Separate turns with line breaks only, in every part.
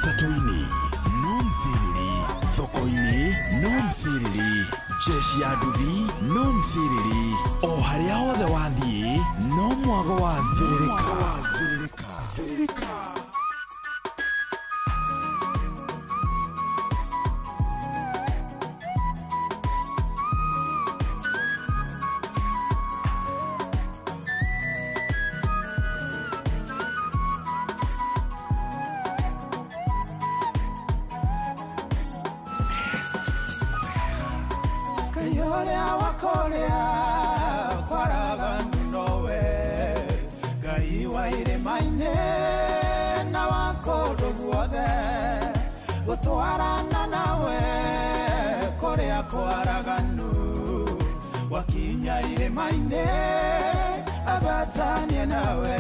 matatoini no mthiriri, thokoini no mthiriri, jeshi ya nduthi no mthiriri, o haria hothe wathie no mwago wa thiririka.
Wakinya ile maine agatanye nawe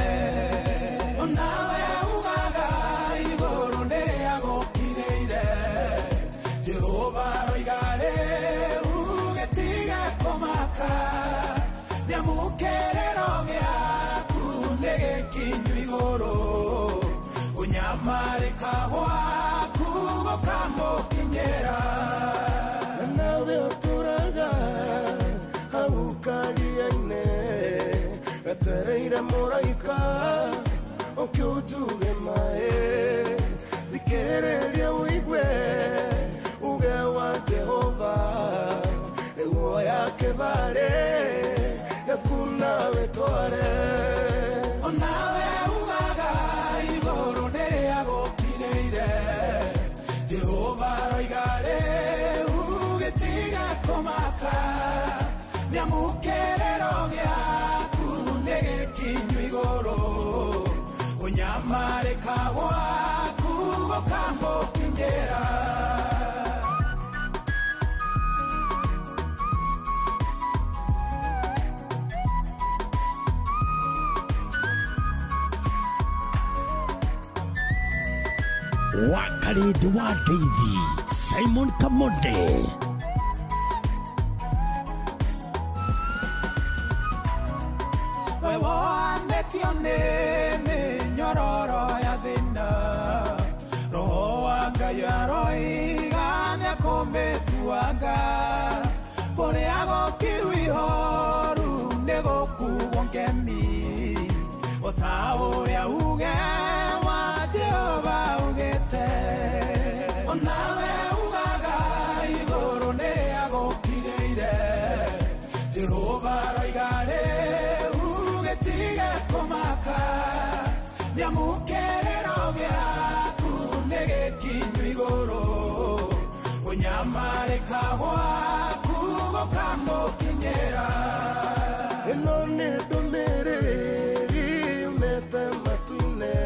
onawe ugaga igoro ndere agokireire Jehova roigare ugetiga komaka nyamukerero gyaku negekinyu igoro unyamarika gwaku gokamukinyera nawe oturaga Kaliaine Etereire moraika Okiutuge mae Dikereria uigwe Uge wa Jehova Ewo yake vale Yakuna wetore Onawe ugaga Igoro nere agokireire Jehova roigare Ugetiga komaka Nyamukerero gyaku negekinyu igoro unyamarika gwaku gokamukinyera
Wakarede wa Davy Simon Kamonde
nyororo ya thina roho wanga yaroigania kumetuanga kuria gokirwihoru negokuwo ngemi otauria uge wa Jehova ugete onawe ugaga igoro neagokireire Jehova roigare komaka nyamukerero gyaku negekinyu igoro unyamarika gwaku gokamukinyera eno nĩ ndũmĩrĩri umĩte matu-inĩ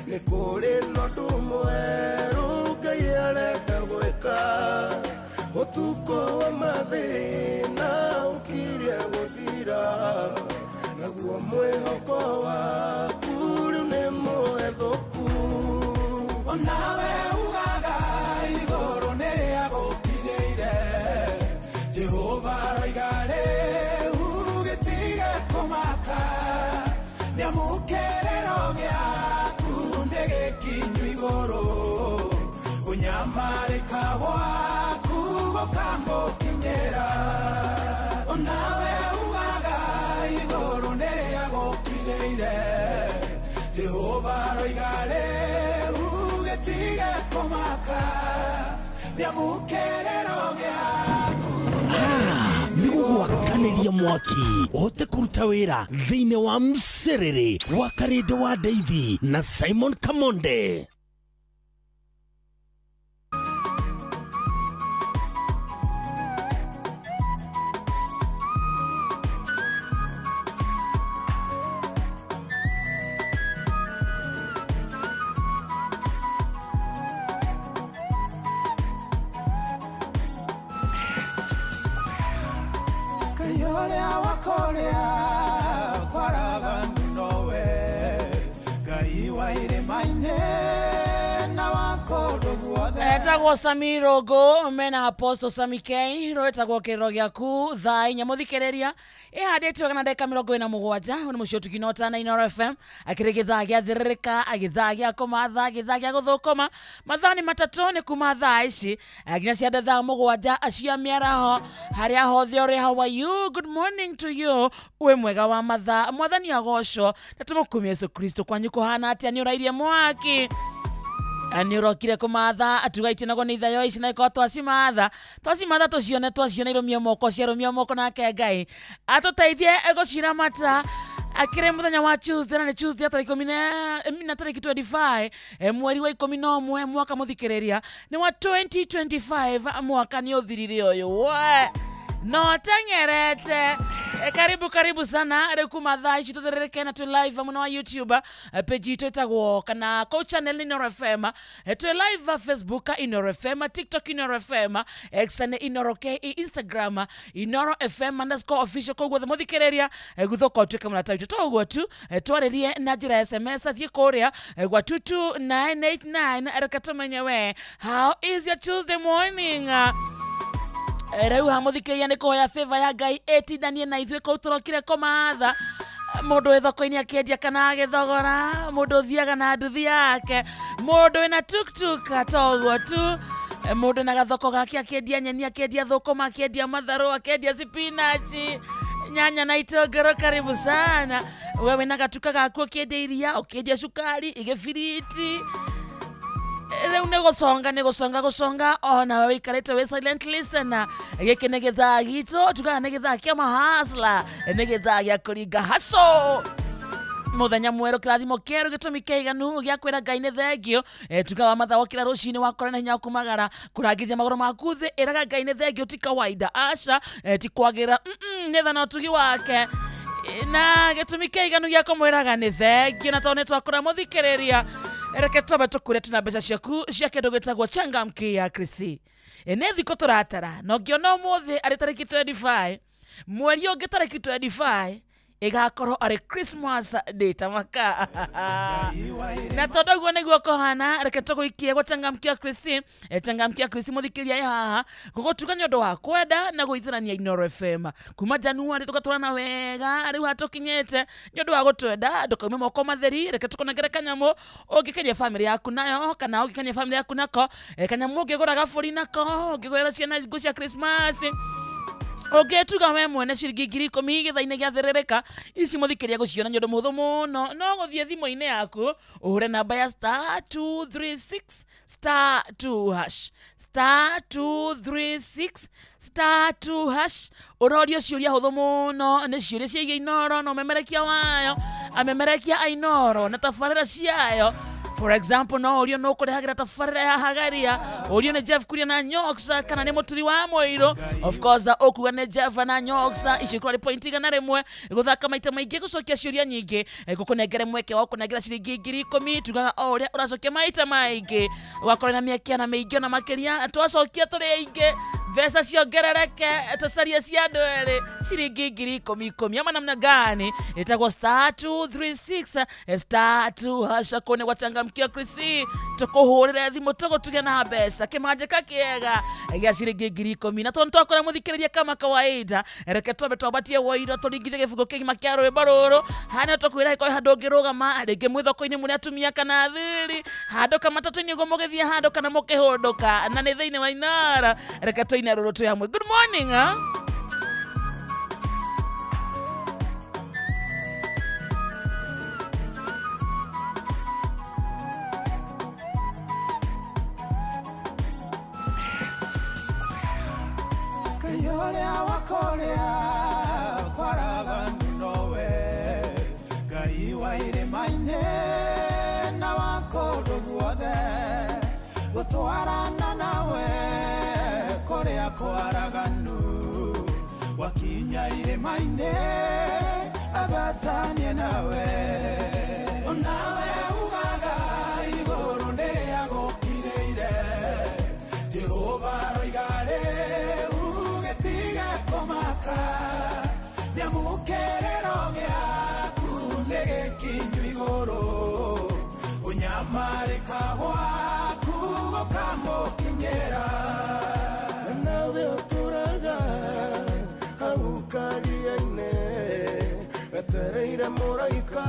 nĩ kũrĩ na ũndũ mwerũ Ngai arenda gwĩka ũtukũ wa mathĩna ũkirie gũthira Naguo mwĩhoko waku rĩu nĩ mwethũku onawe ugaga igũrũ nĩrĩagũkinyĩire Jehova roigare ugĩtige kũmaka nĩamũkĩrĩro gĩaku nĩgĩkinyu igũrũ ũnyamarĩka gwaku gũkamũkinyĩra onawe ugaga igũrũ nĩrĩagũkinyĩire Jehova roigare ugĩtige kũmaka nĩamũkĩrĩro gĩaku
nĩgũgwakanĩria mwaki ũhote kũruta wĩra thĩinĩ wa mũcerere wa Karede wa Davy na Simon Kamonde.
Etagwo Samirogo mena Apostle Samikei roetagwo kiro gyaku thai nyamuthikereria ihanditwe kana ndeka 47 uni mucio tukinota na Inoro FM akirigitha gya thirika agitha gya kumatha agitha gya guthukuma mathani matatu ni kuma thaa ici aginya cia thaa 7 acia miaraho haria hothe uri how are you good morning to you we mwega wa matha mwathani agocwo natumukumia Yesu Kristo kwanyu kuhana atia ni urairie mwaki ani urokire kumatha atugaite nago ni thayo ici na iko twacimatha tucione irumio moko cia rumio moko nake Ngai atuteithie egucira mata akire muthenya wa Tuesday na ni Tuesday tariki 25 mweri wa 11 mwaka muthikiriria ni wa 2025 mwaka ni uthirire uyu we no tengerete karibu sana reku mathaa ici tutherereke na tu live muno wa YouTube page itu itagwo kana ko channel Inoro FM tu live Facebook Inoro FM TikTok Inoro FM X na Inoro K Instagram Inoro FM _official ko gwothe muthikereria guthoko tuke muna tawito togwo tu twarerie na njira SMS athie kuria gwa 22989 rekatomenye we how is your Tuesday morning Reu hamuthikeria ni kuhoya favor ya Ngai etidanie na ithwe ko turokire komatha mundu ethoko-ini akiendia kana agithogora mundu thiaga na nduthi yake mundu ina tuktuk atogwo tu mundu na gathoko gake akiendia nyeni akiendia thukuma akiendia matharu akiendia spinach nyanya na itongero karibu sana wewe na gatuka gaku akiendia iria ukiendia sukari igefiriti Reu negosonga ona wewe ikarete we silent listener giki ni githaa gitu tukaga ni githaa kia mahasla ni githaa gia kuringa haso muthenya mweru kirathimo keru gitumi keiganu gia kwira Ngai ni thengio tukaga mathawo kira rucini wakora na hinya kumagara kurangithia magoro maku thi iraga Ngai ni thengio ti kawaida asha ti kwagira ni thana utugi wake na gitumi keiganu gia kumwiraga ni thengio na tone twakora muthikiriria Reke tobe tukure tuna mbeca ciaku cia kindu gitagwo changamki ya Krisi ene thiko turatara no ngiona umuthi ari tariki 25 mweri ungi tariki 25 igakorwo ari Christmas day tamaka na todo gwo niguo kohana reke tuguikie gwa changamki ya Krisi changamki ya Krisi muthikiria haha gugutuka nyondo wa kwenda na guithirania Inoro FM kuma January tugatwarana wega ari hatukinyete nyondo wa gutwenda ndukaume moko matheri reke tukonegere kanyamo ungikenia family yaku nayo kana ungikenia family yaku nako kanyamo ungigura gaburi nako ungigura ciana ngucia Christmas tuga we mwene ciringi 10,000 githaine gia thirereka ici muthikiria guciona nyondo muthu muno no guthie thimo-ini yaku uhure namba ya *236 *2 *236 *2 urorio ciuria huthu muno ni ciuria ciigie Inoro no memerekia wayo amemerekia Inoro na tafarira ciayo. For example, no urio no kurehagira tafarira ya hagaria urio ne Jeff kuria na Nyoxa kana ne muturi wa moiro of course okuga ne Jeff na Nyoxa ishikura pointiga na remwe guthaka maita maingi gucokia ciuria nyingi gukunengere mweke wa kunengera ciringi 10,000 tugaga uria uracokia maita maingi wakora na mieke na meingi na makiria twacokia turi aingi Vesa ciongerereke tucarie cia andu eri ciringi 10,000 ama namna gani itagwo *236 *2 hasha kone gwa changamkia Krisi tukuhurire thimu tugutuge na mbeca kimanjika kiega gia ciringi 10,000 na tonto akora muthikiriria kama kawaida reke tobe twabatie woiro turingithe gifungo kigima kia rwimbo ruru hana tukwira iko handu ngirugama ringi mwithoko-ini muri atumia kana thiri handu kama tatu-ini ugo mugithia handu kana mukihunduka na ni thiini wa Inoro reke ina ruru hamwe. Good morning
Kayoria wakoria kwaraga nowe Ngai wa irima-ini na wakondo guothe gutwarana nawe korea kwaraganu wakinya irima-ini agatanie nawe onawe ugaga iguru ndiria gukireire Jehova roigare ugetiga komaka niamukerero giaku nigikinyu iguru unyamarika gwaku gukamukinyira Ire mũraika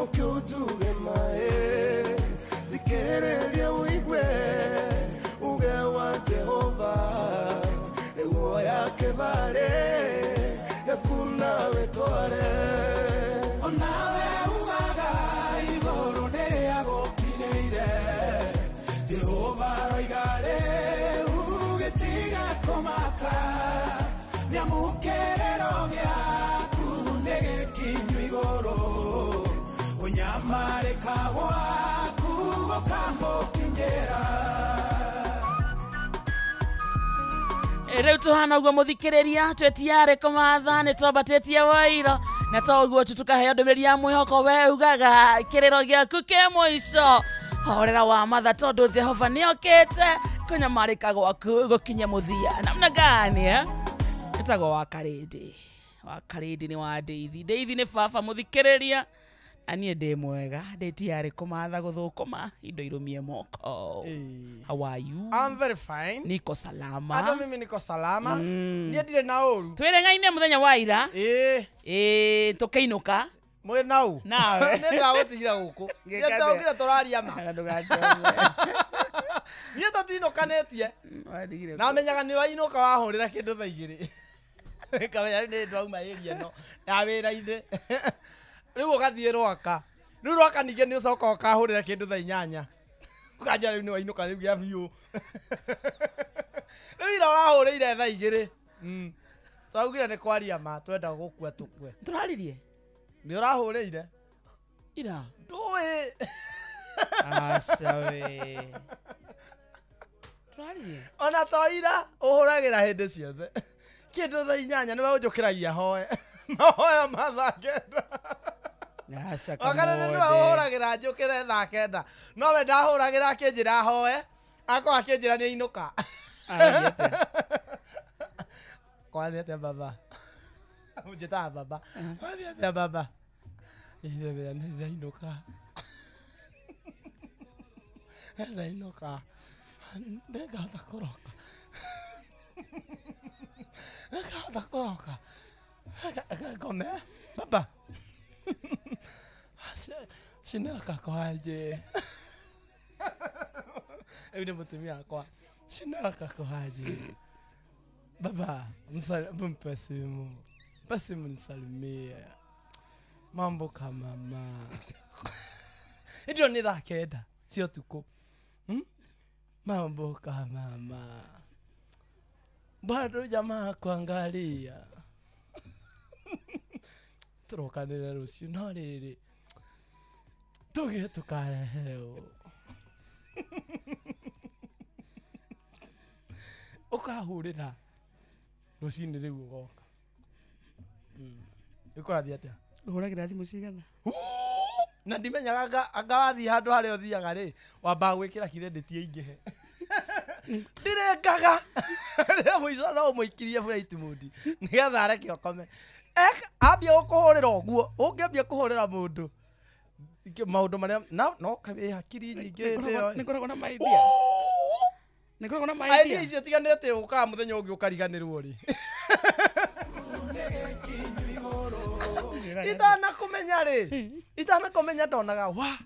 ũkĩũnjuge mae thikĩrĩria ũigue uge wa Jehova nĩguo yake vale yakuna wetware onawe ugaga igũrũ nĩrĩagũkinyĩire Jehova roigare ugĩtiga kũmaka nĩamũkĩrĩro gĩaku nĩgĩkinyu igũrũ ũnyamarĩka gwaku gũkamũkinyĩra
Rĩu tũhana ũguo mũthikĩrĩria twetiare kũmatha nĩ twambatĩtie Waira na to ũguo tukaheo ndũmĩrĩri ya mwĩhoko we ugaga kĩrĩro gĩaku kĩ mũico horera wa matha tondũ Jehova nĩokĩte kũnyamarĩka gwaku gũkinya mũthia namna gani ĩtagwo wa Karĩndĩ nĩ wa Ndeithi nĩ baba mũthikĩrĩria Anie ndĩ mwega ndĩtiarĩ kũmatha gũthũkũma indo irũmie moko. How are you?
I'm very fine.
Niko salama.
Hata mimi niko salama. Ndiye ndire na ũru.
Twerengaine mũthenya wa ira. Tũkĩinũka.
Mwĩ nau.
Nawe.
Nĩ ndagũtigira gũkũ. Ngĩtokire tũraria ma. Niĩ tũtinũkanĩtie. Na menyaga nĩ wainũka wahũrĩra kĩndũ thaa igĩrĩ. Kamenya nĩ ndwauma area no. Ya wĩra-inĩ. Rĩu ũgathiĩ rwaka. Rĩu rwaka ningĩ nĩ ũcoka ũkahũrĩra kĩndũ thaa inyanya. Ũkanjĩra rĩu nĩ wainũka rĩu gĩa biũ. Rĩu ira wahũrĩire thaa igĩrĩ. Twaugire nĩ kwaria ma twenda gũkua tũkue.
Tũraririe?
Nĩ ũrahũrĩire?
Ira.
Ndũĩ.
Aca we. Tũraririe?
Ona to ira ũhũragĩra hĩndĩ ciothe. Kĩndũ thaa inyanya nĩwe ũnjũkĩragia hoe. Mahoya mathaa kenda. Wakana nĩwe ũhũragĩra njũkĩre thaa kenda. Nowe ndahũragĩra akĩnjĩra hoe. Akorwo akĩnjĩra nĩ ainũka. Kwathi atĩa baba? Ũnjĩtaga baba. Kwathi atĩa baba? Ithe nĩ ndainũka. Ndainũka. Ndĩngahota kũroka. Ndĩngahota kũroka. Ngome baba. Shinela kakoaje. Ebi mutumia akwa. Shinela kakoaje. Baba, mpe simu. Basi mnisalimie. Mambo kama mama. Ndio ni thaa kenda, sio tuko. Mambo kama mama. Bado jamaa kuangalia. Turokanire rucio no riri. Tuge tukareheo. Ukahurira rucinĩ rĩu ũgoka. Ĩkũrathiĩ atĩa?
Ũhũragĩra thimũ cigana?
Na ndimenyaga anga wathiĩ handũ harĩa ũthiaga rĩ, wambaga gwĩkĩra kirendĩti ĩingĩhe. Ndirengaga. Rĩrĩa mũico no ũmũikirie flight mode nĩgetha areke ũkome. Ambia gũkũhũrĩra ũguo, ũngĩambia kũhũrĩra mũndũ. Maũndũ marĩa no kabe hakiri nyingĩ ndĩyo.
Nĩkoragwo na idea. Nĩkoragwo na idea.
Idea icio tiganĩte ũkaga mũthenya ũngĩ ũkariganĩrwo rĩ. Itanakumenya rĩ. Itanakumenya ndonaga wa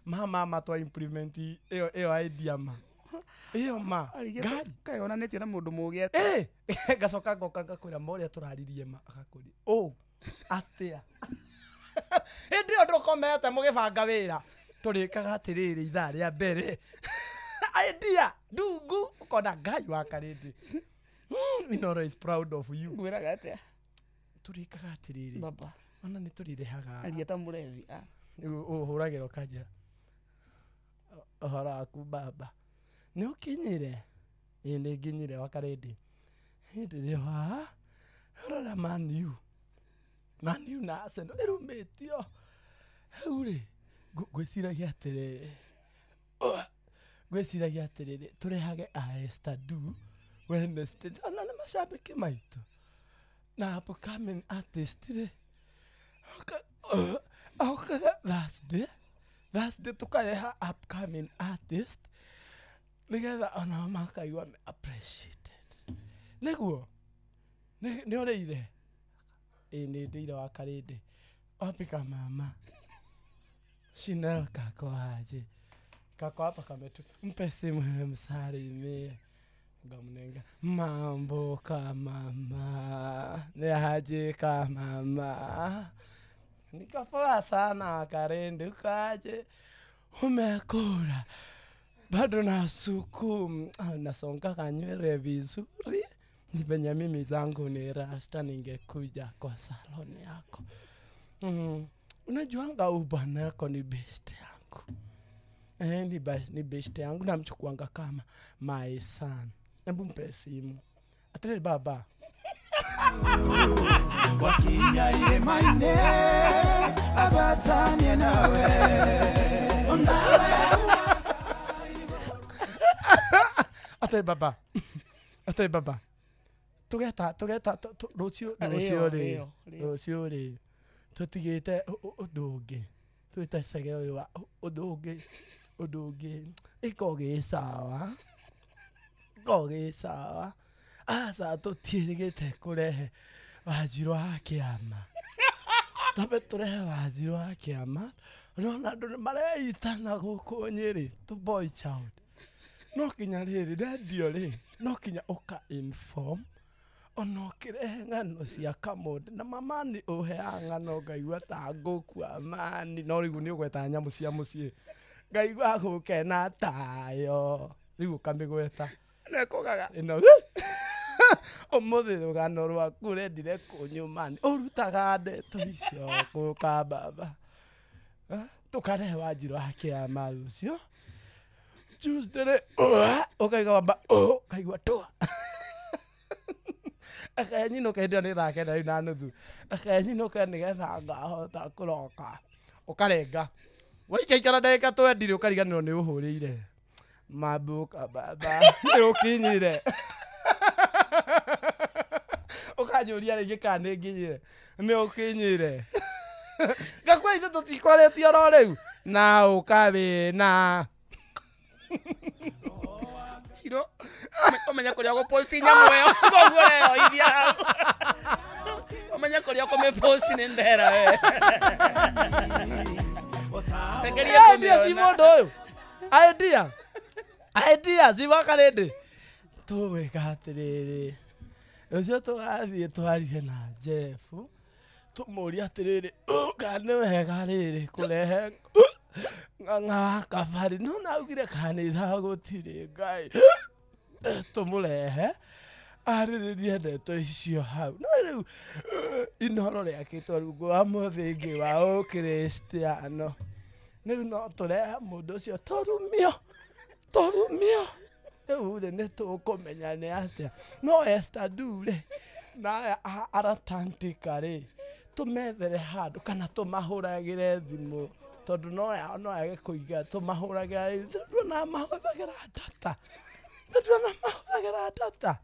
mama twa implement ĩyo idea ma. Iyo ma.
Kaĩ onanĩtio na mũndũ mũgĩ.
Gacoka ngoka ngakwĩra morĩa tũraririe ma agakũri. Atĩa. Hĩndĩ ĩyo ndũkomete mũgĩbanga wĩra. Tũrĩkaga atĩrĩrĩ ithaa rĩa mbere. Idea ndungu ũkona Ngai wa Karĩndĩ. Inoro is proud of you.
Ngwĩraga atĩa?
Tũrĩkaga atĩrĩrĩ.
Baba.
Ona nĩ tũrĩrehaga.
Aria ta mũrevi.
Ũhũragĩra ũkanjĩra. Ũhoro waku baba. Nĩ ũkinyire? Nĩ nginyire wa Karĩndĩ. Hĩndĩ ĩrĩa rora Man U na Arsenal ĩrumĩtio. Rĩu rĩ ngwĩciragia atĩrĩrĩ tũrehage Estadu Wednesday. Na nĩ macambĩki maitũ na upcoming artist rĩ. Thursday tukareha upcoming artist nĩgetha ona makaigua appreciated. Nĩguo nĩ ũrĩire. Nĩ ndĩire wa Karĩndĩ. Wapi mama? Chanel kako aje? Kako hapa kametu. Mpe simu msalimie. Ngamnenga. Mambo kama mama. Ni aje kama mama. Nikapoa sana Karende ukaje. Umekula. Bado nasukumu. Nasonga kanywele vizuri. Ni venye mimi zangu ni rasta ningekuja kwa salon yako. Unajuanga ubwana yako ni best yangu. Ni best yangu namchukuanga kama my son. Hebu mpe simu. Atere baba.
Wakinya ile maine abatanye nawe.
Atere baba. Atere baba. Tugeta Lucio ri. Tutigite udungi. Tuite sege wa udungi. Ikoge sawa. Goge sawa. Asa tutigite kurehe wajiro akiama. Tabe turehe wajiro akiama. Ronaldo mareitana guku Nyeri to boy child. No kinya riri radio ri. No kinya oka inform. Ono kirehe ngano cia kamode na mama ni uheanga no ngaigua ta ngukua mani no rigu ni ugweta nyamu cia mucie ngaigua gukena tayo rigu kamigweta nekogaga ino omuthi rugano rwaku rendire kunyumani urutaga ndeto icio guka baba tukarehe Wanjiru akiama rucio Tuesday ukaiga baba kaigua toa akanyino kende ni thakenda ina nuthu akanyino kende gethanga hota kuroka ukarenga waikaikara ndagika 20 ukariganirwo ni uhurire mabuka baba ni ukinyire ukanjuria ringi kana nginyire ni ukinyire gakwa ithu tutikwaretie ro riu na ukabina Siro omenya kuria go post nyamu yo ngogoreo iria omenya kuria ko me post ni ndera tegeria kumia simondo yo idea ziva Karende tuwe gatiriri ucio tugathie twarie na Jeff tumuria atiriri kana wega riri kurehe nganga kabari no naugire kanitha gutire Ngai tumurehe ariririe ndeto icio hau no riu inoro riakitwo rungu amuthingi wa ukristiano riu no turehe mundu ucio torumio riu ni tukumenya ni atia no Esther Dure na aratantika ri tumethere handu kana tumahuragire thimu tondu no age kuiga tumahuragira na mahuthagira data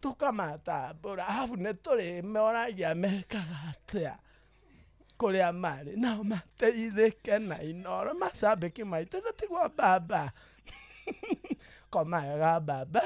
tukamata bora hafu ne turi meoragia mekaga atia kuria mari na mateithike na inoro macambiki maitũ tigwa baba komaga baba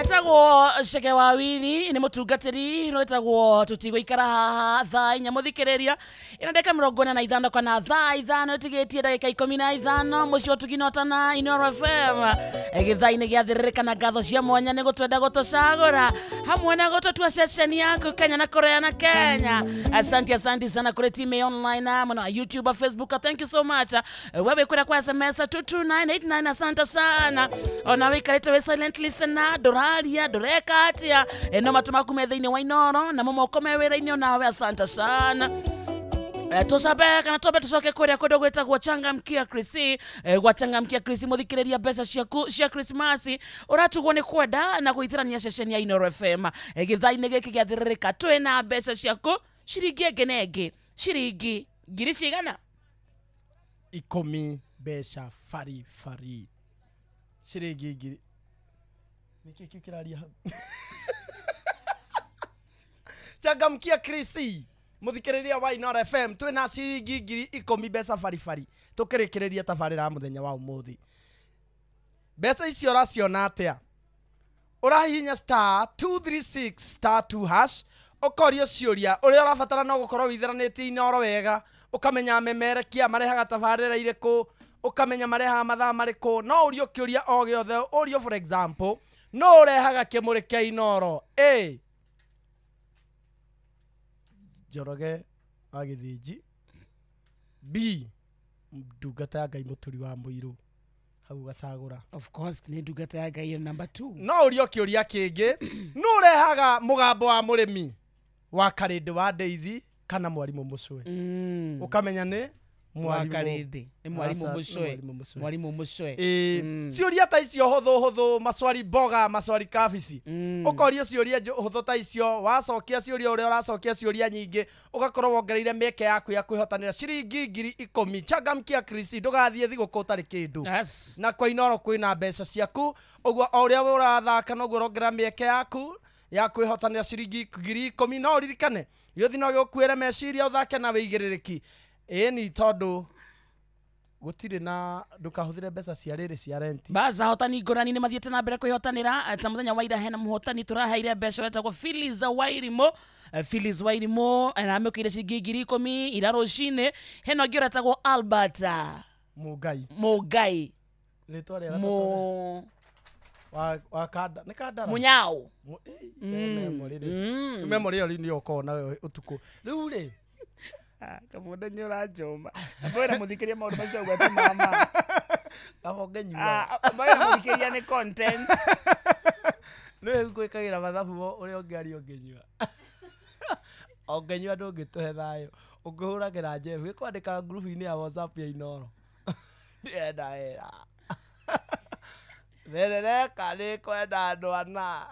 etagwo Shege Wawiri ni mutungatiri rwetagwo tutigo ikara haha thaa inya muthikiriria ina ndeka 45 kana thaa ithano tigetie ndagika 15 mucio tuginotana Inoro FM githaini giathirika na gatho cia mwanya ni gutwenda gutucagura hamwe na gututua sesheni yako Kenya na Korea na Kenya. Asante sana kule timu online na YouTube, Facebook. Thank you so much. Wewe kura kwa SMS 22989. Asante sana. Ona wikarete we silent listener doraria doreka atia no matuma kumethaini wa Inoro na momo komewera-ini nawe. Asante sana. Tusabe kana tobe tusoke kuria kodo gwetagwo Changamkia Krisi gwachangamkia Krisi muthikiriria mbeca ciaku cia Christmas uratugwo ni kwenda na guithirania ceceni ya Inoro FM githaini giki giathiririka twina mbeca ciaku shiringi ngenenge shiringi ngiri cigana
10 mbeca fari shiringi ngiri niki kikiraria Changamkia Krisi muthikiriria wa Inoro FM twina ciringi ngiri 10 mbeca fari tukirikireria tabarira muthenya wa umuthi. Mbeca icio raciona atia? Urahihinya star 236 star 2 hash ukorio ciuria uria urabatara no gukorwo withiranitie Inoro wega ukamenya memerekia marehaga tabarira iriku ukamenya marehaga mathaa mariku no urio kiuria o giothe urio. For example no urehaga kimuri kia Inoro Njoroge wa Githinji, B ndungata ya Ngai muturi wa Muiru hau Gacagura.
Of course ni ndungata ya Ngai number 2.
No urio kiuria kingi no urehaga mugambo wa murimi wa Karindi wa Ndeithi kana Mwarimu Mucwe ukamenya ni Mwarimu Mucwe. Ciuria ta icio huthu maswali boga maswali kabici ukorio ciuria huthu ta icio wacokia ciuria uria uracokia ciuria nyingi ugakorwo wongereire mieke yaku ya kwihotanira ciringi ngiri 10. Changamkia Krisi ndugathie thiguku utari kindu na kwa Inoro kwina mbeca ciaku uguo uria urathaka noguo urongera mieke yaku ya kwihotanira ciringi ngiri 10. No ririkane yothi no gikuire meciria uthake na wigiririki ni tondu gutire na ndukahuthire mbeca cia riri cia renti.
Baza hotani ngorani ni mathiete na mbere kwihotanira ta muthenya wa ira hena muhotani turahaire mbeca wetagwo Phyllis Wairimo na amukire ciringi ngiri 10 ira rucine. Heno ngi uretagwo Albert Mugai
ritwa ria wa kada ni kada
Munyao
memori ri ni ukona utuku riu ri
kamuda nyora joma abora muthikiria maundu macio gwati mama
abogenywa
abora muthikiria ni content
no gwikagira mathabu uria ungari ongenywa ongenywa ndungituhe thayo ukihuragira Jeff wikwandika group ini ya WhatsApp ya Inoro ndenda era verere kale kwenda andu ana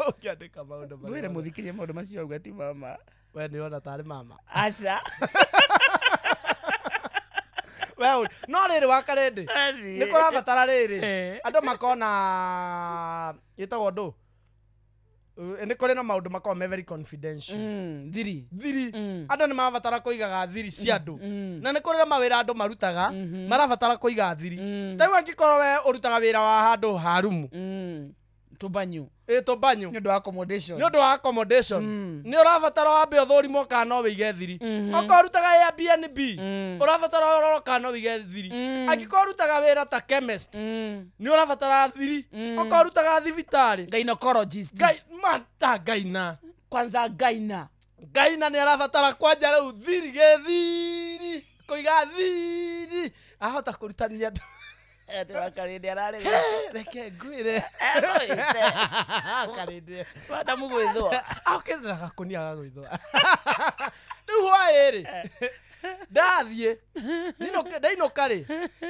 ukiandika maundu macio
wira muthikiria maundu macio gwati mama
we ni ona tari mama
aca
well no riri wa Karindi ni kurabatara riri andu makona yitagwo ndu ni kuri na maundu makao me very confidential
thiri
andu ni mabatara kuigaga thiri cia andu na ni kuri na mawira andu marutaga marabatara kuiga thiri tayo angikorwo we urutaga wira wa handu harumu
tubanyu
tubanyu
ni ndo
accommodation ni urabatara wambe uthurimo kana wige thiri okorutaga Airbnb urabatara uroro kana wige thiri angikorutaga wira ta chemist ni urabatara thiri okorutaga thibitari
gynecologist
gaina
kwanza gaina
ni arabatara kwanja riu thiri gethiri kuiga thiri ahota kurutania
wa Karindi arare
reke ngwire Karindi
wada mugwithwa
akendera gakunia gagwithwa riu hwairi ndathie ndainoka ri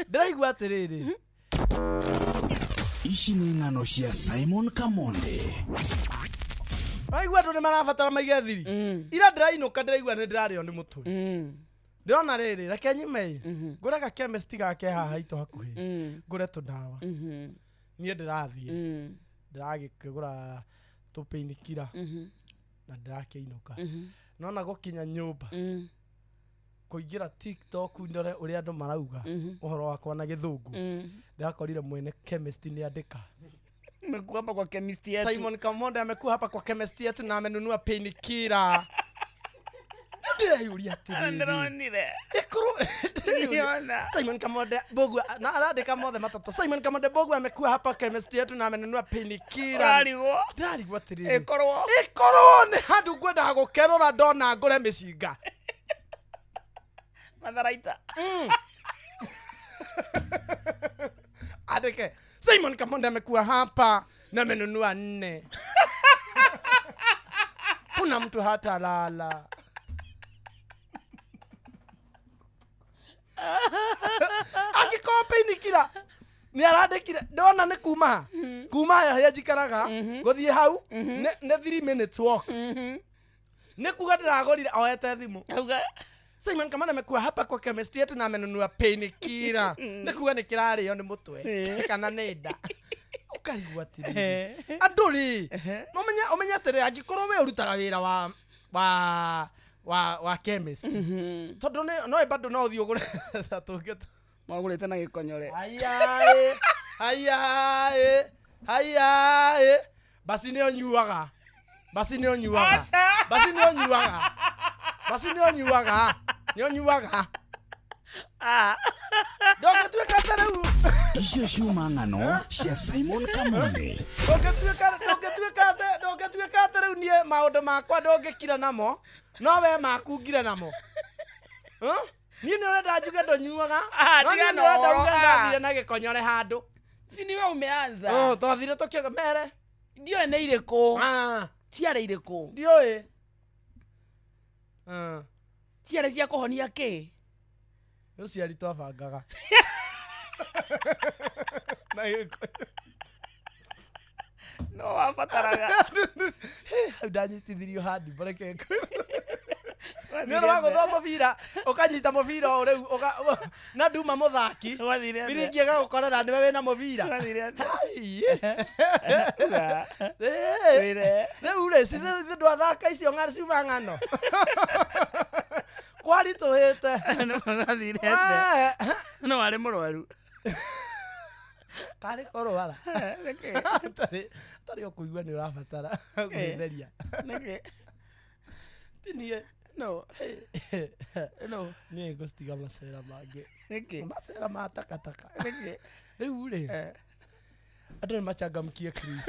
ndiraigua atiriri
ici nĩ ng'ano cia Simon Kamonde.
Aigua andu ni marabatara maige thiri ira ndirainoka ndiraigua ni ndirario ni muturi ndona riri reke nyime ngure ga chemist gake haha ito hakuhi ngure tundawa nie ndirathie ndiragikigura tupainikira na ndirakeinuka nona gukinya nyumba kuingira TikTok ndore uria andu marauga uhoro wakwa na githungu ndakorire mwene chemist ni andika
Nimekuwa hapa kwa chemist yetu.
Simon Kamonde amekuwa hapa kwa chemist yetu na amenunua painkiller. Ndio yule atiri.
Ndronire.
Ikuru.
Niona.
Simon Kamonde Bogu na arandika mothe matatu. Simon Kamonde Bogu amekuwa hapa chemist yetu na amenunua painkiller.
Rarigo.
Ndarigwo atiri.
Ikorwo.
Ikorwo ni handu ngwenda gukerora ndona ngore miciga.
Matharaita.
Adeke Simon Kamonde amekuwa hapa na amenunua 4. Kuna mtu hata lala. Akikope ni kila ni arandikire ndona ni kuma ya jikaraga guthie hau ne 3 minutes walk ni kuga ndiragorire oete thimu
Auga.
Simon Kamonde amekuwa hapa kwa chemist yetu na amenunua painkiller ni kuga ni kirario ni mutwe kana nenda ukarigwa atiri anduri umenya tere agikorwo we urutaga wira wa chemist tondu no bado no uthio gure tatugeto
Magurite na gikonyore.
Ayae basi ni onyuaga Ndogatuika tareu
Icio ciuma ng'ano cia Simon Kamonde.
Ndogatuika tareu nie maundu makwa ndongikira namo no we makungire namo ni urenda njuge ndonyuaga no ni urenda uga ndathire na gikonyore handu
Si niwe umeanza.
twathire tukiaga mere
Ndio ne ireko. Ciare ireko.
ndioi
Ciare cia kuhonia ki?
uciari twabangaga na
No wabataraga.
ndanyitithirio handi boreke nä å wagå mubira ukanyita mubira riu na nduma muthaki biringi ga gukorera niwe wina mubira riu ri ci ndwathaka icio ng'ari ciuma ng'ano kwari tuhite
No ari murwaru.
kari korwara tari okuigua nä å rabatara gwätheria tinie
No.
nä ngå citiga macera mangä
Niki.
macera ma takataka
Niki.
rä u rä andå nä machangamkie Chris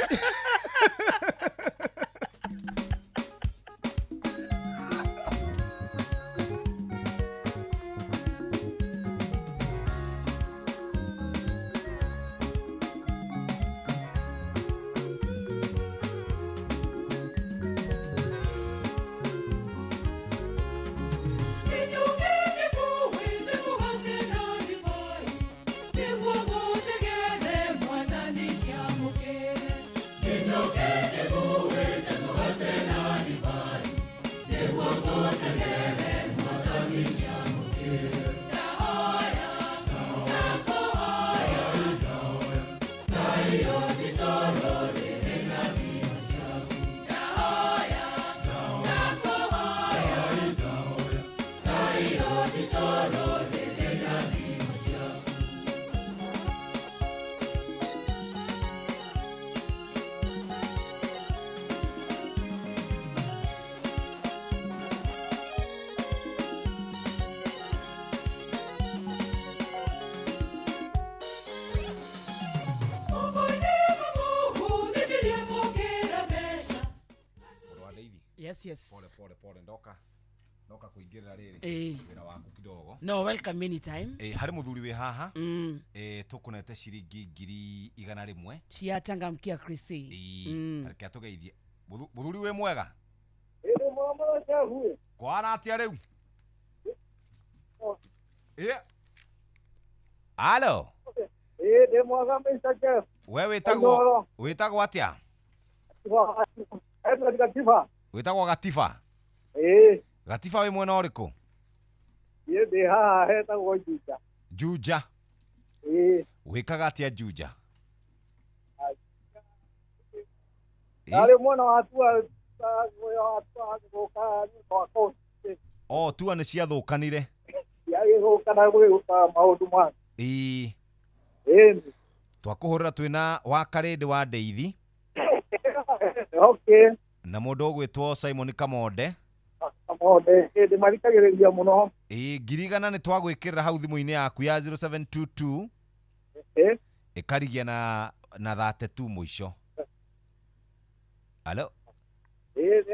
Yes.
Pole ndoka kuingirira riri wira waku kidogo.
No, welcome anytime.
Hari muthuri wi haha tukunete ciringi 100
Cia changamkia Chrissy.
Tareke atugeithie muthuri wi mwega
Ĩrĩ mama chahu.
kwana atia riu Alo
Ndĩ mwega Mr. Chef.
we witagwo atia
Gatiba.
witagwo Gatiba Gatiba wi mwena uriku
Ndĩ haha hetagwo Juja.
Juja wikaga atia Juja
Arĩ mwena wa tua gũka
o tua nĩ ciathũkanire
yagĩthũkana gwĩka maũndũ ma
twakuhurira twina wa Karindi wa Ndeithi
Okay.
na mundu ugwitwo Simon Kamonde.
Kamonde ndi marikagiriria muno.
Ngirigana ni twagwikirira hau thimu-ini yaku ya 0722 ikarigia na 32 muico. Alo.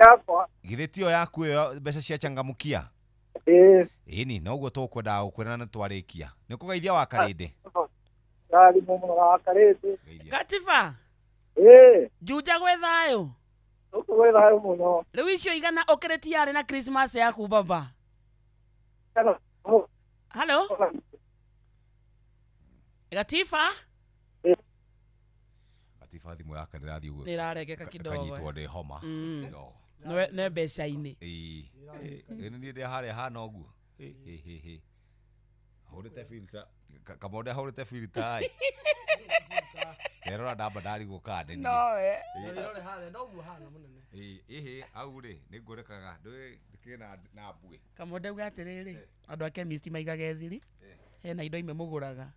Yakwa.
Githitio yaku yo mbeca cia changamukia. Ini noguo tukwenda gukwirana na twarikia. Ni kugeithia wa Karindi.
Kari muno wa Karindi.
Gatiba. Juja gwe thayo.
Gwe thayo muno.
Riu icio igana okeretia ari na Christmas yaku baba. Hello. Gatiba.
Gatiba thimu yake ndirathi uguo.
Niraregeka kidogo.
Kanyitwo ndi homa.
Ne mbeca-ini.
Ni ndi haria hana uguo. Horete filter. Kamonde horete filter ai. Erora ndamba ndari gukande ni.
No
Irore hale no guo hana munene.
Au ri ningurekaga ndikina na mbue.
Kamonde uga atiriri andu a chemist maigaga ethiri. Hena indo ime muguraga.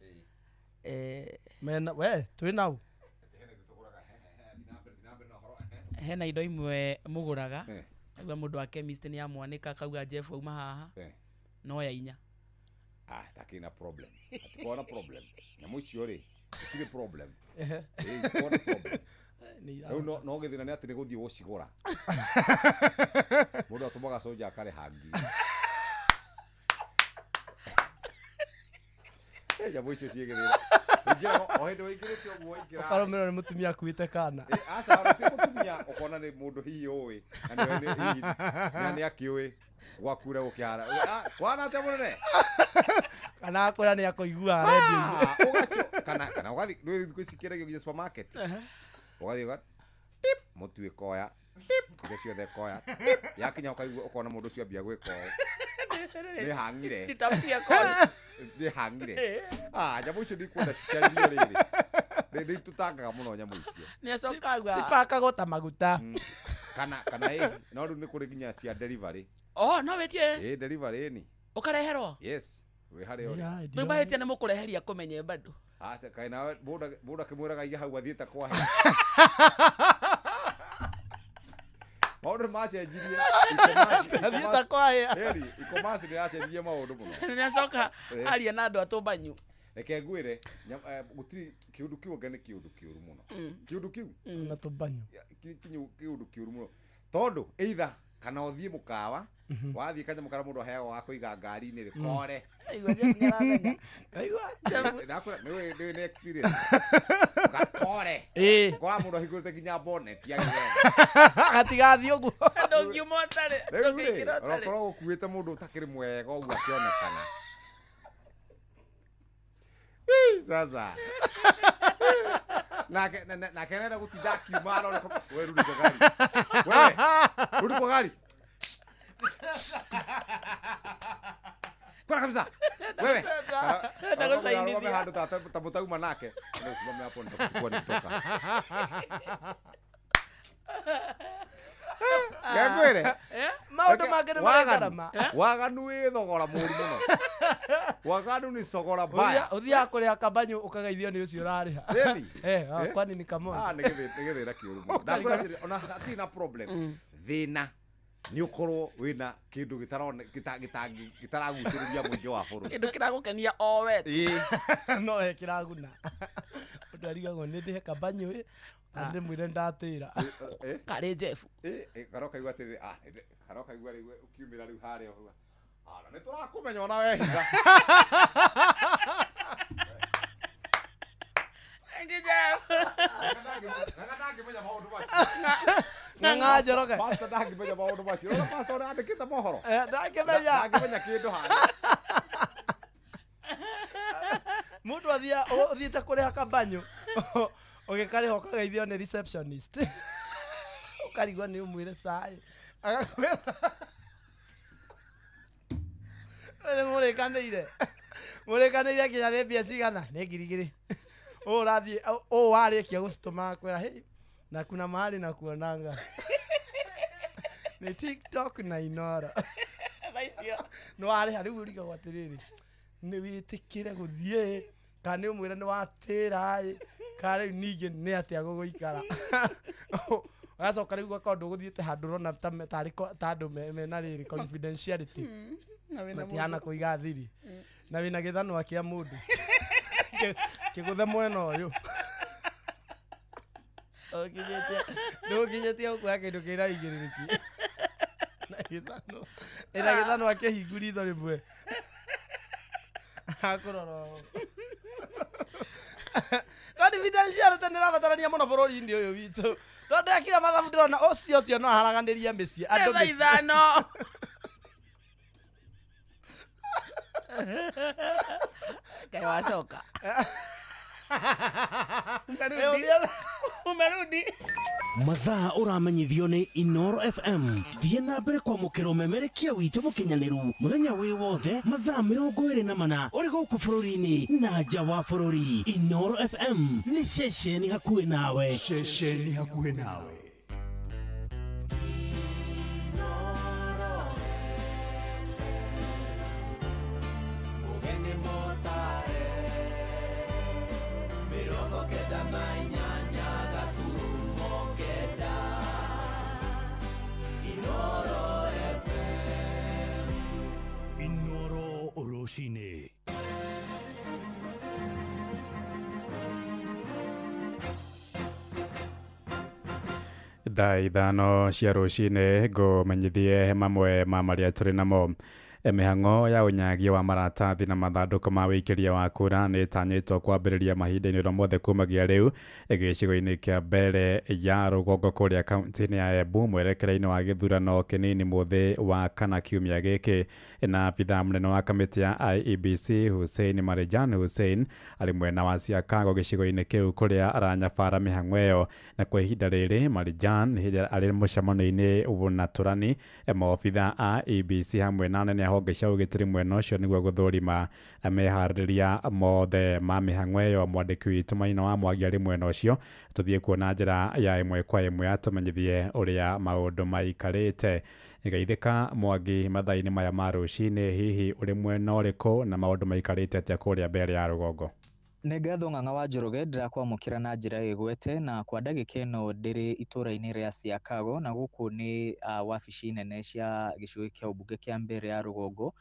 Mena we twinau.
Hena indo imwe muguraga. Agwa mundu wa chemist ni amwanika kauga Jeff uma haha. No ya inya.
Takina problem. Atikona problem. Nyamu icio ri itire problem. Itire problem. No githina ni ati ni guthie gucigura. Mundu atumaga soja akare hangi. Nyamu icio ciegithira. Ngira o hindu wikirite oguo ingira.
Karomero ni mutumia akuite kana.
Asa ora ti mutumia ukona ni mundu hihi oi. Ni akiui. Gwakura gukiara. Kwana ate munene.
Kana akora ni akoigua radio.
Ugacho kana ugathi ndu kwisikiregio nginya supermarket. Ugathi ugat. Tip mutue koya. Tip kigesio the koya. Yakinya ukaigua ukona mundu cio ambia gwiko. Ni hangire.
Nitapia koya.
Ni hangire. Nyamu icio ndikwenda cicaririo riri. Ndi tutangaga muno nyamu icio.
Ni acokagwa.
Ipaka gota maguta.
Kana no ru ni kuri nginya cia delivery.
Oh no wetie.
Delivery ni.
Ukareherwo.
Yes. We hari ori.
Mwe bahetia ni mukureheria kumenye bado.
Ate kaina boda kimwiraga iga hau athiete kwa he. Maundu macenjirie.
Athiete kwa he.
Eri ikomasi ni acenjirie maundu muno.
Ni acoka aria na andu atumbanyu.
Reke ngwire gutiri kiundu kiu ngani kiundu kiuru muno. Kiundu kiu
na tumbanyu.
Kiundu kiuru muno. Tondu either kana uthie mukawa wathie kanya mukara mundu aheagwo wa kuiga ngari-ini ri kore.
Aigua je nyaramenya.
Aigua. Nakura ni experience. Kore. Kwa mundu higurite nginya bonnet ya githenge.
Gatigathi uguo.
Ndongiumotare. Ndongikirotare.
Orokorwo gukuite mundu utakiri mwega uguo akionekana. Sasa. Na kenenda gutinda kiumara uri we rudi kwa gari. We rudi kwa gari. Kwa kabisa. Wewe.
Ndakusaidia.
Wewe hado tamutau manake. Ndio simame hapo nitakuchukua nitoka. Ngwire.
Maundu mangere magarama.
Waganu wi thogora muri muno. Waganu ni sogora baya.
Uthia kuria kabanyu ukageithio ni ucio urariha.
Really?
Kwani ni kamo.
Nigithira kiuru muno. Ndakura ona hatina problem. Thina ni ukorwo wina kindu gitaraguciriria muingi wa buru.
Kindu kiragukenia o wetu.
No kiraguna. Undu arigagwo ni ndihe kabanyu ande mwire ndatira.
Kare Jeff.
Karoka igwa atiri karoka igwa ukiumira riu haria huwa. Ni turakumenya ona we hinga.
Thank you Jeff.
Ngakimenya maundu macio.
Nganga njoroge.
Pastor ndangimenya maundu macio. Ona pastor andikite mohoro.
Ndangimenya
kindu haria.
Mundu athiite kuria kabanyu. Ugikari hokageithio ni receptionist. Ukarigwa ni umwire sai. Agakwira. Ele murekanire kinya ni mbia cigana ni ngirigiri. Urathie warikia gustuma kwira hey na kuna mahali na kuonanga. Ni TikTok na Inora. No ari hari uriga gwatiriri. Ni witikire guthie kana umwire ni watira kare ningĩ nĩ atĩa gũgũikara agacoka rĩu gakorwo ndũgũthiĩte handũ ũrona tarĩ ta andũ mena rĩrĩ confidentiality matihana kũiga thiri na wĩna gĩthanwa kĩa mũndũ kĩgũthe mwena ũyũ ndũkinyĩtie gũkuoya kĩndũ kĩna igĩrĩrĩki ĩna gĩthanwa kĩhingu ritho rĩmwe akũrora confidentiality nĩrabatarania mũno bũrũri-inĩ ũyũ witũ tondũ ekira mathabu ndĩrona ũcio no haraganĩria mĩciĩ andũ
ithano Kai wacoka umerudi
mathaa ũramenyithio nĩ Inoro FM thiĩ na mbere kwamũkĩra ũmemerekia witũ mũkinyanĩru mũthenya wĩ wothe mathaa 24 ũrĩ gũkũ bũrũri-inĩ na nja wa bũrũri. Inoro FM nĩ ceceni hakuhĩ nawe. Inoro Oroshine.
Thaa ithano cia rũcinĩ ngũmenyithie mamwe ma marĩa tũrĩ namo. Mĩhang'o ya ũnyagia wa maratathi na mathandũkũ ma wĩikĩria wa kura nĩ ĩtanyĩtwo kwambĩrĩria mahinda-inĩ o mothe kumagia rĩu gĩcigo-inĩ kĩa mbere ya rũgongo kũrĩa kaunti-inĩ ya Embu mwerekera-inĩ wa gĩthurano kĩnini mũthĩ wa kana kiumia gĩkĩ. Na abithaa mũnene wa kamĩtĩ ya IEBC Hussein Marijan Hussein arĩ mwena wa Siakago gĩcigo-inĩ kĩu kũrĩa aranyabara mĩhang'o ĩyo. Na kwa ihinda rĩrĩ Marijan arĩ mũcemanio-inĩ ũnatũrani maobithaa a IEBC hamwe na anene honge cia ũgitĩri mwena ũcio nĩguo gũthũrima meharĩrĩria mothe ma mĩhang'o ĩyo. Mwandĩki witũ Maina wa Mwangi arĩ mwena ũcio, tũthiĩ kuona njĩra ya ĩmwe kwa ĩmwe atũmenyithie ũrĩa maũndũ maikarĩte. Geithĩka Mwangi mathaa-inĩ maya ma rũcinĩ, hihi ũrĩ mwena ũrĩkũ na maũndũ maikarĩte atĩa kũrĩa mbere ya rũgongo?
Nĩ ngatho Ng'ang'a wa Njoroge ndĩrakwamũkĩra na njĩra ĩgwete na kwa ndagĩka ĩno ndĩrĩ itũra-inĩ rĩa Siakago na gũkũ nĩ wabici nene cia gĩcigo kĩa ũmbunge kĩa mbere ya rũgongo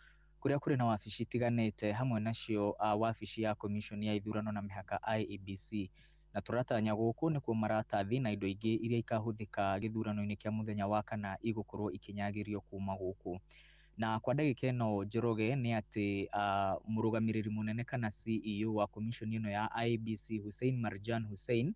kũrĩa kũrĩ na wabici itiganĩte hamwe nacio wabici ya commission ya ithurano na mĩhaka IEBC. Na tũratanya gũkũ nĩkuo maratathi na indo ingĩ iria ikahũthĩka gĩthurano-inĩ kĩa mũthenya wa kana igũkorwo ikinyagĩrio kuma gũkũ. Na kwa ndagĩka ĩno Njoroge nĩ atĩ mũrũgamĩrĩri mũnene kana CEO wa commission ĩno ya IEBC Hussein Marijan Hussein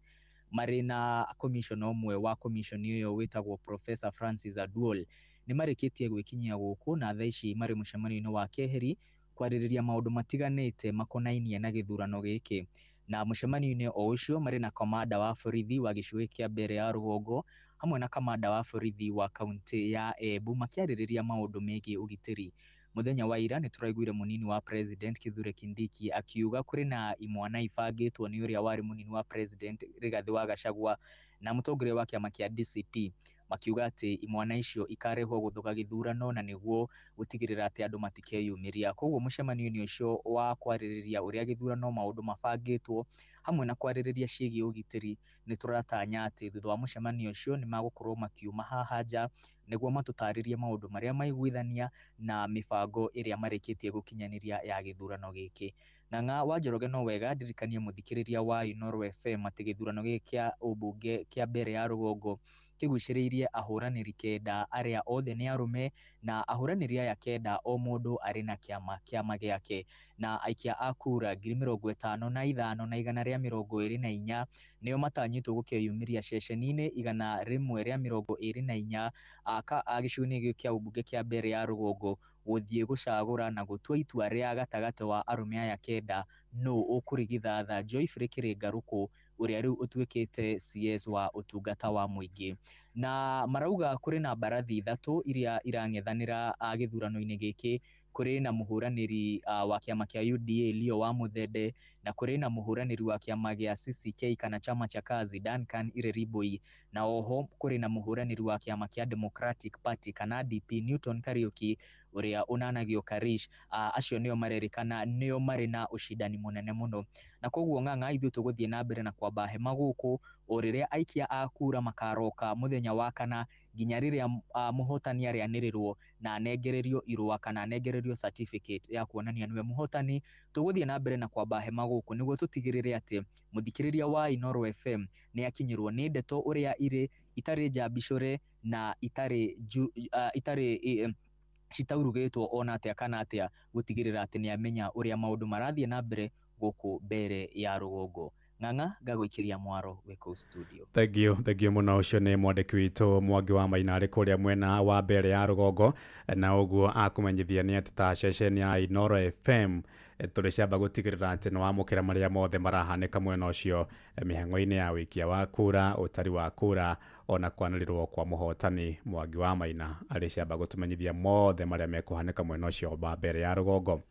marĩ na commission ũmwe wa commission ĩyo wĩtagwo Professor Francis Aduol nĩ marĩkĩtie gwĩkinyia gũkũ na thaa ici marĩ mũcemanio-inĩ wa keheri kwarĩrĩria maũndũ matiganĩte makonainie na gĩthurano gĩkĩ. Na mũcemanio-inĩ o ũcio marĩ na komanda wa borithi wa gĩcigo kĩa mbere ya rũgongo hamwe na kamanda wa borithi wa kaunti ya Embu makĩarĩrĩria maũndũ megiĩ ũgitĩri. Mũthenya wa ira nĩ tũraiguire mũnini wa president Kithure Kindiki akiuga kũrĩ na imwana ibangĩtwo nĩ ũrĩa warĩ mũnini wa president Rigathi wa Gachagua na mũtongoria wa kĩama kĩa DCP makiuga atĩ imwana icio ikarehwo gũthũka gĩthurano na nĩguo gũtigĩrĩra atĩ andũ matikeyumĩria. Koguo mũcemanio-inĩ ũcio wa kwarĩrĩria ũrĩa gĩthurano maũndũ mabangĩtwo hamwe na kwarĩrĩria ciĩgiĩ ũgitĩri nĩ tũratanya atĩ thutha wa mũcemanio ũcio nĩ magũkorwo makiuma haha nja nĩguo matũtarĩrie maũndũ marĩa maiguithania na mĩbango ĩrĩa marĩkĩtie gũkinyanĩria ya gĩthurano gĩkĩ. Ng'ang'a wa Njoroge no wega ndirikanie mũthikĩrĩria wa Inoro FM atĩ gĩthurano gĩkĩ kĩa ũmbunge kĩa mbere ya rũgongo kĩgucĩrĩirie ahũranĩri kenda arĩa othe nĩ arũme na ahũranĩri aya kenda o mũndũ arĩ na kĩama gĩake. Na aikia a kura 55,124 nĩo matanyĩtwo gũkeyumĩria ceceni-inĩ 124 a gĩcigo-inĩ gĩkĩ kĩa ũmbunge kĩa mbere ya rũgongo gũthiĩ gũcagũra na gũtua itua rĩa gatagatĩ wa arũme aya kenda nũ ũkũrigithatha Joyfrey Kĩrĩngarũkũ ũrĩa rĩu ũtuĩkĩte CS wa ũtungata wa mũingĩ. Na marauga kũrĩ na mbarathi ithatũ iria irang'ethanĩra gĩthurano-inĩ gĩkĩ. Kũrĩ na mũhũranĩri wa kĩama kĩa UDA Leo wa Muthende na kũrĩ na mũhũranĩri wa kĩama gĩa CCK kana chama cha kazi Duncan Ireriboi, na oho kũrĩ na mũhũranĩri wa kĩama kĩa Democratic Party kana DP Newton Kariuki uria unanagio Karish, acio nio marerikana nio mari na ushindani munene muno, na koguo ng'ang'a ithu tuguthie na mbere na kwamba hema guku o riria aikia akura makaroka muthenya wa kana nginya riria muhotani arianirirwo na anengererio irua kana anengererio certificate ya kuonania niwe muhotani. Tuguthie na mbere na kwamba hema guku niguo tutigirire ati muthikiriria wa Inoro FM ni akinyirwo ni ndeto uria itari njambicure na itari citaurugitwo ona atia kana atia gutigirira ati ni amenya uria maundu marathie na mbere guku mbere ya rugongo. Ng'ang'a ngagwikiria mwaro weko studio.
Thank you muno. Ucio ni mwandiki witu Mwangi wa Maina ari kuria mwena wa mbere ya rugongo, na uguo akumenyithia ni ati ta session ya Inoro FM turi ciamba gutigirira ati no amukira maria mothe marahanika mwena ucio mihango-ini ya wikia wa kura, utari wa kura, ona kwanirirwo kwa muhotani. Mwangi wa Maina ari ciamba gutumenyithia mothe maria mekuhanika mwena ucio wa mbere ya rugongo.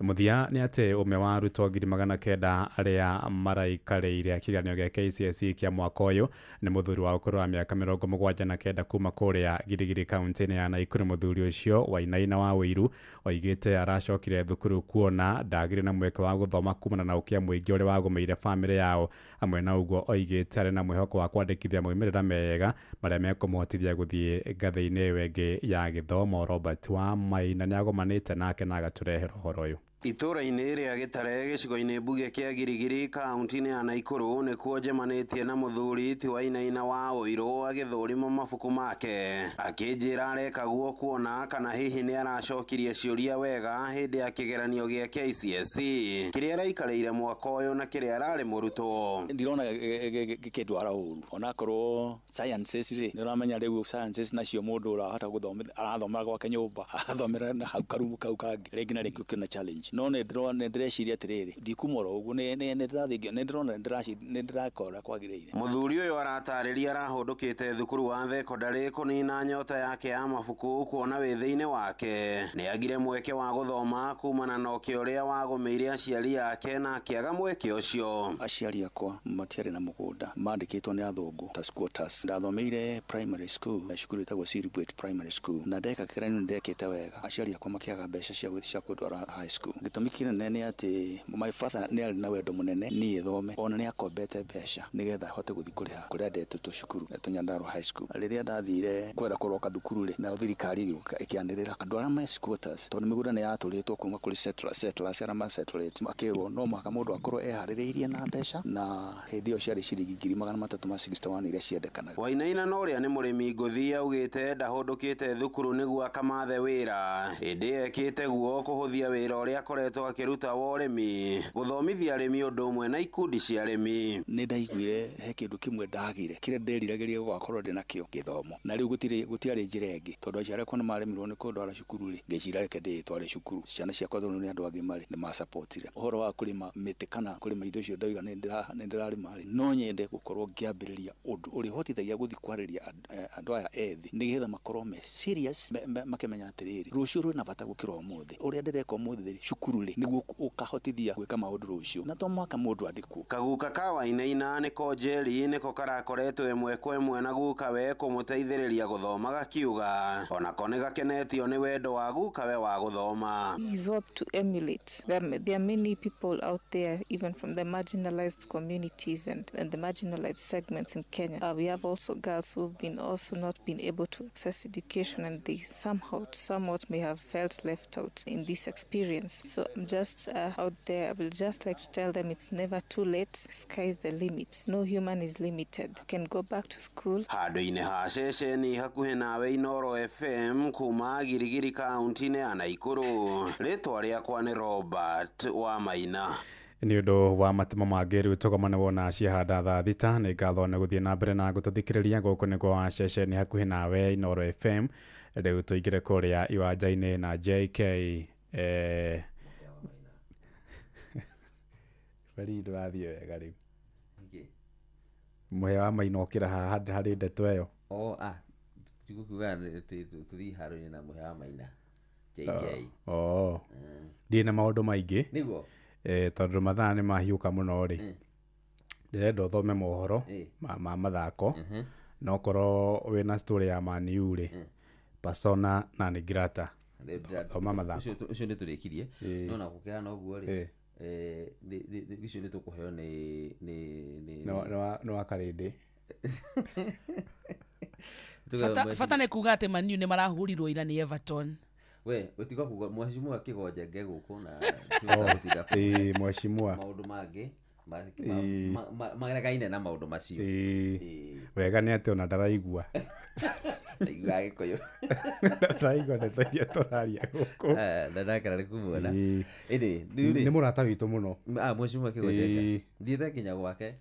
Muthia ni ati ume wa arutwo 900 aria maraikareire kiganio gia KCSE kia mwaka uyu ni muthuri wa ukuru wa miaka 79 kuma kuria Girigiri kaunti ya Nakuru. Muthuri ucio Wainaina wa Wiru oigite aracokire thukuru kuona ndagire na mweke wa guthoma kumana na ukia muingi uri wagumeire family yao. Amwe na uguo oigite ari na mwihoko wa kwandikithia moimirira mega maria mekumuhotithia guthie ngathi-ini wengi ya githomo. Robert wa Maina niagomanite nake na agaturehera uhoro uyu.
Itura-ini ria Gitare gicigo-ini mbuge kia Girigiri kaunti-ini ya Nakuru nikuo njemanitie na muthuri ti Wainaina wa Wiru agithurimo mabuku make, akinjira arekaguo kuona kana hihi ni aracokirie ciuria wega hindi ya kigeranio gia KCSE kiria araikareire mwaka uyu na kiria arari murutwo.
Ndirona gikindwara uru onakorwo sciences ri ni uramenya riu sciences nacio mundu urahota guthomera arathomera gwake nyumba arathomera na hau karumu kau kangi ringi na ringi kina challenge no ne ndireciria atiriri ndikumoro ugu ne ndirathigio ne ndirona ndirakora kwagiriire.
Muthuri uyu aratariria arahundukite thukuru wa thekondarĩ kunina nyota yake ya mabuku kuona withiini wake ni agire mweke wa guthoma kumana na ukio uria wagumeire aciari yake na akiaga mweke ucio.
Aciari akwa matiari na mugunda mandikitwo ni athungu ta squatters. Ndathomeire primary school cukuru itagwo Silibwet Primary School na ndeka kiranio ndekite wega. Aciari akwa makiaga mbeca cia gwithia kundwara high school. Gitumi kinene ni ati my father ni ari na wendo munene ni thome ona ni akombete mbeca nigetha hote guthi kuria ndeto tu cukuru eto Nyandarua High School. Riria ndathire kwera kuroka thukuru ri na thirikari ikianirira andu aria me squatters tondu migunda ni yaturitwo kuma kuri settlers aria ma settlers makirwo no mwaka mundu akorwo ehaririirie na mbeca na hindi iyo ciari ciringi 361 iria ciendekanaga.
Wainaina no ria ni murimi nguthi augite ndahundukite thukuru niguo akamathe wira hindi ekite guo kuhuthia wira uria akoretwo akiruta wa urimi guthomithia arimi undu umwe na ikundi cia arimi.
Ni ndaiguire he kindu kimwe ndagire kire nderiragĩria gwakorwo ndina kio githomo na riu gutiari njira ingi tondu aciari akwa nimaremirwo ni kundwara cukuru ri ngecira reke nditware cukuru ciana ciakwa tondu ni andu angi mari ni masupportire uhoro wa kurima miti kana kurima indo cio ndauga ni ndirarima ri no nyende gukorwo ngiambiriria undu uri hotithagia guthi kwariria andu aya ethi nigetha makorwo me serious makimenya atiriri rucio rwina bata gukira umuthi uria ndireka umuthi cukuru ri niguo ukahotithia gwika maundu rucio na to mwaka mundu andikwo.
Kaguka ka Wainaina niko njeri niko karakoretwo imwe kwa imwe na guka we kumuteithiriria guthoma gakiuga ona kone gakenetio ni wendo wa guka we wa guthoma.
He's up to emulate. There are many people out there even from the marginalized communities and the marginalized segments in Kenya. We have also girls who've been also not been able to access education and they somewhat may have felt left out in this experience. So I'm just out there. I will just like to tell them it's never too late. Sky's the limit. No human is limited. You can go back to school.
Handu-ini ha ceceni hakuhi nawe Inoro FM kuma Girigiri kaunti-ini ya Nakuru. Ritwa riakwa ni Robert wa Maina.
Ni undu wa matimo mangĩ rĩu tũgomane wona ciahanda thaa thita nĩ ngatho nĩ gũthiĩ na mbere na gũtũthikĩrĩria gũkũ nĩguo wa ceceni hakuhĩ nawe Inoro FM. Rĩu tũingĩre kũrĩa iwanja-inĩ na JK bari ndũrathiĩ wega rĩu mũhe wa Maina ũkĩra haha harĩ ndeto ĩyo.
Tikuga tuthi haru-inĩ na mũhe wa Maina JK.
Ndiĩ na maũndũ maingĩ
nĩguo
tondũ mathaa nĩ mahiũka mũno rĩ ndĩrenda ũthome mohoro ma mathako na okorwo wĩna story ya Man U rĩ Persona na Nigrata Oma mathako.
Ucio nĩ tũrĩkirie no na gũkĩhana ũguo rĩ icio nĩ tũkũheo
nĩ wa Karĩndĩ.
Bata nĩ kuga atĩ Man U nĩ marahurirwo ira nĩ Everton.
We ũtiga kuga mwashimua kĩgonjenge gũkũ na
mwashimua
maũndũ mangĩ magaragaine na maũndũ macio.
Wega nĩ atĩ ona ndaraigua
igua gĩkũyũ
ndaraigua ndeteria tũraria gũkũ
na ndakara kumuona
nĩ mũrata witũ mũno
mwashimua kĩgonjenge thiĩte nginya gwake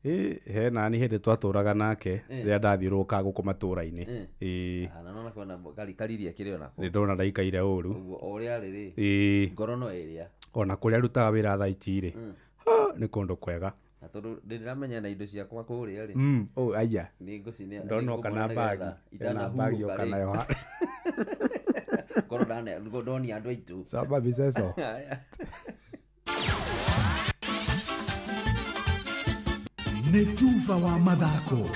he nani hĩndĩ twatũraga nake rĩrĩa ndathiũrũrũkaga gũkũ matũra-inĩ
na nona kwona kariria kĩrĩ ona kũ
ndona ndaikaire ũru
ũrĩa rĩrĩ ngoro no ĩrĩa
ona kũrĩa arutaga wĩra thaa ici rĩ nĩ kũndũ kwega
na tondũ ndĩramenya na indo ciakwa kũrĩa rĩ
aya
nĩ ngũcinia
ndona kana bagi na bagi kana yo
ngoro ndoni andũ aitũ
saba biseso
Netuva wa mathako.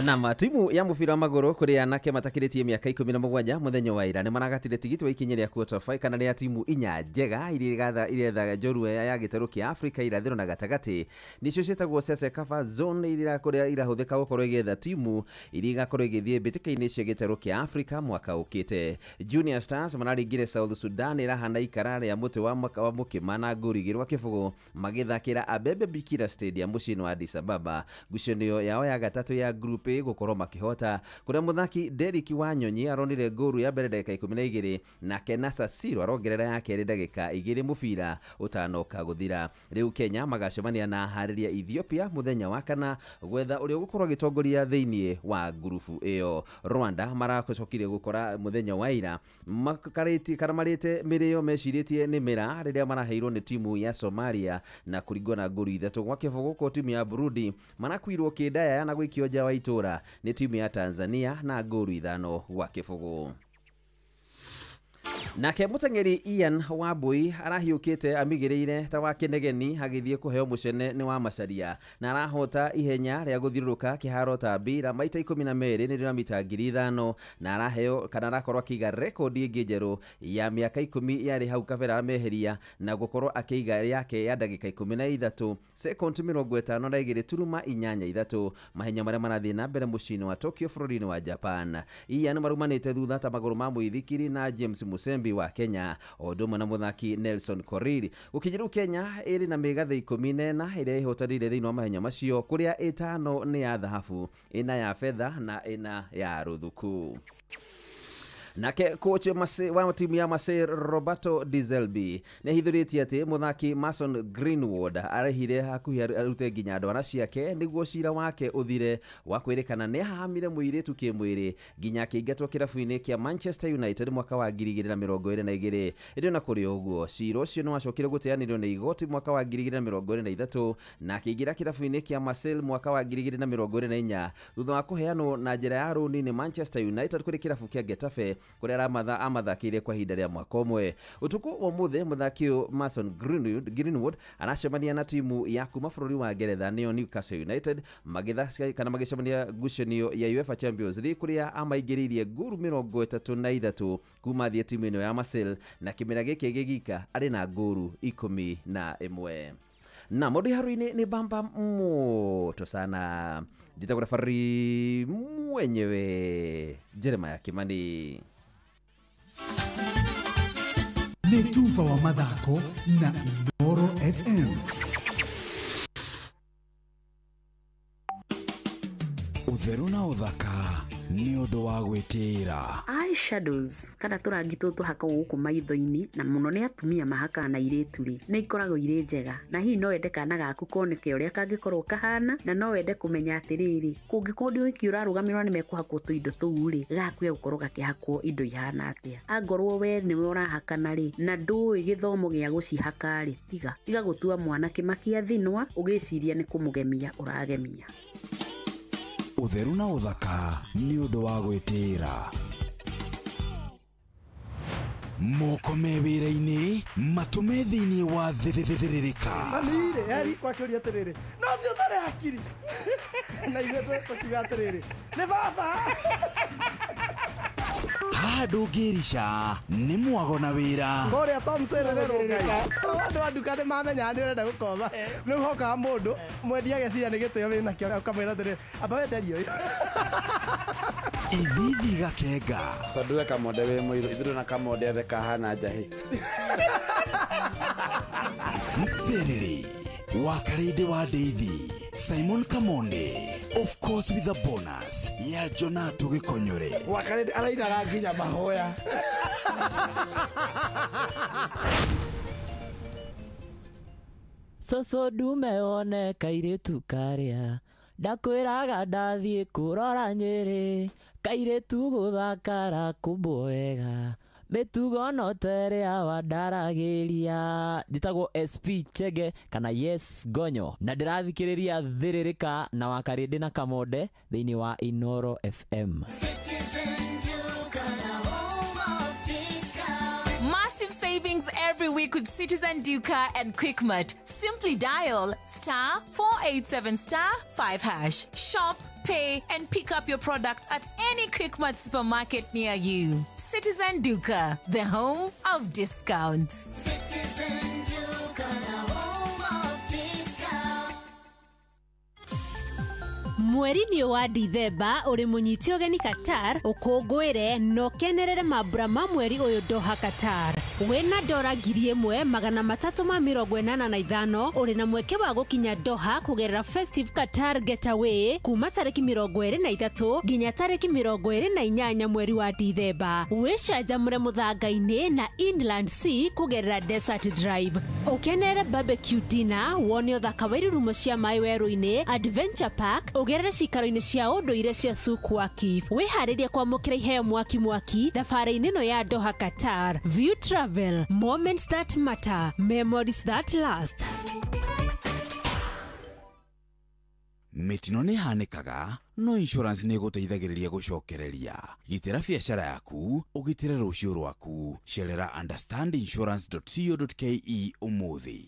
Nama timu ya mubira maguru kuri anake matakiritie miaka 17 muthenya wa ira ni maragatire tigiti wa ikinya ria quarter final kana ria timu inya njega irethaga njorua ya gitaru kia Afrika irathiro na gatagati nicio cietagwo CECAFA zone iria kuria irahuthika gukorwo igetha timu iria igakorwo igithie mbitikaini cia gitaru kia Afrika mwaka ukite. Junior Stars mararingire South Sudan irahana ikara ria muti wa mukima na ngurigirwa kibugu magithakira Abebe Bikira Stadium mucini wa Addis Ababa. Ngucanio yao ya gatatu ya group gukorwo makihota kuria muthaki Derrick Wanyonyi aronire nguru ya mbere ndagika 12 na Kenasa Siro arongerera ya keri ndagika 2 mubira utanoka guthira. Riu Kenya magacemania na hariria Ethiopia muthenya wa kana gwetha uria gukorwo gitongoria theinie wa grupu iyo. Rwanda marakocokire gukora muthenya wa ira makariti kana marite mirio meciritie ni mira riria maraheirwo ni timu ya Somalia na kuringana nguru ithatu gwa kibugu ko timu ya Burundi manakwirwo kidaya na gwikio nja wa itura ni timu ya Tanzania na nguru ithano gwa kibugu. Nake mutengeri Ian Wambui arahiukite amigireire ta wa kinegeni agithie kuheo mucene ni wa macaria na arahota ihenya ria guthiruruka kiharo ta mbira maita 12 ni rira mita 5,000 na araheo kana arakorwo akiga rekodi ingi njeru ya miaka 10 yari hau kabera meheria na gukorwo akiga yake ya ndagika 13 sekondi 52 turuma 83 mahenya maria marathie na mbere mucini wa Tokyo bũrũri-inĩ wa Japan. Ian marumanite thutha ta maguru ma muithikiri na James Musembi wa Kenya oduma na muthaki Nelson Korir. Ukijiru Kenya iri na migathe 14 iria ihotanire thiini wa mahenya macio kuria 5 ni ya dhahabu, 4 ya fedha na 4 ya ruthuku. Nake coach wa timu ya Marseille Roberto Di Zerbi ne hithuritie ati muthaki Mason Greenwood arehire hakuhi arute nginya ndwara ciake niguo cira wake uthire wa kwirikana ne hahamire muiritu kimwiri nginya kiingatwo kirabu-ini kia Manchester United mwaka wa 2022. Indi na kuri uguo cira ucio no acokire guteanirwo ni igoti mwaka wa 2023 na kiingira kirabu-ini kia Marseille mwaka wa 2024 thutha wa kuheanwo na njira ya runi ni Manchester United kuri kirabu kia Getafe kuria amathakire kwa hinda ria mwaka umwe. Utuku wa muthe muthaki Mason Greenwood anacemania na timu ya kuma bũrũri wa Ngeretha nio Newcastle United magithaka kana magicemania ngucanio ya UEFA Champions League kuria amaingĩrĩirie nguru 33 kuma thie timu ino ya Marseille na kimera giki gigika ari na nguru 11. Na modi haruini ni bamba moto sana. Jitagura fari mwenyewe Jeremiah Kimani.
Netuva wa mathako na Noro FM.
Utheru na uthaka ni undu wa gwitira.
Eye shadows kana turangi tutu haka guku maitho-ini na muno ni atumia mahaka na iritu ri ni ikoragwo ire njega na hihi no wende kana gaku koneke uria kangikorwo kahana na no wende kumenya atiriri kungikorwo ndi wiki urarugamirwo ni mekuhakwo tuindo tuu ri gaku gukorwo gakihakwo indo ihana atia angorwo we ni urahakana ri na ndui githomo gia gucihaka ri tiga gutua mwana kimakia thinwa ugiciria ni kumugemia uragemia.
Utheru na uthaka ni undu wa gwitira. Moko mewira-ini matume thiini wa thiririka.
Manire yari kwa kiuria tiriri no cio tare akiri na ithe tukiga tiriri ni baba
haha ndũngĩrica nĩ mwago na wĩra
Korea Tom Sererero ngai andũ anduka nĩ mamenya nĩ ũrenda gũkoma rĩu hokaga mũndũ mwendia ageciria nĩ gĩtĩo wĩna kĩo ũkamwĩra atĩrĩrĩ amba wenderio
ithithi gakenga
tondũ we kamonde wĩ mũirũ ithuĩ na kamonde othe kahana njahĩ
Mserere wakarede wa Davy Simon Kamonde of course with a bonus ya Jonato Gikonyore
wakarede araira nginya mahoya
Soso dume one kairetu karia ndakwiraga ndathie kurora Nyeri kairetu guthakara kuboega mitugo notere awandaragiria nditagwo SP Chege kana Yes Gonyo na ndirathikiriria thiririka na wakarinde na Kamonde thiini wa Inoro FM.
Massive savings every week with Citizen Duka and Quickmart. Simply dial *487*5#. Shop, pay, and pick up your product at any Quickmart supermarket near you. Citizen Duka, the home of discounts.
Citizen Duka, the home of discounts.
Mweri-inĩ wa Dithemba uri munyiti ogeni Qatar ukungwire no kenerere mambura ma mweri uyu Doha Qatar wena dora 1,385 uri na mweke wa gukinya Doha kugerera Festive Qatar Getaway kuma tariki 23 nginya tariki 28 mweri wa Dithemba wicanjamure muthangaini na Inland Sea kugerera Desert Drive ukenere barbecue dinner wone uthaka wa irurumo cia mai weru-ini Adventure Park ugerere cikaro-ini cia unduire cia Sukwakif wiharirie kwamukira iheo mwaki thabarĩ-inĩ no ya Doha Qatar. View Travel, moments that matter, memories that last.
Mitino nĩ hanĩkaga no insurance nĩ gũteithagĩrĩria gũcokereria gitĩra biacara yaku ũgitĩre rũciũ rwaku cerera understandinsurance.co.ke ũmũthĩ.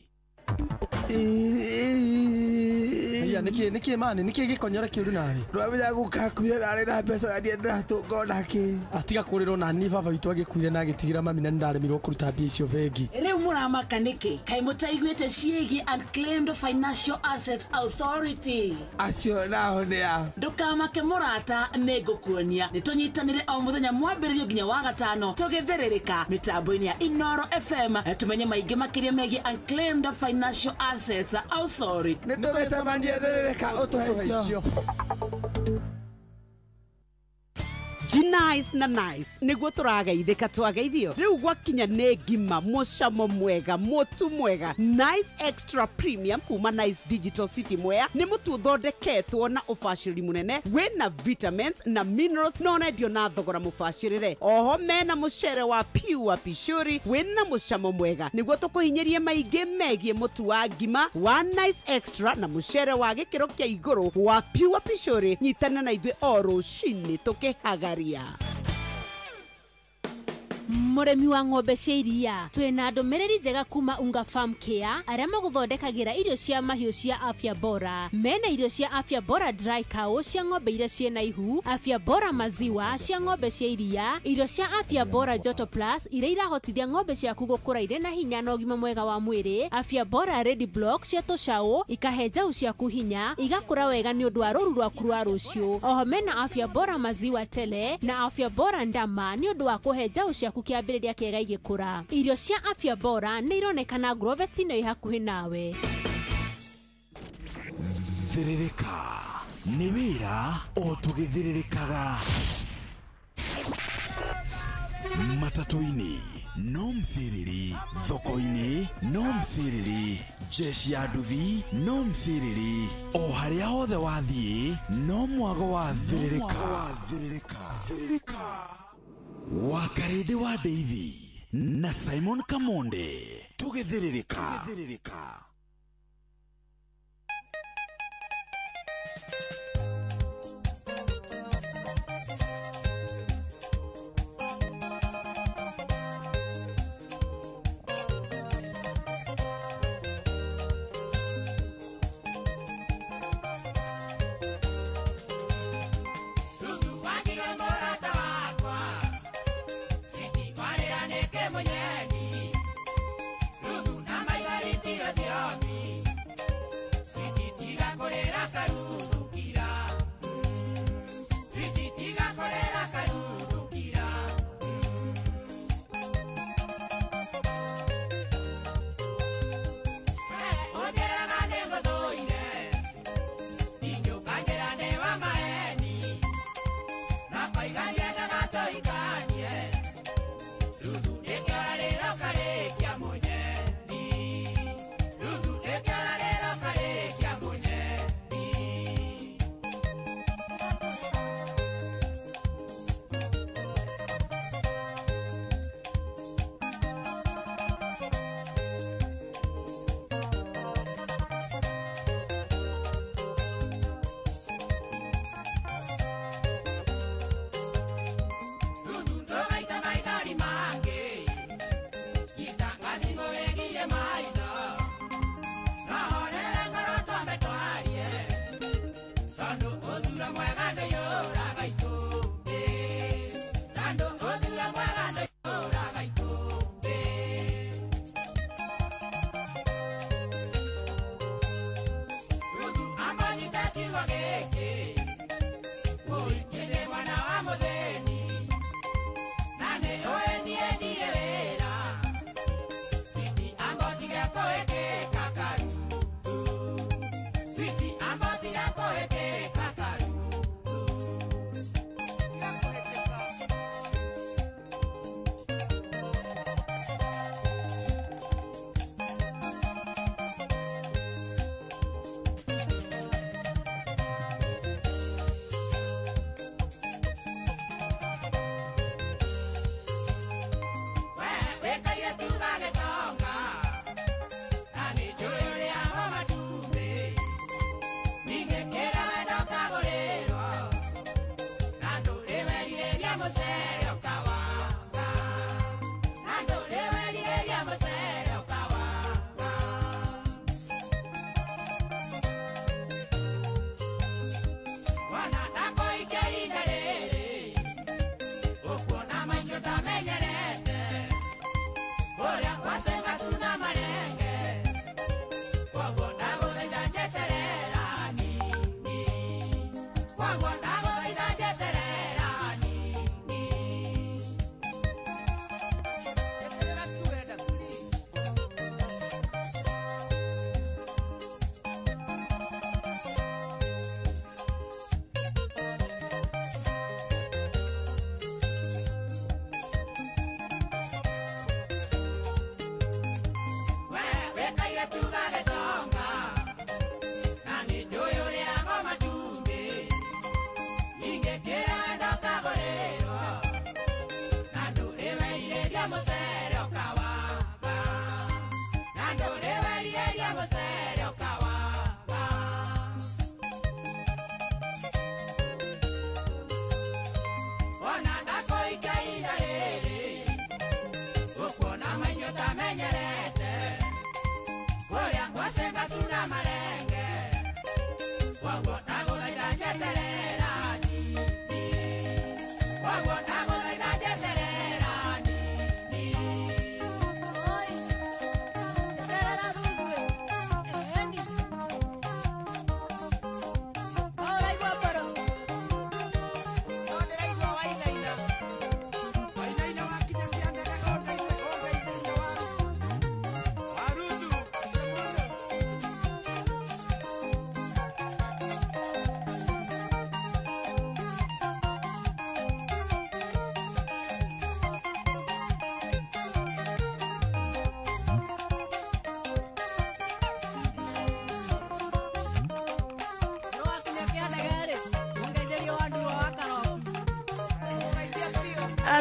Niki mani niki gikonyora kiuru nawe
rwamenya gukakuire nari na mbeca ndie ndatungo nake
atiga kurirwo na ni baba witu agikuire na agitigira mami na ndaremirwo kuruta mbia icio bengi
riu muramaka niki kai mutaiguite ciegi Unclaimed Financial Assets Authority
acio nao ni a
ndukamake murata nigukuonia nitunyitanire o muthenya mwambiririo nginya wa gatano tugithiririka mitambo-ini ya Inoro FM tumenye maingi makiria megie Unclaimed Financial Assets Authority
nitugetamania thiririka utuhecio
Nice na nice niguo turageithika twageithio riu gwakinya ne ngima mucamo mwega mutu mwega Nice Extra Premium kuma Nice Digital City Mwea ni mutu thondeketwo na ubashiri munene wina vitamins na minerals no nendio na thogora mubashirire oho mena mucere wa pure pishori wina mucamo mwega niguo tukuhinyerie maingi megie mutu wa ngima wa Nice Extra na mucere wa gikiro kia iguru wa pure pishori nyitana na ithui o rucini tukihagaria
Muremi wa ng'ombe cia iria twina ndumiriri njega kuma Unga Farm Care aria maguthondekagira irio cia mahiu cia Afya Bora mena irio cia Afya Bora Dry Cow cia ng'ombe iria ciena ihu Afya Bora Maziwa cia ng'ombe cia iria irio cia Afya Bora Joto Plus iria irahotithia ng'ombe ciaku gukura ire na hinya na ũgima mwega wa mwĩrĩ Afya Bora Ready Block cia tũcaũ ikahe njaũ ciaku hinya igakura wega ni ũndũ wa rũru rwaku rwa rũciũ oho mena Afya Bora Maziwa Tele na Afya Bora Ndama ni ũndũ wa kuhe njaũ ciaku kiambĩrĩria kĩega igĩkũra irio cia Afya Bora nĩ ironekana Grovet-inĩ ĩ hakuhĩ nawe
thiririka nĩ wĩra o tũgĩthiririkaga matatũ-inĩ no mthiriri thoko-inĩ no mthiriri jeshi ya nduthi no mthiriri o harĩa hothe wathiĩ no mwago wa thiririka wakarede wa Davy na Simon Kamonde tugithiririka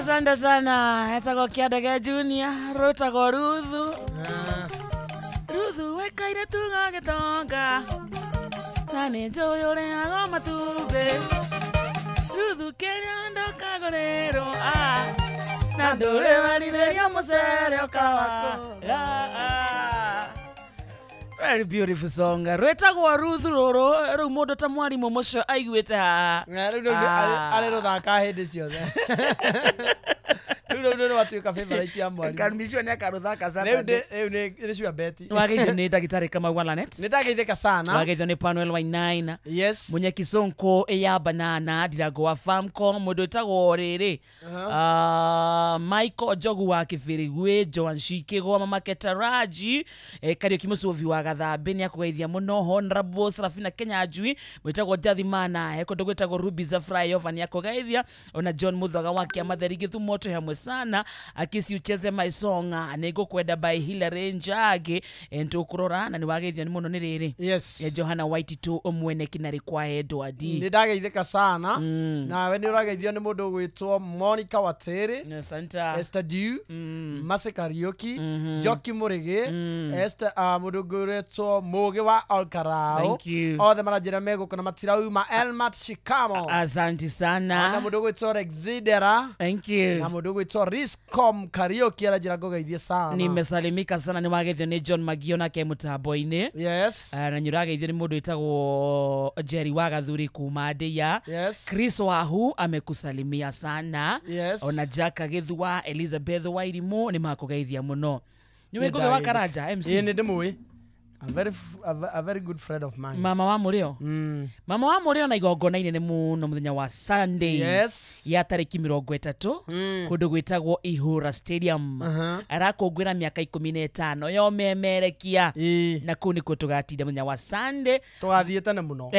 Asante sana. Etagwo Kiandege Junior, rutagwo Ruthu. Ruthu wekaire tuga gitonga. Na nĩ njũĩ ũrĩaga matumbĩ. Ruthu kĩrĩa ndakagũrĩrwo. Na ndũrĩ warirĩria mũcere ũkawaga. Very beautiful song. Rwetagwo Ruthu rũrũ rĩu mũndũ ta mwarimũ mũcio aiguĩte haha.
Arĩ rũthaka hĩndĩ ciothe. Rĩu nĩ watuĩka favorite ya mwarimũ.
Karmisho nĩ akaruthaka sana.
Rĩu nĩ sure bet.
Wageithio nĩ ndagĩtarĩ Kamau wa Lanet.
Nĩ ndageithĩka sana.
Wageithio nĩ Panuel Wainaina.
Yes.
Munyeki Sonko ya banana Ndirango wa Famco mũndũ wĩtagwo rĩrĩ. Michael Jogu wa Kĩbĩrĩgwĩ, Joan Shikĩgwa Mama Ketaraji, Kariuki Mũcũvi wa Gathambe nĩ akũgeithia mũno. Honorable Serafina Kenyanjui wĩtagwo Njathimana kũndũ gwĩtagwo Ruby Zafrai Ova nĩ akũgeithia. Ona John Muthaga wa Kĩamatheri Gĩthumo twĩ hamwe sana. Akisi ucheze my song nĩngũkwenda by Hilary Njagi ntukurora na nĩwageithio nĩ mũno nĩ rĩrĩ.
Yes.
Johanna White tu omwene kinari kwa Edward.
Nĩ ndageithĩka sana. Nawe nĩ ũrageithio nĩ mũndũ gwĩtwo Monica Watĩrĩ,
Santa
Esther Dew, Mase Kariuki, Joki Mũrĩgĩ, Esther mũndũ gwĩtwo Mũgĩ wa Olkarao.
Thank you.
Othe maranjĩra megũkũ na matirauma Elmat Shikamo.
Asante sana.
Na mũndũ gwĩtwo Rexidera.
Thank you.
Na mũndũ gwĩtwo Riscom Kariuki aranjĩra ngũgeithie sana.
Nimesalimika sana nĩwageithio nĩ John Magio nake mũtambo-inĩ.
Yes.
Na nĩũrageithio nĩ mũndũ wĩtagwo Jerry wa Gathuri kuma Ndeia.
Yes.
Chris Wahu amekusalimia sana.
Yes.
Ona Jack Githua, Elizabeth Wairimu nĩmakũgeithia mũno. Nĩwe Ngũgĩ wa Karanja MC.
Nĩ ndĩmũĩ. A very good friend of mine.
Mama wa Mũrĩo. Mama wa Mũrĩo na igongona inene mũno mũthenya wa Sunday.
Yes.
Ya tarĩki 30 kũndũ gwĩtagwo Ihura Stadium. Arakũngũĩra mĩaka 15 yo memerekia. Na kũu nĩkuo tũgatinda mũthenya wa Sunday.
Tũgathiĩ tene mũno.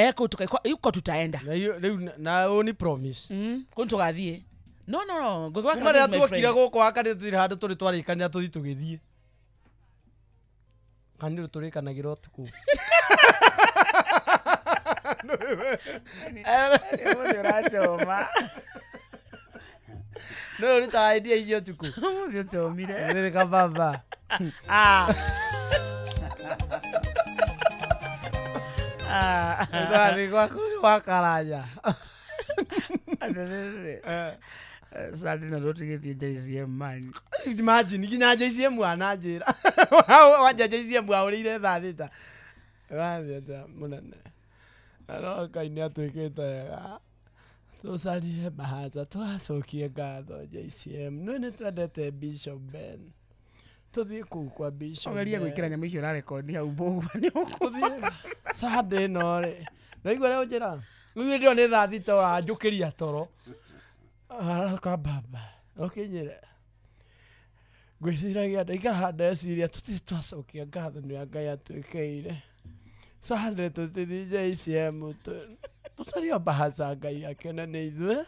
Yuko tutaenda.
Rĩu na only promise.
Kũu tũgathiĩ. No. Ngũgĩ wa
Karanja. Kuma rĩrĩa tuokire gũkũ wakanĩ tũtirĩ handũ tũrĩ twarĩkanĩra tũthiĩ tũgĩthiĩ. Kanĩrũ tũrĩkanagĩra ũtukũ.
Mũthĩ ũrachoma.
No rita idea icio ũtukũ.
Mũthĩ ũchomire.
Nĩ kababa. Ndwari gwaku wa Karanja.
Sadi na roti gĩthiĩ JCM man.
Imagine nginya JCM wananjĩra. Wanja JCM aũrĩire thaa thita. Watheta mũnene. Ano kainĩ atuĩkĩte wega. Tũcarie Bahaza twacokie ngatho JCM. No nĩ twendete Bishop Ben. Tũthiĩ kũu kwa Bishop.
Ogeria gwĩkĩra nyamũ icio na rekondi hau mbũgua nĩ
ũkũthiĩ. Sunday no rĩ. Ndaigua rĩu njĩra. Rĩu ndio nĩ thaa thita wa njũkĩria toro. Kababa. Okinyire. Gwĩciragia ndaikara ndeciria tũtirĩ twacokia ngatho nĩ Ngai atwĩkĩire. Sunday tũthiĩ JCM tũcaria Bahaza Ngai akena nĩ ithuĩ.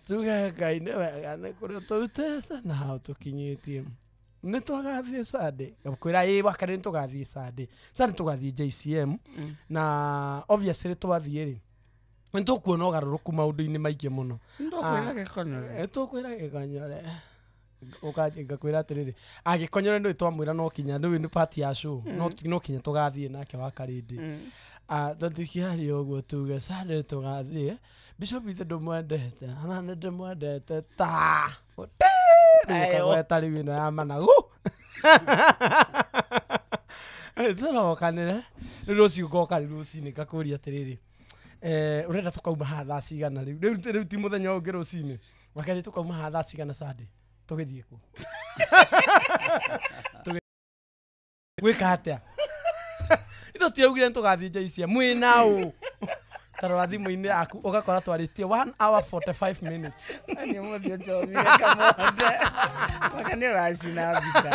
Tuge Ngai nĩ wega nĩ kũrĩa tũrutĩte na hau tũkinyĩtie. Nĩ tũgathiĩ Sunday. Kwĩra wakanĩ nĩ tũgathiĩ Sunday. Sunday tũgathiĩ JCM na obviously twathiĩ rĩ. Nĩ tũkuona ũgarũrũku maũndũ-inĩ maingĩ mũno. Tũkwĩra gĩkonyore. Ngakwĩra atĩrĩrĩ. Gĩkonyore nĩ twamwĩra no kinya nĩ party ya show. No kinya tũgathiĩ nake wa Karĩndĩ. Tũtikĩaria ũguo tuge Sunday tũgathiĩ. Bishop ithe ndũmwendete. Hana nĩ ndĩmwendete ta. Rĩu rĩu ĩno ya managu. Tũrokanĩre. Rĩu rũciũ ngoka rũcinĩ ngakũria atĩrĩrĩ. Urenda tukauma hatha cigana rĩu ti mũthenya ũngĩ rũcinĩ. Wakerĩ tukauma hatha cigana Sunday. Tũgĩthiĩ kũ. Gwĩka atĩa? Ithuĩ tiraugire nĩtũgathiĩ JCM mwĩna ũ. Tarora thimũ-inĩ yaku ũgakora twarĩtie 1 hour 45 minutes.
Nĩ mũthĩ ũchomire kamonde. Wakanĩ ũracina mbica.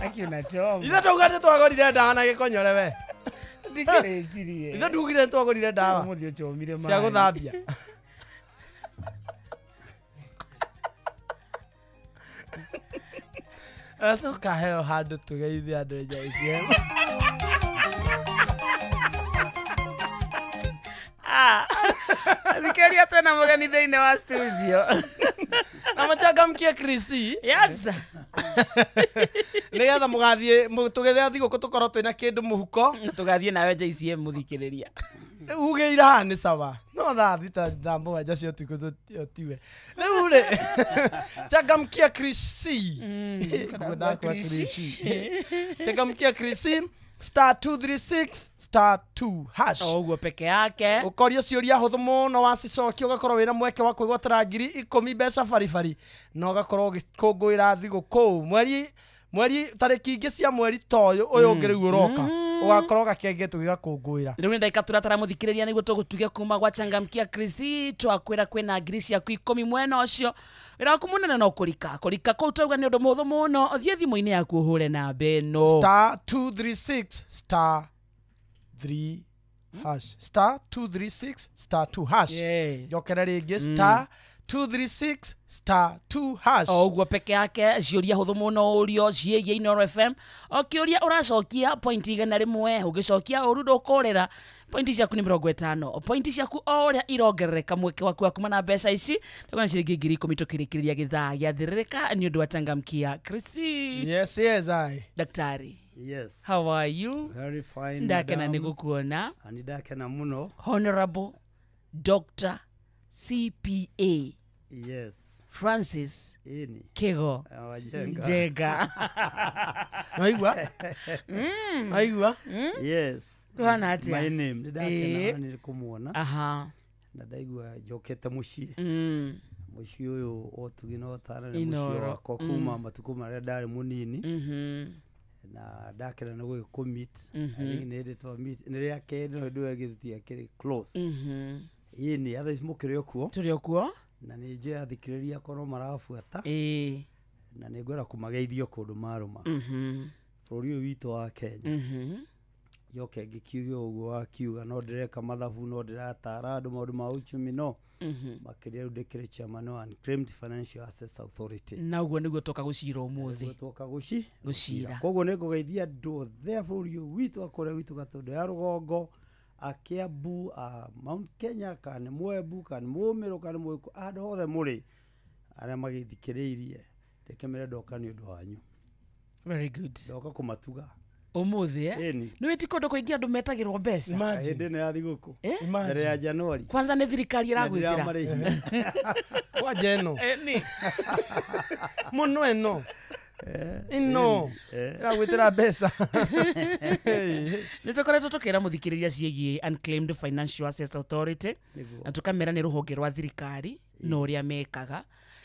Akiuna choma.
Ithuĩ ndaugire twagũrire ndawa na gĩkonyore we.
Ndikĩrĩkirie.
Ithuĩ ndugire twagũrire ndawa.
Mũthĩ ũchomire maĩ.
Cia gũthambia. Tũkaheo handũ tũgeithie andũ a JCM.
Thikeria tena mugeni thiini wa studio.
Na machangamkie Chrissy.
Yes.
Nigetha mugathie tugethia thiguku tukorwo twina kindu muhuko.
Na tugathie nawe JCM muthikiriria.
Ugeira ni sawa. No thita thambo waja cio tiwe. Riu ri changamkia Chrissy. Kwenda kwa Chrissy. Changamkia Chrissy. *236*2#.
Oguo peke yake.
Ukorio ciuria huthu muno wacicokia ugakorwo wina mweke wa kwigwatira ngiri 10 mbeca baribari na ugakorwo ugikungwira thiguku mweri tariki ingi cia mweri toyo uyu ungi riu uroka ugakorwo gakengetwo gigakungwira.
Riu ni ndagika turatara muthikiriria niguo tugutuge kuma gwa Changamkia Chrissy twakwira kwina ngiri ciaku 10 mwena ucio wira waku munene no kurika kou tauga ni undu muthu muno thie thimu-ini yaku uhure na beno
*236*3#. *236*2#. Jokera ringi *236*2#.
Oguo peke yake ciuria huthu muno urio ciigie Inooro FM. Okiuria uracokia point igana rimwe ugicokia uru ndukurira point ciaku ni 50. Point ciaku o uria irongerereka mweke waku kuma na mbeca ici ndagona ciringi ngiri 10 tukirikiriria githaa giathiririka ni undu wa Changamkia Chrissy.
Yes, I.
Daktari.
Yes.
How are you?
Very fine.
Ndakena nigukuona.
Ndakena muno.
Honorable Dr. CPA.
Yes.
Francis Kigo
Njenga.
Naigua? Naigua?
Yes.
Kuhana atia?
My name. Ndakena nilikuona.
Aha.
Na ndaigua jokete mucii. Mucii uyu otugina otara ni mucii wakwa kuma matuku maria ndari munini. Na ndakena ni gugikumit. Ninditwa meet niria kendo ndu githitia kiri close. Ini others mukire okuo.
Turi okuo.
Na ni nje athikiriria kono marafuata. Na ni ngora kumageithio kundu maruma. Bũrũri ũyũ witũ wa Kenya. Yoke ngikiuga ũguo akiuga no ndireka mathabu no ndiratara andũ maũndũ ma uchumi no. Makĩria ndikire chairman wa Unclaimed Financial Assets Authority.
Na uguo niguo toka gucira umuthi.
Toka
gucira.
Koguo nĩ ngũgeithia andũ othe bũrũri ũyũ witũ akũrĩa witũ Gatũndũ ya rũgongo. Akiambu Mount Kenya kana Mwembu kana Mũmĩrũ kana Mũiku andũ othe mũrĩ arĩa magĩthikĩrĩirie ndekemere ndoka nĩ ũndũ wanyu.
Very good.
Ndoka kũmatuga
umuthi ni witi kondo kuingia andu metagirwo mbeca
hindi ni ya thiguku mbere ya Januari
kwanza ni thirikari iragwitira
kwa jeno muno eno iragwitira mbeca
ni tukoretwo tukira muthikiriria ciegie Unclaimed Financial Assets Authority na tukamera ni ruhonge rwa thirikari no uria mekaga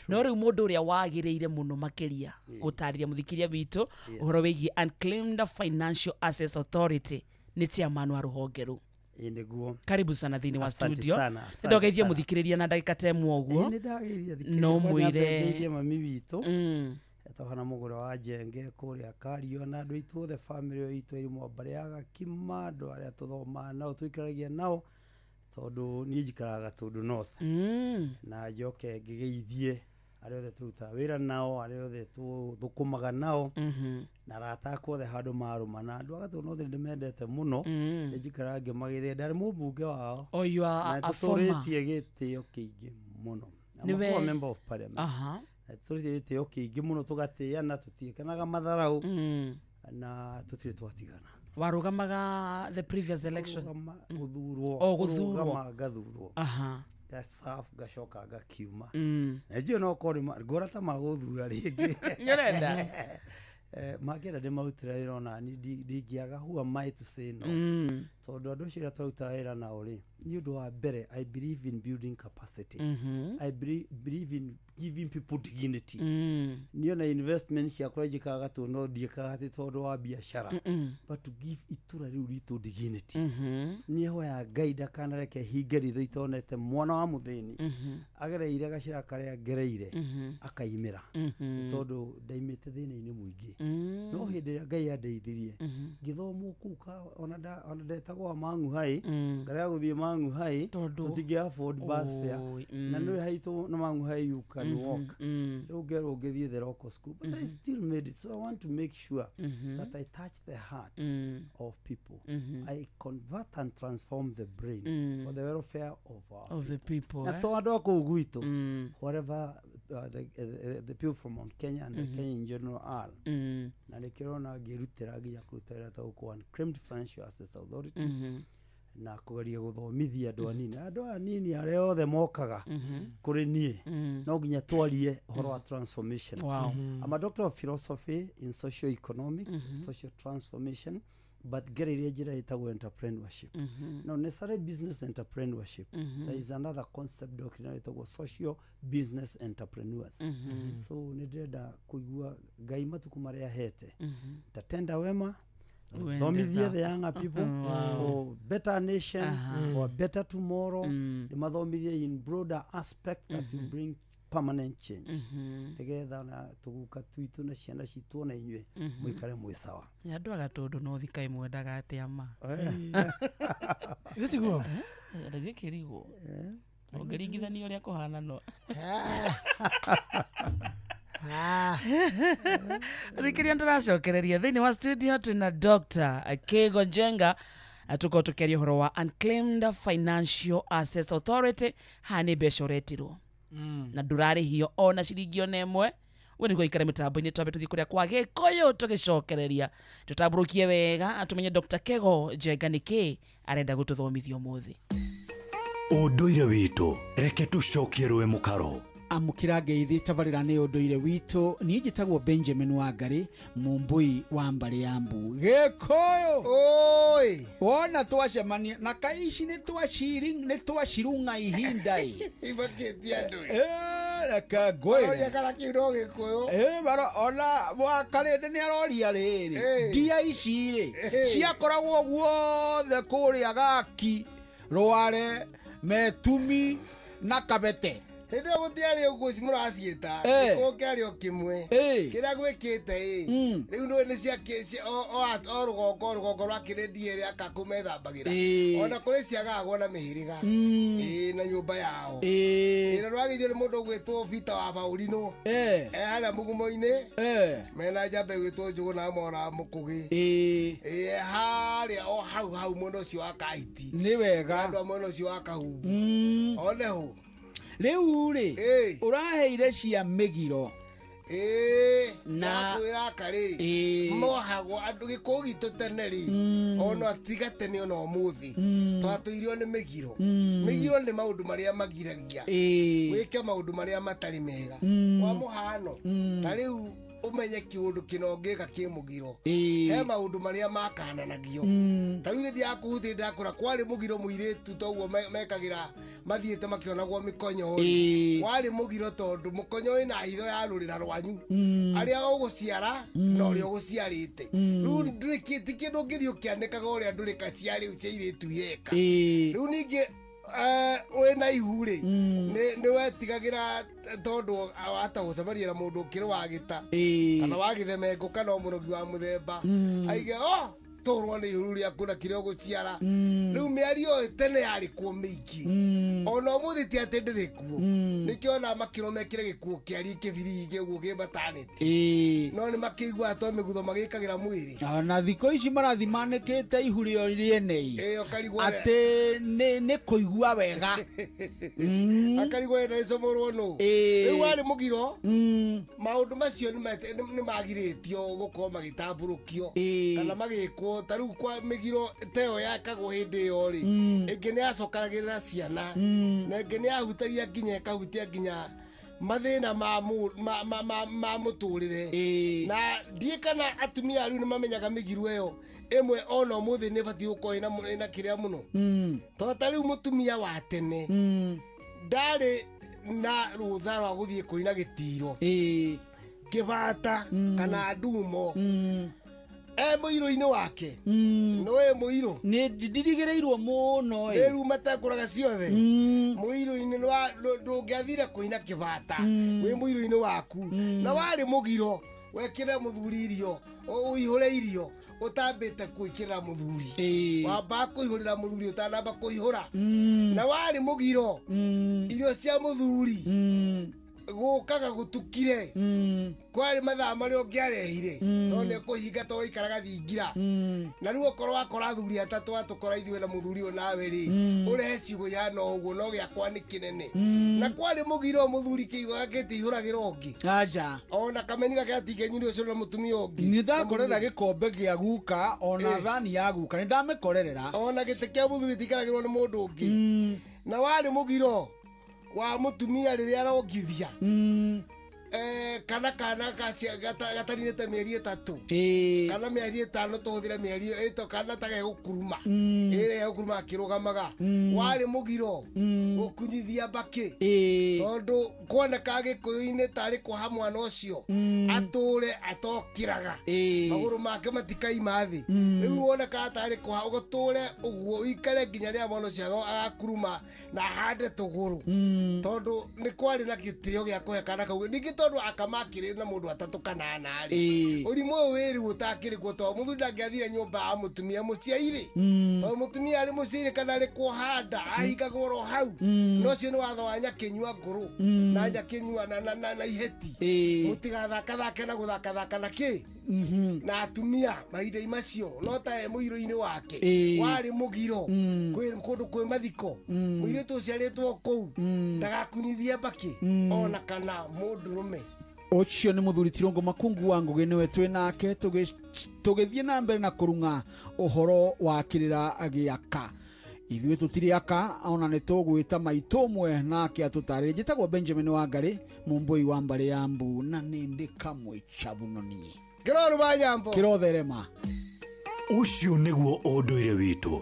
no riu mundu uria wagiriire muno makiria gutariria muthikiria bitu uhoro wigie Unclaimed Financial Assets Authority ni chairman wa ruhonge ru
Niguo.
Karibu sana thini wa studio. Ndogeithia muthikiriria na ndagika temwe uguo.
No mwire mami witu. Etohana mugura wa Njenge kuria Kario na andu itu the family itu iri mwambare aga kimando aria tuthoma nao twikaragia nao tondu ni njikaraga Gatũndũ North. Na njoke ngigeithie aria othe turuta wira nao aria othe tuthukumaga nao na ratakwo the handu maruma na andu Gatũndũ North ndimendete muno njikara ngimagithia ndari mubunge wao
oywa afoma
gitio kiingi muno I'm a member of parliament turitie gitio kiingi muno tugatiana tutiekanaga matharau na tutire twatigana
warugamaga the previous election
guthurwo gathurwo serve gacoka gakiuma na njio no kori ngora ta maguthura ringi
nyorenda
magera de marutira wira na ndingiaga who am I to say no tondu andu acio twaruta wira na uri ni undu wa mbere I believe in building capacity I believe in giving people dignity ni ona investment cia kurejika Gatũndũ ndiekaga ati tondu wa biashara but to give itura riu ritu dignity ni hoya gaida kana reke hinge ritho itonete mwana wa muthini agereire gacira karia ngereire akaimira tondu ndaimite thina-ini muingi no hĩndĩ ĩrĩa Ngai andeithirie ngĩthomwo kũu ona ndetagwo Mang'u High ngara gũthiĩ Mang'u High tũtingĩ afford bus fare na nĩ haitũ na Mang'u High you can walk rĩu ngerwo ngĩthiĩ the local school but I still made it so I want to make sure that I touch the heart of people I convert and transform the brain for the welfare of
the people
na to andũ akũ gwitũ whatever the people from Mount Kenya and the Kenya in general are na nikirona ngirutira nginya kurutira ta uko unclaimed financial assets authority na kugeria guthomithia andu anini aria othe mokaga kuri nie no nginya twarie horo wa transformation. I'm a doctor of philosophy in social economics, social transformation, but gereria njira itagwo entrepreneurship. No necessary business entrepreneurship. There is another concept doctrine itagwo social business entrepreneurs. So ndirenda kuigua Ngai matuku maria hete tatenda wema thomithie the younger people for better nation, for a better tomorrow. The mathomithie in broader aspect that you bring permanent change. Together na tuguka twitu na ciana citu na inywe muikare mwe sawa.
Andu agatundu no thika imwe ndaga ate ama.
Gitiguo.
Ndagikirigo. Ongeringithania uria kuhana no. Rikiria ndiracokereria thini wa studio tuna Dr. Kego Njenga atuko tukeria horo wa Unclaimed Financial Assets Authority hani beshoretirwo na ndurari hiyo ona ciringi ona imwe we niguo ikare mitambo-ini twambe tuthii kuria kwa Gikuyu tugicokereria tutamburukie wega atumenye Dr. Kego Njenga niki arenda gututhomithia umuthi
unduire witu reke tucokie rwe mukaro
amukira ngeithi tabarira ni unduire witu ni njitagwo Benjamin Wangari mumbui wa mbari ya Mbu Gikuyu oi wona twacemania na kaici ni twacirunga ihindai
ibaketi andu
reka ngwire
oria kana kiuro Gikuyu
baro ona wakarinde ni aroria riri ngia ici ri ciakoragwo guothe kuria Gaki Rware Metumi na Kabete
Hende gutiari uguo cimuracieta ko kiario kimwe kira gwikite riu no ni cia o rugongo rwa kirendie ria kakumethambagira ona kuri ciagagwo na mihiriga na nyumba yao ira rwagithio ni mundu gwitwo Vita wa Baurino haria mugumo-ini mena njambe gwitwo Njugu na Mora Mukugi haria o hau mundu ucio wa Kahiti
ni wega
andu mundu ucio wa Kahubu oneho
riu ri uraheire cia migiro
na kwira kari mohagwo andu Gikuyu gitu tene ri ona tigate ni ona umuthi twatuirio ni migiro ni maundu maria magiragia wike maundu maria matari mega kwa muhano ta riu umenye kiundu kinongeka kimugiro he maundu maria makananagio ta riu thi akuhuti ndakura kwari mugiro muiritu toguo mekagira mathiete makionagwo mikonyo wari mugiro tondu mukonyo ina hitho ya rurira rwanyu aria uguciara no ri uguciarite riu ndurikiti kindu ngithio kianikaga uria ndurika ciari ucheiritu yeka riu ningi wena ihuri ni wetigagira tondu ata gucabaria na mundu ukiri wagita kana wagithemengũ kana umurogi wa muthemba aige torwa ni ihuru ria kuna kire guciara riu miario tene yari kuo miki ona umuthi ti ati ndirikuo nikiona makiro mekire gikuo kiari kibiri giguo gibataniti no ni makigwa to migutho magikagira mwiri
na thiko ici marathi manikite ihuri o rienei ati ni kuigua wega
akarigwa na icomorwo no riu ari mugiro maundu macio ni magiritio gukorwo magitamburukio kana magikwo taru kwa migiro teo yakagwo hindi yo ri ingi ni acokaragirira ciana na ingi ni ahutagia nginya kahutia nginya mathina ma muturire na ndie kana atumia riu ni mamenyaga migiro iyo emwe ona umuthi ni bati ukoina na kiria muno to ta riu mutumia wa tene ndari na rutha rwa guthie kuina gitiro kibata kana ndumo muiro-ini wake no muiro
ni ndirigireirwo muno
riu matakuraga ciothe muiro-ini ndungiathire kuina kibata wi muiro-ini waku na wari mugiro wekĩre mũthuri irio ũihũre irio ũtambĩte kwĩkĩra mũthuri wamba kũihũrĩra mũthuri ũtanamba kũihũra na warĩ mũgiro irio cia mũthuri gũkaga gũtukire kwarĩ mathaa marĩa ũngĩarehire no nĩ kũhinga to ikaraga thingira na rĩu okorwo wakora athuri atatũ atũkora ithuĩ na mũthuri ũyũ nawe rĩ ũrehe ciugo ihana ũguo no gĩakwa nĩ kĩnene na kwarĩ mũgiro mũthuri kĩigo gake tĩihũragĩra ũngĩ
aja
ona kameni gake atingenyire ũcio na mũtumia ũngĩ
nĩ ndakorera gĩkombe gĩa guka ona thani ya guka nĩ ndamĩkorerera
ona gĩtĩ kĩa mũthuri tikaragĩrwo nĩ mũndũ ũngĩ na warĩ mũgiro wa mũtumia rĩrĩa arongithia kana gatarinĩte mĩeri 3 kana mĩeri 5 tũhũthĩre mĩeri 8 kana tagagũkuruma ĩrĩa gũkuruma akĩrũgamaga warĩ mũgiro gũkunyithia mbakĩ tondũ kuoneka gĩkũyũ-inĩ tarĩ kwaha mwana ũcio atũre atokĩraga magũrũ make matikaima thĩ rĩu woneka tarĩ kwaha ũgũtũre ũguo ũikare nginya rĩrĩa mwana ũcio agakuruma na ahande tũgũrũ tondũ nĩ kwarĩ na gĩtĩo gĩa kũhe kana kau ningĩ tondũ akamakĩrĩ na mũndũ atatũ kana ana rĩ ũrimũ ũyũ wĩrĩ ũtakĩrĩ kuo tondũ mũthuri ndangĩathire nyũmba ya mũtumia mũciairĩ tondũ mũtumia arĩ mũciairĩ kana arĩ kuohanda ahingagwo ro hau no ũcio nĩ watho wa nyakĩnyua ngũrũ na nyakĩnyua na iheti mũtigathakathake na gũthakathaka na kĩ na atumia mahinda macio no ta mũiro-inĩ wake warĩ mũgiro kũndũ kwĩ mathiko mũirĩtu ũciarĩtwo kũu ndagakunyithie mbakĩ ona kana mũndũrũme
ũcio nĩ mũthuri Tirũngũ Makungu wa Ngũgĩ nĩwe twĩ nake tũgĩthiĩ na mbere na kũrung'a ũhoro wa kĩrĩra gĩaka ithuĩ tũtirĩ aka ona nĩ tũgwĩta maitũ ũmwe nake atũtarĩria njĩtagwo Benjamin Wangarĩ mũmbũi wa Mbarĩ ya Mbu na nĩ ndĩ kamwe cabunoni
kĩroru ba nyambo
kĩrotherema
ũcio nĩguo ũndũire witũ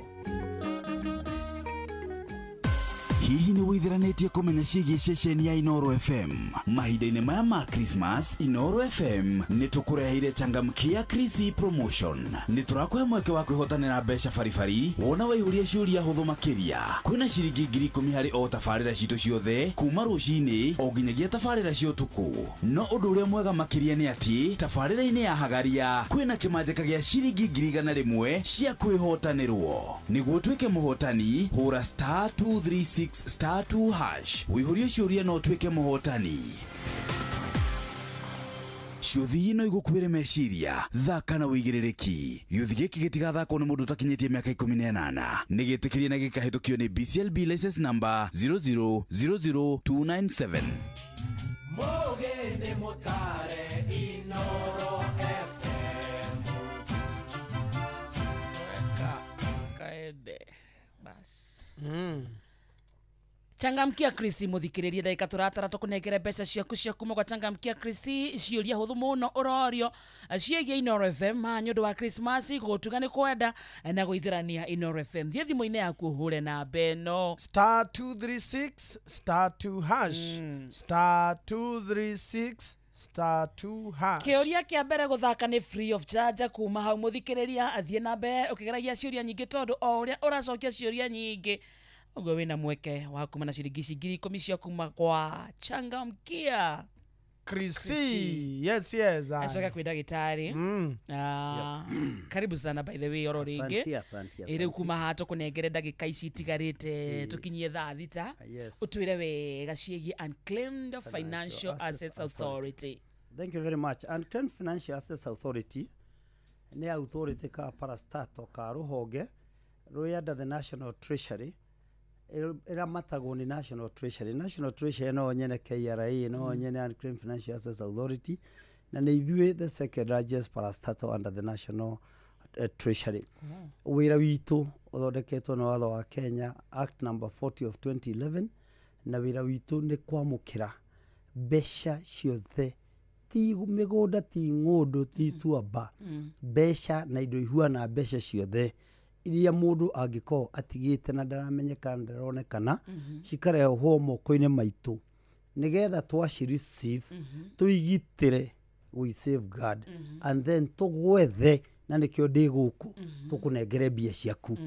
hihi nĩ wĩtheranĩtie kũmenya ciĩgiĩ ceceni ya Inoro FM mahinda-inĩ maya ma Christmas Inoro FM nĩ tũkũreheire changamkia Chrissy promotion nĩ tũrakũhe mweke wa kwĩhotanĩra mbeca baribari wona waihũria ciũria hũthũ makĩria kwĩna ciringi 10,000 harĩ o tabarĩra citũ ciothe kuma rũcinĩ o nginyagia tabarĩra cia ũtukũ no ũndũ ũrĩa mwega makĩria nĩ atĩ tabarĩra-inĩ ya hagaria kwĩna kĩmanjĩka gĩa ciringi 100,000 cia kwĩhotanĩrwo nĩguo tuĩke mũhotani hũra *236 *2 hash wĩihũrie ciũria no tuĩke mũhotani ciũthi ino igũkuĩre meciria thaka na wĩigĩrĩrĩki gĩũthi gĩkĩ gĩtigathakwo nĩ mũndũ ũtakinyĩtie mĩaka 18 nĩ gĩtĩkĩrie na gĩkahĩtũkio nĩ BCLB license number 0000297
Mũgĩni mũtare Inoro FM
kaende bas Changamkia Chrissy muthikiririe ndagika turatara tukunengere mbeca ciaku cia kuma kwa Changamkia Chrissy ciuria huthu muno urorio ciegie Inoro FM nĩ ũndũ wa Christmas gũtuga nĩ kwenda na gũithĩrania Inoro FM thie thimũ-inĩ yaku hure na beno
*236 *2 hash *236 *2 hash
Kĩũria kĩa mbere gũthaka nĩ free of charge kuma hau muthikiriria athiĩ na mbere ũkĩgeragia ciũria nyingĩ tondũ o ũrĩa ũracokia ciũria nyingĩ ũguo wĩna mweke wa kuma na ciringi 10,000 cia kuma kwa Changamkia
Chrissy. Yes.
Asoka kwa ndagĩtarĩ. Karibu sana by the way oro ringi.
Asante.
Ire kuma hato kunengere ndagĩka ici tigarĩte tukinyie thaa thita. Utwire wega ciĩgiĩ Unclaimed Financial Assets Authority.
Thank you very much. Unclaimed Financial Assets Authority nĩ authority ka parastatal ka rũhonge rũrĩa under the National Treasury ĩramatagwo nĩ National Treasury. National Treasury no nyene KRA no nyene Unclaimed Financial Assets Authority na nĩ ithuĩ the second largest parastatal under the National Treasury. Wĩra witũ ũthondeketwo nĩ watho wa Kenya Act number 40 of 2011 na wĩra witũ nĩ kwamũkĩra mbeca ciothe ti mĩgũnda ti ng'ũndũ ti tuamba mbeca na indo ihuana mbeca ciothe iria mũndũ angĩkorwo atigĩte na ndaramenyeka ndaronekana cikarehwo moko-inĩ maitũ nĩgetha twaci receive tũigitĩre we safeguard and then tũgwethe na nĩkĩo ndĩ gũkũ tũkũnengere mbia ciaku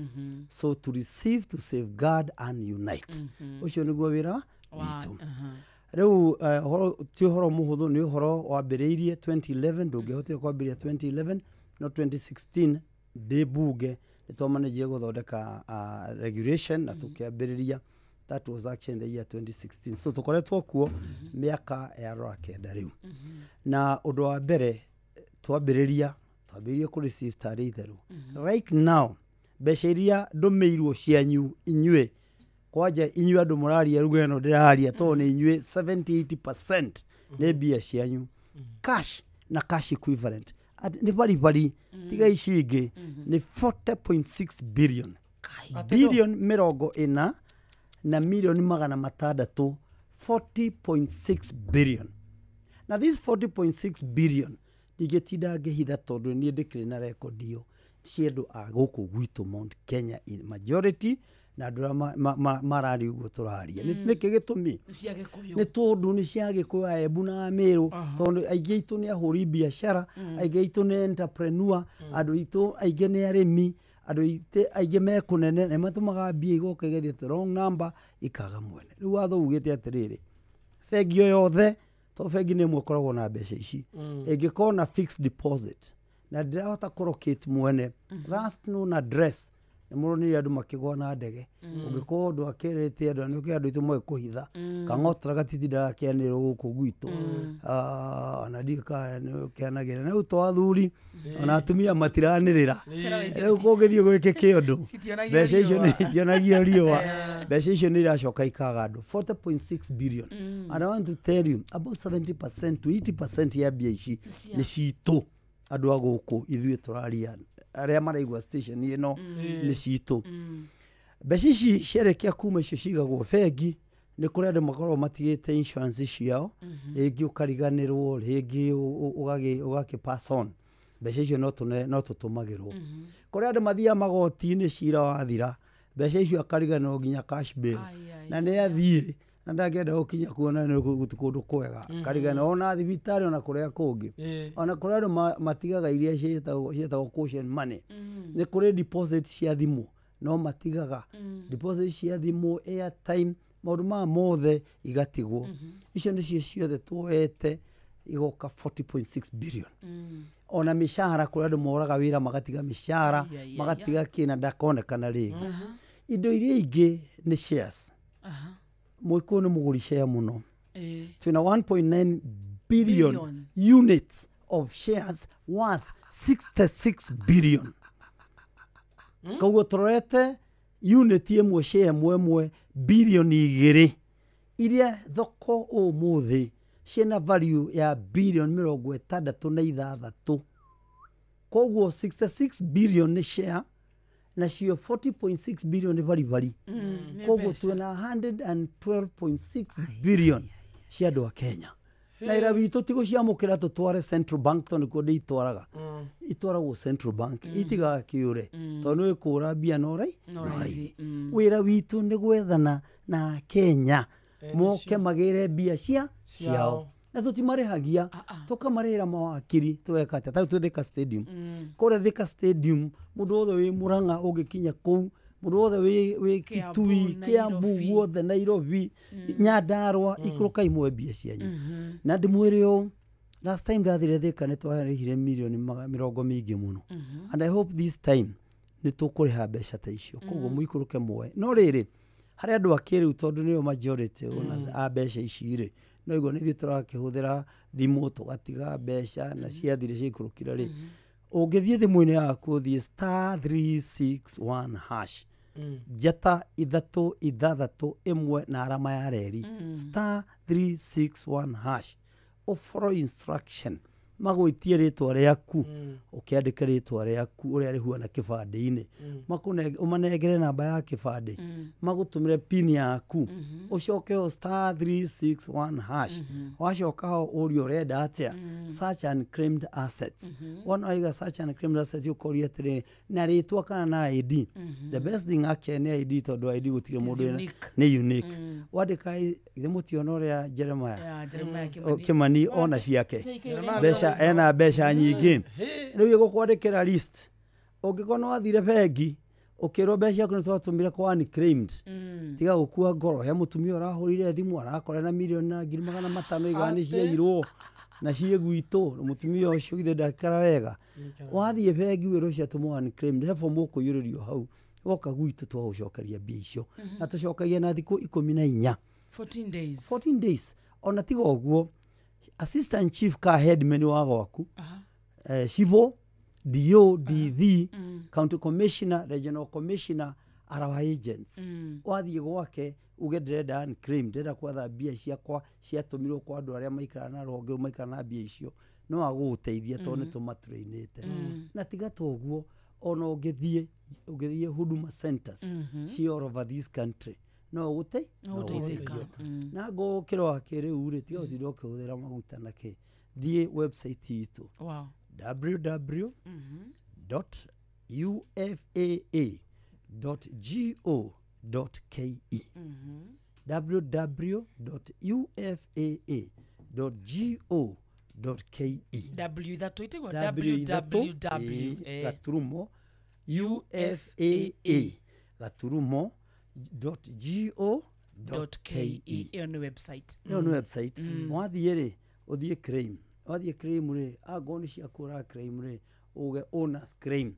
so to receive to safeguard and unite ũcio nĩguo wĩra witũ Riu horo ti horo muhuthu ni horo wambiriirie 2011 ndungihotire kwambiria 2011 no 2016 ndi bunge nitwamanejire guthondeka regulation na tukiambiriria. That was actually in the year 2016. So tukoretwo kuo miaka ya rora kenda riu. Na undu wa mbere twambiriria ku receive tari itheru. Right now mbeca iria ndumirwo cianyu inyue kwaja inyue andu muraria ruga eno ndiraria to ni inyue 70-80% ni mbia cianyu cash na cash equivalent ni bari tiga ici ingi ni 40.6 billion billion mirongo ina na milioni magana matandatu 40.6 billion. Now this 40.6 billion ndigetinda ngihitha tondu ni ndikire na record iyo ciendu a guku gwitu Mount Kenya in majority na ndura marari ugo turaria ni kigitumi ni tondu ni cia Gikuyu Embu na Meru tondu aingĩ itu ni ahuri biashara aingĩ itu ni entrepreneur andu itu aingĩ ni arimi andu aingĩ me kunene na matumaga mbia igoka igethie the wrong number ikaga mwene riu watho ugite atiriri bengi yothe to bengi ni mwe koragwo na mbeca ici ingĩkorwo na fixed deposit na ndirahota kurocate mwene last known address ni muroni andu makigwa na ndege ungĩkorwo ndu akirite andu ni andu itu mwe kuhitha kangotra gatitinda kianiro guku gwitu na ndika ni kianagira na uto athuri ona atumia matiranirira riu kungithie gwike kiondu mbeca icio ni tionagio riwa mbeca icio ni iracoka ikaga andu 40.6 billion and I want to tell you about 70% to 80% ya mbia ici ni citu andu aguku ithuĩ turaria aria maraigua station ino ni citu mbeca ici ciarekia kuma icio cigagwo bengi ni kuri andu makorwo matigite insurance ciao ringi ukariganirwo ringi ugaki pass on mbeca icio no tutumagirwo kuri andu mathia magoti-ini cira wathira mbeca icio akariganirwo nginya cash bill na ni athie na ndagenda gukinya kuona ni kundu kwega karigana ona thibitari ona kuria kungi ona kuria andu matigaga iria cietagwo caution money ni kuri deposit cia thimu no matigaga deposit cia thimu airtime maundu ma mothe igatigwo icio nicio ciothe tuoete igoka 40.6 billion ona mishahara kuria andu moraga wira magatiga mishahara magatiga kina ndakonekana ringi indo iria ingi ni shares mwiko ni muguri share muno twina 1.9 billion units of shares worth 66 billion kaugo torete unit imwe share mwemwe billion igiri iria thoko umuthi ciena value ya billion 66 koguo 66 billion ni share na cio 40.6 billion ni bari koguo twina 112.6 billion cia andu a Kenya na ira bitu tigo cia mukira tutware Central Bank to nikuo ndi itwaraga itwaragwo Central Bank itiga kiure to ni ikura bia no rai wira witu ni gwethana na Kenya moke magire bia ciao na tutimarehagia tukamarira mawakiri tuweka ta tu Thika Stadium kore Thika Stadium mundu othe wi Murang'a ungikinya kou mundu othe wi Kitui Kiambu guothe Nairobi Nyandarua ikuruka imwe bia cianyu na ndimwire last time ndathire Thika ni twarihire milioni 20 muno and I hope this time ni tukuriha mbeca ta icio koguo muikuruke mwe no riri hari andu akiriu tondu niyo majority ona a mbeca icire no igo ni turakihũthĩra thimu tugatiga mbeca na ciathire cikurukira ri ungithie thimu-ini yaku thie *361 hash jata 361 na arama ya reri *361 hash follow instruction magwitie ritwa riaku ukiandika ritwa riaku uria rihua na kibande-ini umanengere namba ya kibande magutumire pin yaku ucoke o *361 hash wacoka ho urio renda atia search and claimed assets one aiga search and claimed assets ukoria tiri na ritwa kana na ID the best thing actually ni ID tondu ID gutire mundu ni unique wadika ithemutiono ria Jeremiah Kimani ona ciake besha ena besha nyingi riu igukwandikira list ungikona wathire bengi ukirwo mbeca kuna twatumire kwa unclaimed tiga gukua ngoro ya mutumia urahurire thimu arakora na milioni na 500 igani ciairwo na cie gwitũ mutumia ucio githe ndakara wega wathie bengi wĩra cia tumo unclaimed he fomu kũiyũrĩrio hau woka gwitũ twagucokeria mbia icio na tucokagia na thikũ 14 14 days ona tiga ũguo assistant chief ka headman wa gwaku Shivo DO DD county commissioner regional commissioner are our agents wathie gwake uge ndĩrenda unclaimed ndĩrenda kwatha mbia ciakwa ciatũmirwo kwa andũ arĩa maikara na rũhonge maikara na mbia icio no agũgũteithia tondũ nĩ tũmatũrĩinĩte na tiga toguo ona ũngĩthiĩ huduma centers cia all over this country no ũgũteithia na ngũkĩra wa kĩrĩu rĩ tiga ũtinde ũkĩhũthĩra maguta na kĩ thiĩ website itũ www.ufaa.go.ke www.ufaa.go.ke gaturumo ufaa.go.ke
iyo ni website
wathie rĩ uthie claim wathie claim rĩ agoni cia kũra claim rĩ uge owners claim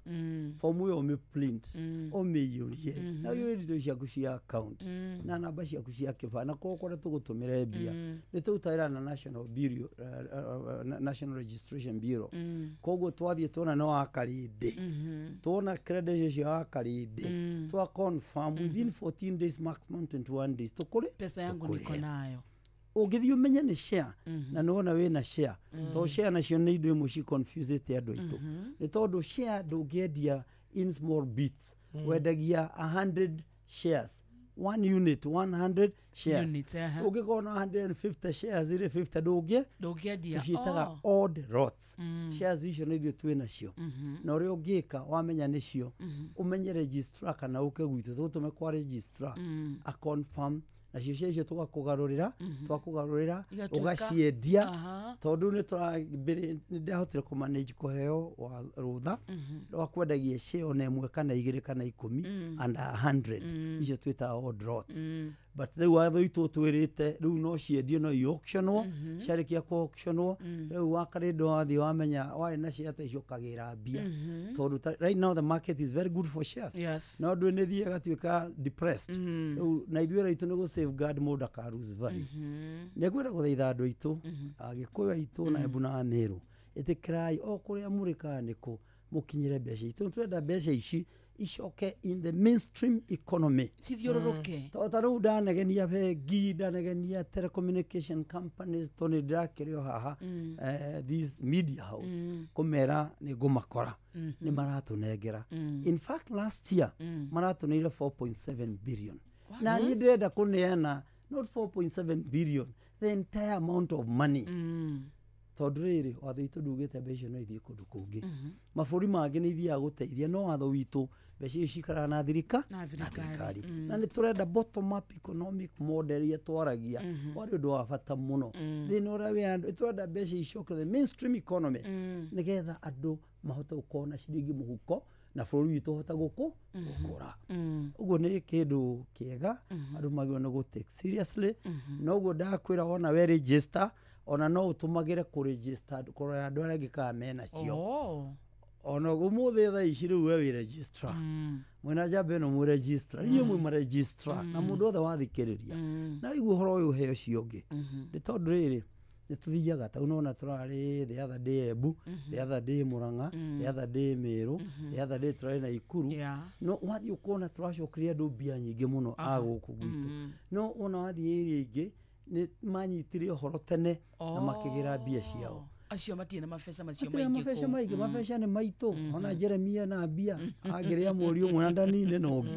fomu yo me print omiyurie na yuri ndo ciaku cia account na namba ciaku cia kibana kokora tugutumire mbia ni tutaira na National Bureau National Registration Bureau koguo twathie tona no akarinde tona credit cia akarinde twa confirm within 14 days maximum 21 days tukuri
pesa yangu niko nayo
ũngĩthiĩ ũmenye nĩ share na nĩwona wĩna share to share nacio nĩ indo imwe ci confusete andũ aitũ nĩ tondũ share ndũngĩendia in small bits wendagia 100 shares 1 unit 100 shares ũngĩkorwo na 150 shares irĩ 50
ndũngĩendia
tuciĩtaga odd lots shares icio nĩ ithuĩ twĩ nacio na ũrĩa ũngĩka wamenya nĩcio ũmenye registrar kana ũke gwitũ tũtũme kwa registrar a confirm na cio icio tugakũgarũrĩra ũgaciendia tondũ nĩ tũrambere nĩ ndahotire kũmanage kũheo wa rũtha rwa kwendagia share ona ĩmwe kana 2 kana 10 and 100 icio twĩtaga odd lots but rĩu watho itũ twĩrĩte rĩu no ciendio no i-auctionwo ciarĩkia ku-auctionwo rĩu wakarĩndũ wathie wamenya warĩ na share ta icio kagĩra mbia tondũ right now the market is very good for shares no ndũ nĩ thiĩ agatuĩka depressed rĩu na ithuĩ raitũ nĩ safeguard mũndũ akaruse value nĩngwenda gũthaitha andũ aitũ agĩkũyũ aitũ na Embu na Meru ĩtĩkĩrai o kũrĩa mũrĩ kanĩkũ mũkinyĩre mbeca itũ tũrenda mbeca ici icoke in the mainstream economy
cithiũrũrũke
ta rĩu ndanegenia bengi ndanegenia telecommunication companies tondũ ndĩrakĩrĩo haha this media house kũmera nĩ ngũmakora nĩ maratũnengera in fact last year maratũneire 4.7 billion na niĩ ndĩrenda kũneana not 4.7 billion the entire amount of money tondũ rĩrĩ watho witũ ndugĩte mbeca no ithiĩ kũndũ kũngĩ mabũrũri mangĩ nĩ ithiaga gũteithia no watho witũ mbeca icio cikaraga na thirikari na nĩ tũrenda bottom up economic model iria twaragia warĩ ũndũ wa bata mũno thĩna ũrĩa wĩ andũ tũrenda mbeca icoke the mainstream economy nĩgetha andũ mahote gũkorwo na ciringi mũhuko na bũrũri witũ ũhota gũkũra ũguo nĩ kĩndũ kĩega andũ magĩrĩirwo nĩ gũ-take seriously na ũguo ndakwĩra wona we register ona no ũtũmagĩre kũ-register kũrora andũ arĩa angĩ kana menacio ona ũmũthĩ thaa ici rĩu we wĩ registrar mwĩna njamba ĩno mwĩ registrar inyuĩ mwĩ ma-registrar na mũndũ othe wathikĩrĩria na igua ũhoro ũyũ ũheo ũcio ũngĩ nĩ tondũ rĩrĩ nĩ tũthiaga ta ũnona tũrarĩ the other day Embu the other day Murang'a the other day Meru the other day tũrarĩ na Ikuru no wathiĩ ũkona tũracokeria andũ mbia nyingĩ mũno a gũkũ gwitũ no ona wathiĩ ĩrĩa ingĩ nĩ manyitire ũhoro tene na makĩgĩra mbia ciao
acio matirĩ na mabeca macio
maingĩ mabeca nĩ maitũ ona Jeremia na mbia angĩrĩa mũriũ ũmwe na ndanine na ũngĩ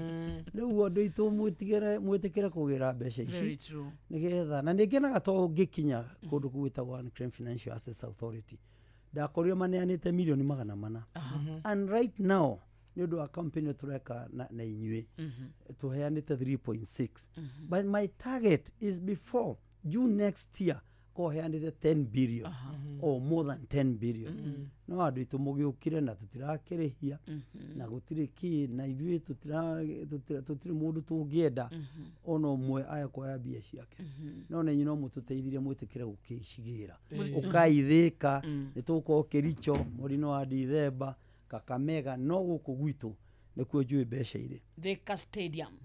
rĩu andũ aitũ mwĩtĩkĩre kũgĩra mbeca ici nĩgetha na nĩngenaga to ngĩkinya kũndũ gwĩtagwo Unclaimed Financial Assets Authority ndakorire maneanĩte milioni 400 and right now nĩ ũndũ wa campaign tũreka na inyuĩ tũheanĩte 3.6 but my target is before June next year koheanite 10 billion or more than 10 billion no andu itu mugiukire na tutirakirihia na gutiri ki na ithui tutiri mundu tungienda ono umwe aya kwa bia ciake no ne nyino mututeithirie mwitikire gukicigira ukaithika nituko Kericho murino wa Dithemba Kakamega no guku gwitu nikuo njui mbeca ire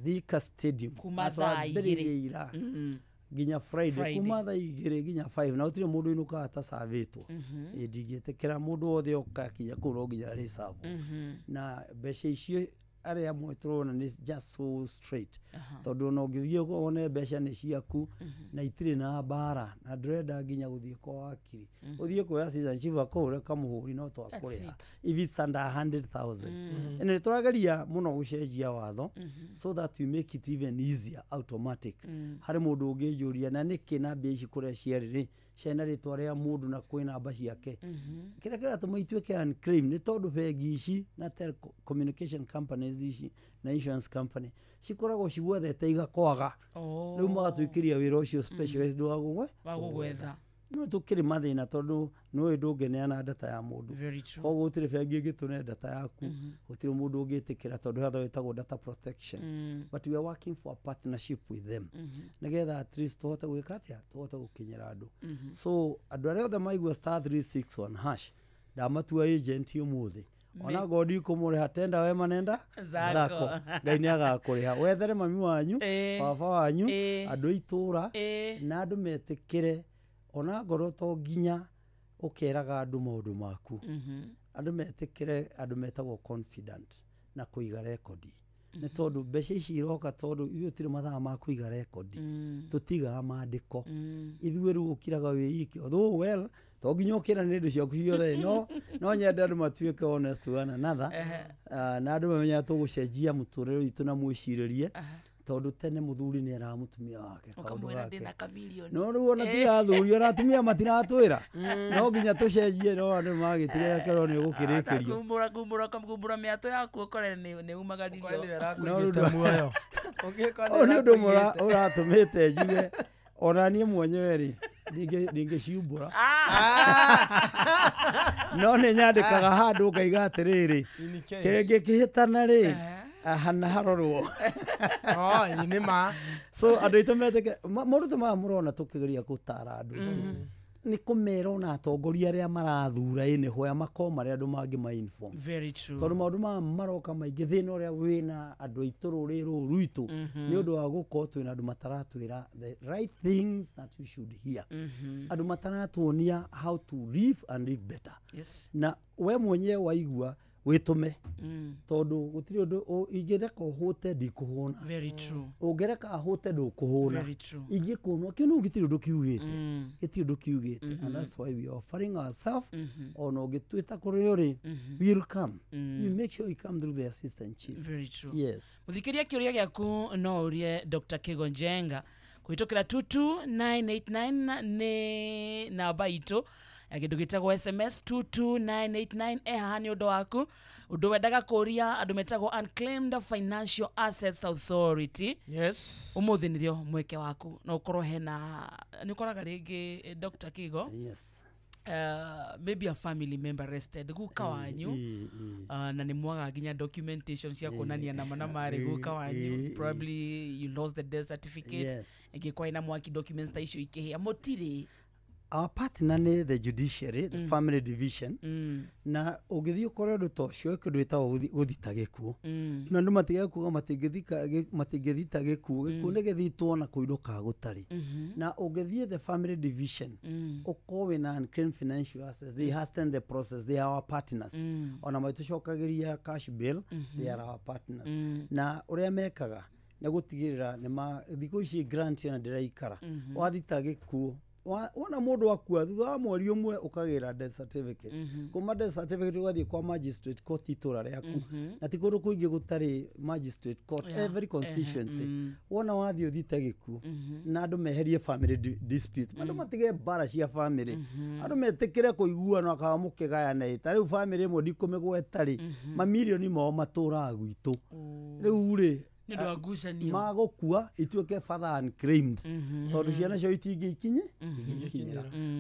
Thika Stadium
kuma thaa igiri
ginya Friday kuma thaa igiri ginya 5 na utire mundu inuka ata savitwo ndigĩtĩkĩra mundu wothe okakinya kũu no nginya reserve na mbeca icio ari amwe turona ni just so straight tondu no ngithie one mbeca ni ciaku na itire na bara na ndrenda nginya guthie kwa wakiri uthie kwa citizenship akore kamuhuri no twakuriha if it's under 100,000 ene turageria muno gucenjia watho so that we make it even easier automatic hari mundu ungijuria na niki na mbia ici kuria ciariri ciana ritwa ria mundu na kwina namba ciake kira tumaituike unclaim ni tondu bengi ici na telecommunication companies ici na insurance company cikoragwo ciguethete igakwaga riu magatuikiria wira ucio specialist wagugwetha no tukiri mathina tondu no ndungeneana data ya mundu koguo utire bengi ingitune data yaku utire mundu ungitikira tondu hatho wetagwo data protection but we are working for a partnership with them nigetha at least tuhote gwika atia tuhote gukinyira andu so andu aria othe maigua *361# ndamatua agent umuthi ona godi kumuriha tenda we manenda zako ngai ni agakuriha wethere mami wanyu baba wanyu andu itura na andu metikire ona ngoro to nginya ukeraga andu maundu maku andu metikire andu metagwo confident na kuiga record ni tondu mbeca ici iroka tondu ithuĩ tiri mathaa ma kuiga record tutigaga mandĩko ithuĩ rĩu ũkiraga wĩ iki although well to nginya ũkĩra nĩ indo ciaku ciothe no nyenda andũ matuĩke honest to one another na andũ mamenya tũgũcenjia mũtũrĩre witũ na mwĩcirĩrie tondu tene muthuri ni era mutumia wake kaundu wake no rĩu ona tiga athuri ona atumia matiratwĩra no nginya tũcenjie no andũ magĩtiga kero nĩ ũgũkĩrĩkĩrio
kumbura mĩato yaku ũkore nĩ umagaririo
no muoyo nĩ ũndũ ũratũmĩte njuge ona niĩ mwenyewe rĩ ndingĩciumbũra no nĩ nyandĩkaga handũ ngaiga atĩrĩrĩ kĩngĩkĩhĩtana rĩ hana harorwo
ni ma
so andu itameteke moruto ma murona tukigeria gutara andu ni kumera ona atongoria aria marathura ine hoya makoma ria andu mangi ma inform
very true
tondu maundu ma maroka maingi thina uria wina andu aituru riru ruitu ni undu wa guko twina andu mataratwira the right things that you should hear andu mataratuonia how to live and live better na we mwenyewe waigua witume tondu gutiri undu ingireka uhute ndikuhuna
very true
ungereka ahute ndukuhuna ingikuhuna kinu gitiri undu kiugite gitiri undu kiugite and that's why we are offering ourselves ono gitwita kuri uri will come you make sure you come through the assistant chief
very true
yes
muthikiria kiuria giaku no urie Dr. Kigo Njenga kuhitũkĩra 22989 ni namba itu akindu gitagwo SMS 22989 haha ni undu waku undu wendaga kuria andu metagwo Unclaimed Financial Assets Authority umuthi nithio mweke waku no ukorwo hena ni ukoraga ringi Dr. Kigo maybe a family member arrested guka wanyu na ni mwaga nginya documentation cia kuonania na mana mari guka wanyu probably you lost the death certificate ingikwa ina mwaki documents ta icio ikihia mutiri
our partner ni the judiciary the family division na ugithii ukore ndu tocio kindu itawo guthita gikuo na ndu matiga kuga matingithita gikuo ni githitwo na kuiruka gutari na ugithii the family division ukowe na Unclaimed Financial Assets they hasten the process they are our partners ona maitucokagiria cash bill they are our partners na uria mekaga na gutigirira ni ma thiko ici grant na ndiraikara wathita gikuo wana mundu wakua thutha wa mweri umwe ukagira death certificate kuma death certificate ugathie kwa magistrate court itura riaku na ti kundu kuingi gutari magistrate court every constituency wona wathie uthite gikuo na andu meherie family dispute andu matige bara cia family andu metikire kuiguana akamukigayana ita riu family imwe ndikumigweta ri mamilioni mao matura gwitu riu ri
nĩ wagucanio
magokua ituĩke father unclaimed tondũ ciana cio itingĩikinye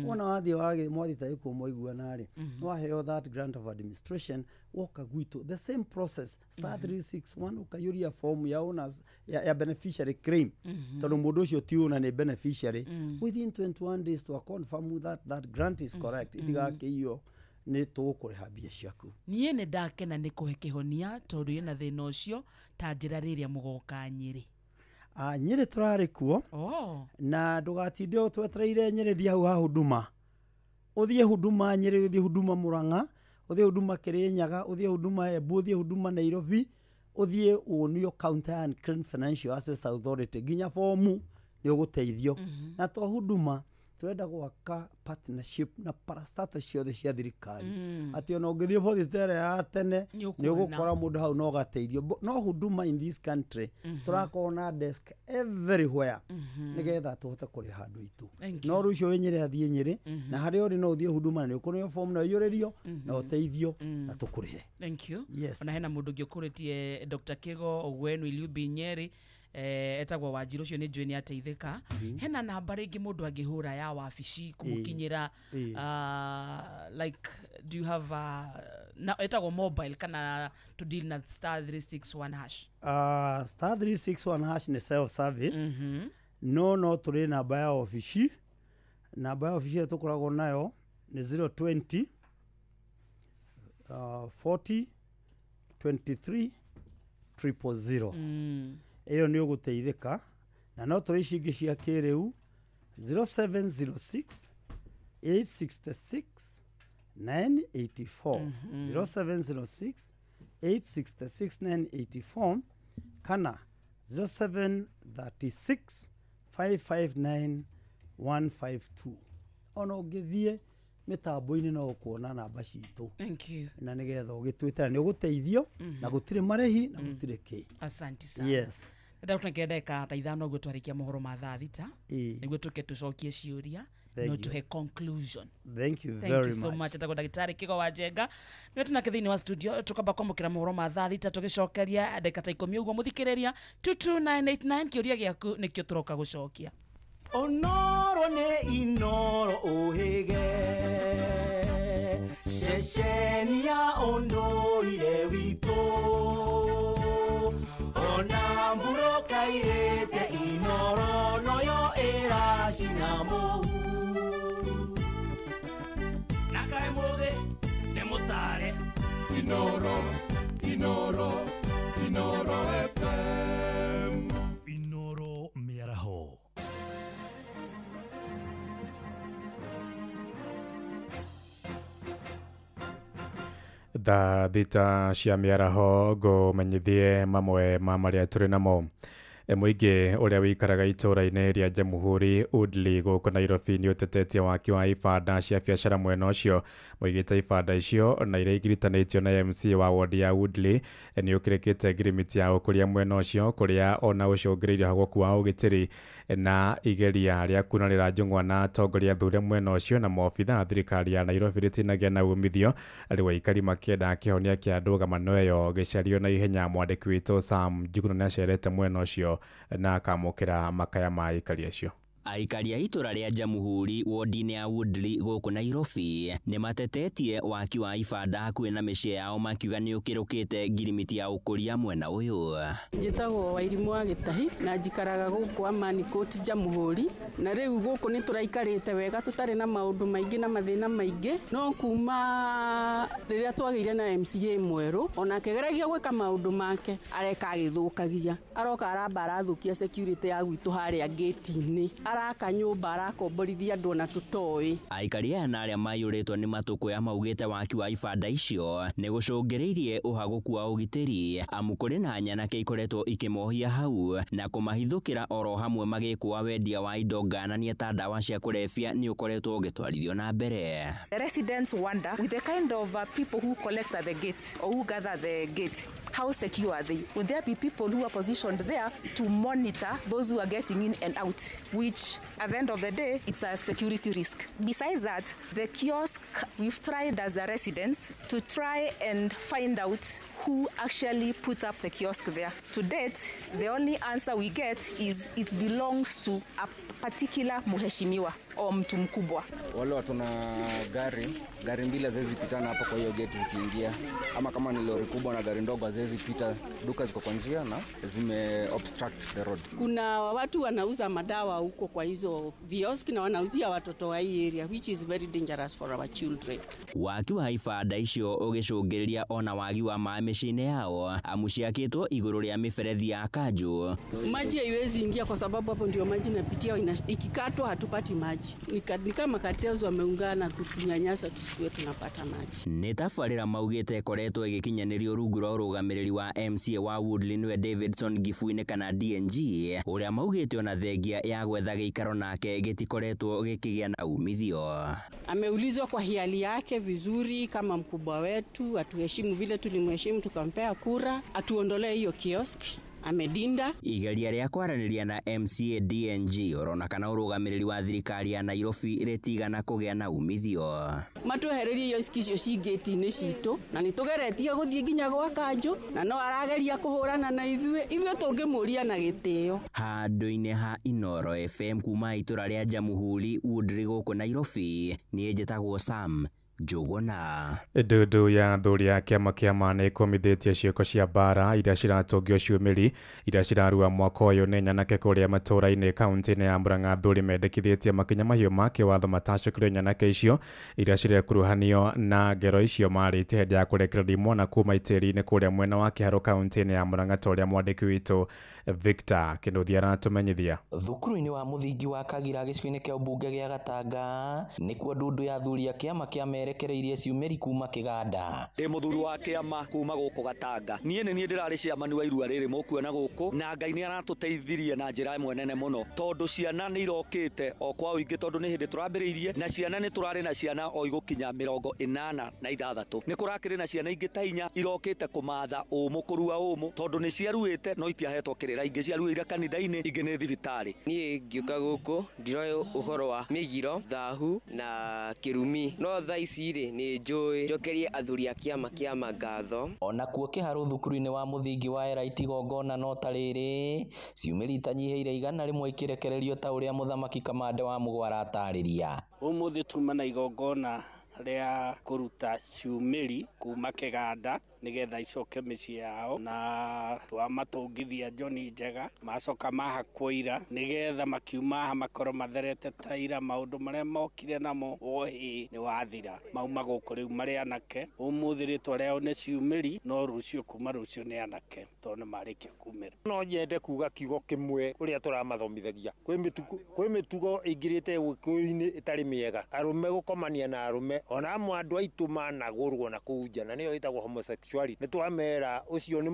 wona wathiĩ mwathi ta mwaiguana rĩ waheo that grant of administration woka gwitũ the same process star 361 ukayũria form ya owners ya beneficiary claim tondũ mũndũ ũcio ti owner nĩ beneficiary within 21 days to confirm that grant is correct itigakĩiywo nĩ tũgũkũrĩha mbia ciaku.
Niĩ nĩ ndakena nĩ kũhe kĩhonia tondũ ĩna thĩna ũcio ta njĩra rĩrĩa mũgoka Nyĩrĩ.
Nyĩrĩ tũrarĩ kuo na ndũgatinde twetereire Nyĩrĩ thiĩ hau ha huduma. Ũthiĩ huduma Nyĩrĩ, ũthiĩ huduma Murang'a, ũthiĩ huduma Kĩrĩnyaga, ũthiĩ huduma Embu, ũthiĩ huduma Nairobi, ũthiĩ wonio County and Clean Financial Assets Authority nginya fomu nĩ ũgũteithio. Na to huduma turenda gwaka partnership na parastatal ciothe cia thirikari ati ona ũngĩthiĩ bothitere ya tene nĩ ũgũkora mũndũ hau no gateithio. No huduma in this country tũrakorwo na desk everywhere nĩgetha tũhote kũrĩ handũ itũ. No rũcio wĩ Nyĩrĩ athiĩ Nyĩrĩ na harĩa ũrĩ no ũthiĩ huduma na nĩ ũkũneo form na ũiyũrĩrio na ũteithio na tũkũrĩhe.
Thank you.
Yes.
Ona hena mũndũ ũngĩ ũkũrĩtie Dr. Kigo Ogwenu Iliubi Nyeri etagwo Wanjiru ũcio nĩ njũĩ nĩ ateithĩka. Hena namba rĩngĩ mũndũ angĩhũra ya wabici kũmũkinyĩra like do you have etagwo mobile kana to deal na star 361 hash?
Star 361 hash ni self service. No tũrĩ namba ya wabici. Namba ya wabici tũkoragwo nayo ni 020 40 23 000. Eyo nĩ ũgũteithĩka na no tũrĩ ici ingĩ cia kĩrĩu 0706 866 984 0706 866 984 kana 0736 559 152. Ona ũngĩthiĩ mitambo-inĩ no ũkuona namba citũ.
Thank you.
Na nĩgetha ũgĩtwĩtera nĩ ũgũteithio na gũtirĩ marĩhi na gũtirĩ kĩ.
Asante sana.
Yes.
Ndakuna ndeka ta ithano ũguo twarĩkia mohoro ma thaa thita nĩguo tũke tũcokie ciũria no tuhe conclusion.
Thank you very
much.
Thank you
so much. Atagwo Ndagĩtarĩ Kigo wa Njenga nĩ tunake thĩinĩ wa studio tukamba kwamũkĩra mohoro ma thaa thita tũgĩcokeria ndeka ta 10 ũguo mũthikĩrĩria 22989 kĩũria gĩaku nĩkĩo tũroka gũcokia.
Onoro nĩ inoro ũhĩge ceceni ya ũndũire witũ ona mburo kairĩte inoro noyo ĩracina mũhu na kaĩ mũthĩ nĩ mũtare Inoro FM
Inoro mĩaraho.
Thaa thita cia mĩaraho ngũmenyithie mamwe ma marĩa tũrĩ namo. Mũingĩ ũrĩa wĩikaraga itũũra-inĩ rĩa Jamhuri Woodley gũkũ Nairobi nĩ ũtetetie waki wa ibanda cia biacara mwena ũcio. Moigĩte ibanda icio na iria igiritanĩtio na MC wa wodi ya Woodley nĩ ũkĩrĩkĩte ngirimiti ya ũkũria mwena ũcio kũrĩa ona ũcũngĩrĩirie hagoku wa ũgitĩri na igeria rĩa kunanĩra njũng'wa na atongoria athure mwena ũcio na maobitha thirikari ya Nairobi rĩtinagia na umithio arĩ waikari makĩenda kĩhonia kĩa ndũgamano ĩyo gĩcario na ihenya. Mwandĩki witũ Sam Njuguna nĩ acerete mwena ũcio na akamũkĩra makaya ma aikari acio.
Aikari a itũra rĩa Jamhuri wodi-inĩ ya Woodley gũkũ Nairobi nĩ matetetie waki wa ibanda hakuhĩ na mĩciĩ yao makiuga nĩ ũkĩrũkĩte ngirimiti ya ũkũria mwena ũyũ.
Njĩtagwo Wairimu wa Gĩtahi na njikaraga gũkũ Amani Court Jamhuri, na rĩu gũkũ nĩ tũraikarĩte wega tũtarĩ na maũndũ maingĩ na mathĩna maingĩ, no kuma rĩrĩa twagĩire na MCA mwerũ onake geragia gwĩka maũndũ make areka agĩthũkagia, aroka aramba arathũkia security ya gwitũ harĩa gate-inĩ, araka nyũmba arakomborithia andũ na tũtoĩ.
Aikari aya na arĩa maiyũrĩtwo nĩ matũkũya maugĩte waki wa ibanda icio nĩ gũcũngĩrĩirie ũhagũku wa ũgitĩri amu kũrĩ na nyanake ikoretwo ikĩmohia hau na kũmahithũkĩra oro hamwe magĩkwa wendia wa indo ngananie ta ndawa cia kũrebia nĩ ũkoretwo ũgĩtwarithio na mbere.
The residents wonder with the kind of people who collect at the gate or who gather at the gate, how secure are they? Would there be people who are positioned there to monitor those who are getting in and out, which at the end of the day, it's a security risk. Besides that, the kiosk, we've tried as a residents to try and find out who actually put up the kiosk there. To date, the only answer we get is it belongs to a particular mheshimiwa au mtu mkubwa.
Wale watu na gari mbili haziwezi pitana hapa, kwa hiyo gate zikiingia, ama kama ni lori kubwa na gari ndogo haziwezi pita, duka ziko kwa njia na zime obstruct the road.
Kuna watu wanauza madawa huko kwa hizo vioski na wanauzia watoto wa hii area, which is very dangerous for our children.
Waki wa ibanda icio ugicungiriria ona wagi wa maĩ mĩciĩ-inĩ yao amuciakĩtwo igũrũ rĩa mĩberethi ya kanjũ.
Maji haiwezi ingia kwa sababu hapo ndio maji napitia, ikikatwa hatupati maji. Ni kama cartels wameungana kutunyanyasa tusiwe tunapata maji.
Nĩ tabarĩra maugĩte ĩkoretwo ĩgĩkinyanĩrio rungu rwa ũrũgamĩrĩri wa MCA wa Woodley nĩwe Davidson Gifuine kana DNG, ũrĩa maugĩte ona thengia ya gwetha gĩikaro nake gĩtikoretwo gĩkĩgĩa na umithio.
Ameulizwa kwa hiali yake vizuri kama mkubwa wetu, atuheshimu vile tulimheshimu tukampea kura, atuondolee hiyo kioski. Amedinda
igeria rĩa kwaranĩria na MCA DNG orona kana ũrũgamĩrĩri wa thirikari ya Nairobi rĩtigana kũgĩa na umithio.
Matwehererie iyo icio cingĩti-inĩ citũ na nĩtũgeretie gũthiĩ nginya gwa kanjũ na no arageria kũhũrana na ithuĩ tũngĩmũria na gĩtĩo.
Handũ-inĩ ha Inoro FM kuma itũra rĩa Jamuhuri Woodley gũkũ Nairobi, niĩ njĩtagwo Sam Njuguna.
Ndudu ya thuri ya kĩama kĩa nĩ ĩkomithitie ciĩko cia mbara iria ciratũngio ciumĩri iria cirarua mwaka ũyũ nĩ nyanake kũrĩa matũra-inĩ kaunti-inĩ ya Murang'a. Thuri mendekithĩtie makinya mahiũ ma kĩwatho matacũkĩrio nyanake icio iria cirekuruhanio na ngero icio marĩte hĩndĩ ya kũrekereria mwana kuma itĩri-inĩ kũrĩa mwena wa Kĩharo kaunti-inĩ ya Murang'a, ta ũrĩa mwandĩki witũ Victor Kĩnuthia aratũmenyithia.
Thukuru-inĩ wa mũthingi wa Kagira gĩcigo-inĩ kĩa ũmbunge gĩa Gatanga nĩkuo ndundu ya thuri ya kĩama kĩa rekereirie ciumĩri kuma kĩganda.
Ndĩ mũthuri wa kĩama kuma gũkũ Gatanga. Niĩ ndĩrarĩ ciamani wa irua rĩrĩ mũkuona gũkũ, na Ngai nĩ aratũteithirie na njĩra ĩmwe nene mũno, tondũ ciana nĩ irokĩte o kwa ũingĩ, tondũ nĩ hĩndĩ tũrambĩrĩirie na ciana nĩ tũrarĩ na ciana o igũkinya 86. Nĩ kũrakĩrĩ na ciana ingĩ ta 4 irokĩte kũmatha ũmũ, kũrua ũmũ, tondũ nĩ ciaruĩte no itiahetwo kĩrĩra, ingĩ ciaruĩire kanitha-inĩ, ingĩ nĩ thibitarĩ.
Niĩ ngĩũka gũkũ ndiroĩ ũhoro wa mĩgiro, thahu na kĩrumi, no thaa ici ni njũĩ njokerie athuri a kĩama ngatho.
Ona kuo Kĩharo thukuru-inĩ wa mũthingi wa Eraiti Gongona no ta rĩrĩ ciumĩri itanyihĩire 100 ikĩrekererio ta ũrĩa mũthamaki Kamande wa Mũgwa aratarĩria.
Ũmũthĩ tuma na igongona rĩa kũruta ciumĩri kuma kĩganda nigetha icoke mĩciĩ yao, na twamatũngithia John Njega macoka mahakũira nigetha makiuma makorwo matherete ta ira. Maũndũ marĩa mokire namo wohi nĩ wathira, mauma gũkũ rĩu marĩ anake. Ũmũthĩ rĩtwa rĩao nĩ ciumĩri, no rũciũ kuma rũciũ nĩ anake, tondũ nĩ marĩkia kumĩra.
No nyende kuga kiugo kĩmwe ũrĩa tũramathomithagia. Kwĩ mĩtugo ĩingĩrĩte Gĩkũyũ-inĩ ĩtarĩ mĩega, arũme gũkomania na arũme, ona amwe andũ aitũ managũrwo na kũu nja, na nĩyo ĩtagwo homosexuality. Nĩ twamera ũcio nĩ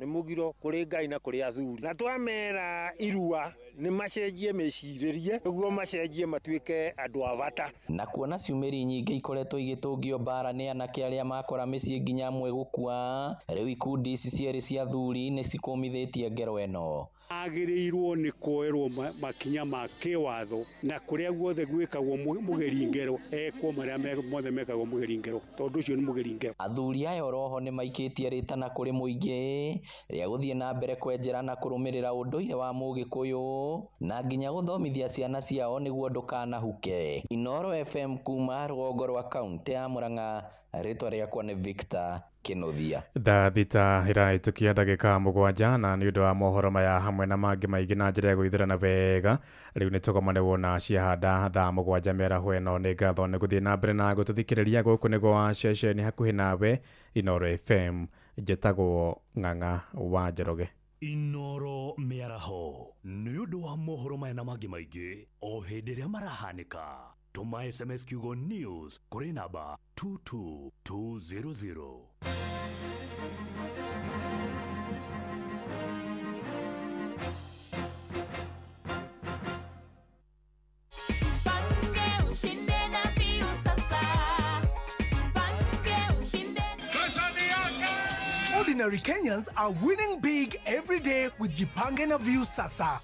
mũgiro kũrĩ Ngai na kũrĩ athuri, na twamera irua nĩ macenjie mecirĩrie nĩguo macenjie matuĩke andũ a bata.
Na kuona ciumĩri nyingĩ ikoretwo igĩtũngio mbara nĩ anake arĩa makora mĩciĩ nginya amwe gũkua, rĩu ikundi ici cierĩ cia athuri nĩ cikomithĩtie ngero ĩno.
Agĩrĩirwo nĩ kuoerwo makinya ma kĩwatho na kũrĩa guothe gwĩkagwo mũgeri ngero ekwo marĩa mothe mekagwo mũgeri ngero, tondũ ũcio nĩ mũgeri ngero.
Athuri aya oroho nĩ maikĩtie rĩtana kũrĩ mũingĩ rĩa gũthiĩ na mbere kwenjera na kũrũmĩrĩra ũndũire wa Mũgĩkũyũ na nginya gũthomithia ciana ciao nĩguo ndũkanahuke. Inoro FM kuma rũgongo rwa kaunti ya Murang'a, rĩtwa rĩakwa nĩ Victor Kĩnuthia.
Thaa thita ĩrahĩtũkia ndagĩka 7 na nĩ ũndũ wa mohoro maya hamwe na mangĩ maingĩ na njĩra ya gũithĩrana wega, rĩu nĩ tũgomane wona ciahanda thaa 7 mĩaraho ĩno. Nĩ ngatho nĩ gũthiĩ na mbere na gũtũthikĩrĩria gũkũ nĩguo wa ceceni hakuhĩ nawe Inoro FM. Njĩtagwo Ng'ang'a wa Njoroge.
Inoro mĩaraho nĩ ũndũ wa mohoro maya na mangĩ maingĩ o hĩndĩ ĩrĩa marahanĩka. Tuma SMS kiugo news kũrĩ namba 22200.
Ordinary Kenyans are winning big every day with Jipange na View Sasa.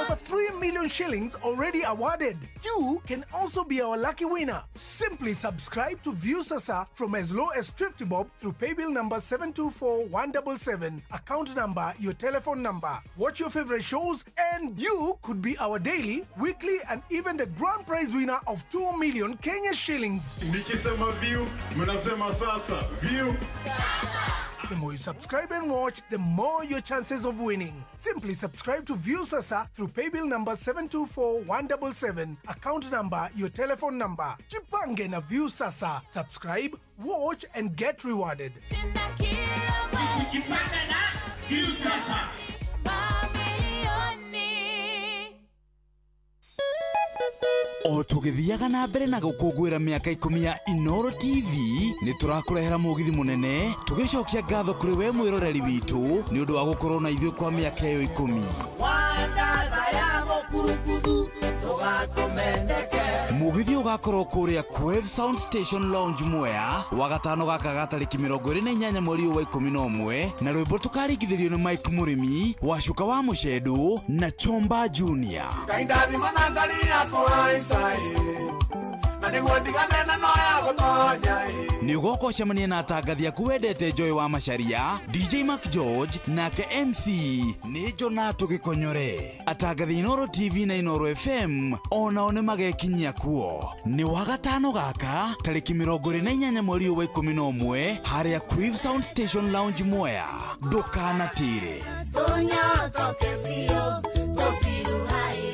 Over 3 million shillings already awarded. You can also be our lucky winner. Simply subscribe to View Sasa from as low as 50 bob through paybill number 724-177, account number, your telephone number. Watch your favorite shows and you could be our daily, weekly and even the grand prize winner of 2 million Kenya shillings.
Nikisema View, mnasema sasa. View.
The more you subscribe and watch, the more your chances of winning. Simply subscribe to View Sasa through paybill number 724-177, account number, your telephone number. Jipange na View Sasa. Subscribe, watch and get rewarded.
Ukijipanga na View Sasa.
O tugithiaga na mbere na gukungwira miaka 10 ya Inoro TV ni turakurehera mugithi munene tugicokia ngatho kuri we mwiroreri witu ni undu wa gukorwo na ithuĩ kwa miaka iyo 10. Mugithi ugakorwo kuria Quave Sound Station Lounge Mwea wagatano gaka gatariki 28 mweri wa 11 na rwimbo tukaringithirio ni Mike Murimi Wacuka wa Mucedu na Chomba Junior.
Kaindathi manangali yako haisai na niguo ndigane na noya gutonya
ni ugoko cemania na atangathi aku wendete Joy wa Macharia, DJ Mark George nake MC ni Jonato Gikonyore. Atangathi Inoro TV na Inoro FM onao ni magekinyia kuo ni wagatano gaka tariki 28 mweri wa 11 haria Quave Sound Station Lounge Mwea. Ndukanatire
Tonya toke fio tofiru haire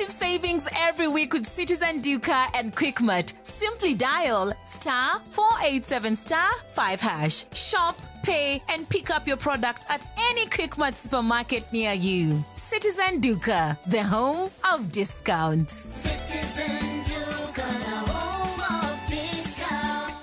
savings every week with Citizen Duka and Quickmart. Simply dial *487*5#. Shop, pay, and pick up your product at any Quickmart supermarket near you. Citizen Duka, the home of discounts.
Citizen Duka, the home of discounts.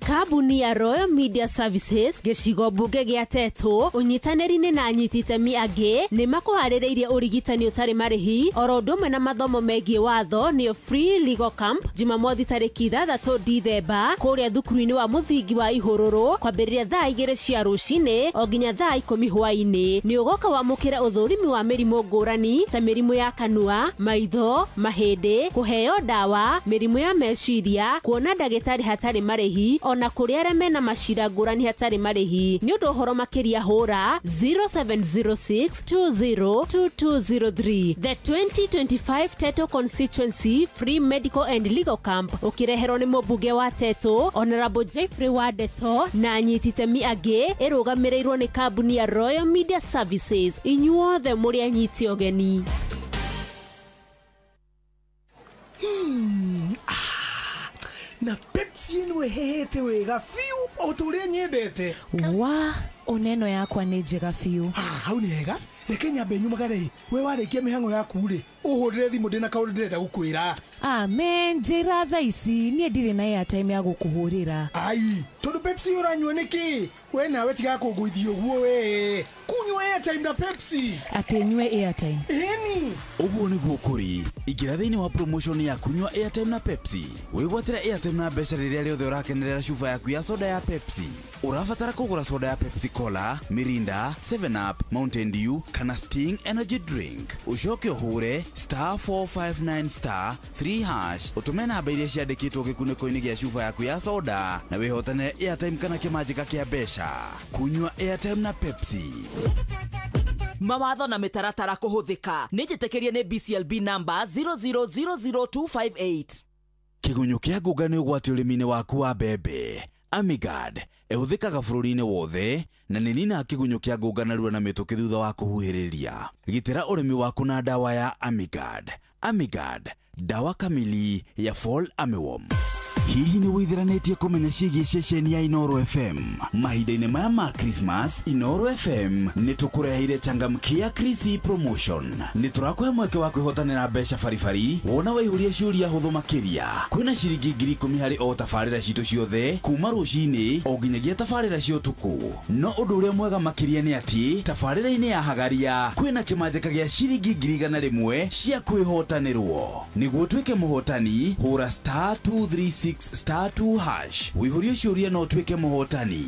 Kabuni ya Royal Media Services gicigo bunge gia Tetu unyitanĩri-inĩ na anyititemi angĩ nĩ makuharĩrĩirie ũrigitani ũtarĩ marĩhi oro ũndũ ũmwe na mathomo megiĩ watho nĩyo Free Legal Camp Jumamothi tarĩki 6 Dithemba kũrĩa thukuru-inĩ wa mũthingi wa Ihũrũrũ kwambĩrĩria thaa 2 cia rũcinĩ o nginya thaa 10 hwaĩ-inĩ. Nĩ ũgoka wamũkĩra ũthũrimi wa mĩrimũ ngũrani ta mĩrimũ ya kanua, maitho, mahĩndĩ, kũheo ndawa, mĩrimũ ya meciria, kuona ndagĩtarĩ hatarĩ marĩhi ona kuri arĩa mena macira ngũrani hatarĩ marĩhi. Nĩ ũndũ ũhoro makĩria hũra 0706202203. The 2025 Teto Constituency Free Medical and Legal Camp ũkĩreherwo nĩ mũmbunge wa Teto Honorable Jeffrey Wadeto na anyititemi angĩ ĩrũgamĩrĩirwo nĩ kambuni ya Royal Media Services. Inyuothe mũrĩ anyiti ũgeni.
Na Pepsi ĩno ĩhehete wega fiu o tũrĩa nyendete.
Wa oneno yakwa nĩ njega fiu.
Hau nĩ hega. Reke nyambe nyumagare we warĩkia mĩhang'o yaku rĩ ũhũrĩre thimũ ndĩna kaũndũ ndĩrenda gũkwĩra.
Amen, njĩra thaa ici niĩ ndirĩ na airtime ya gũkũhũrĩra.
Ai, tondũ Pepsi ũranyua nĩkĩ? We nawe tiga kũngũithia ũguo we. Kunywa airtime na Pepsi.
Atĩ nyue airtime.
Eni.
Ũguo nĩguo kũrĩ. Ingĩra thĩinĩ wa promotion ya kunywa airtime na Pepsi. Wĩgwatĩra airtime na mbeca rĩrĩa rĩothe ũrakenerera cuba yaku ya soda ya Pepsi. Ũrabatara kũgũra soda ya Pepsi Cola, Mirinda, 7up, Mountain Dew kana Sting energy drink. Ucoke ũhũre *459*3# utume namba iria ciandĩkĩtwo gĩkunĩko-inĩ gĩa cuba yaku ya soda na wĩhotanĩre airtime kana kĩmanjĩka kĩa mbeca. Kunywa airtime na Pepsi.
Mawatho na mĩtaratara kũhũthĩka nĩ njĩtĩkĩrie nĩ BCLB number 0000258.
Kĩgunyũ kĩa ngũnga nĩ ũgwati ũrĩmi-inĩ waku wa mbembe. Amigad ĩhũthĩkaga bũrũri-inĩ wothe na nĩ nina kĩgunyũ kĩa ngũnga narua na mĩtũkĩ thutha wa kũhuhĩrĩria. Gitĩra ũrĩmi waku na dawa ya Amigad. Amigad, dawa kamili ya Fall Armyworm. Hihi nĩ wĩtheranĩtie kũmenya ciĩgiĩ ceceni ya Inoro FM? Mahinda-inĩ maya ma Christmas, Inoro FM nĩ tũkũreheire changamkia Chrissy promotion. Nĩ tũrakũhe mweke wa kwĩhotanĩra mbeca baribari wona waihũria ciũria hũthũ makĩria. Kwĩna ciringi 10,000 harĩ o tabarĩra citũ ciothe kuma rũcinĩ o nginyagia tabarĩra cia ũtukũ. No ũndũ ũrĩa mwega makĩria nĩ atĩ tabarĩra-inĩ ya Hagaria kwĩna kĩmanjĩka gĩa ciringi 100,000 cia kwĩhotanĩrwo. Nĩguo tuĩke mũhotani hũra *236 *2 wihũrie ciũria no tuĩke mũhotani.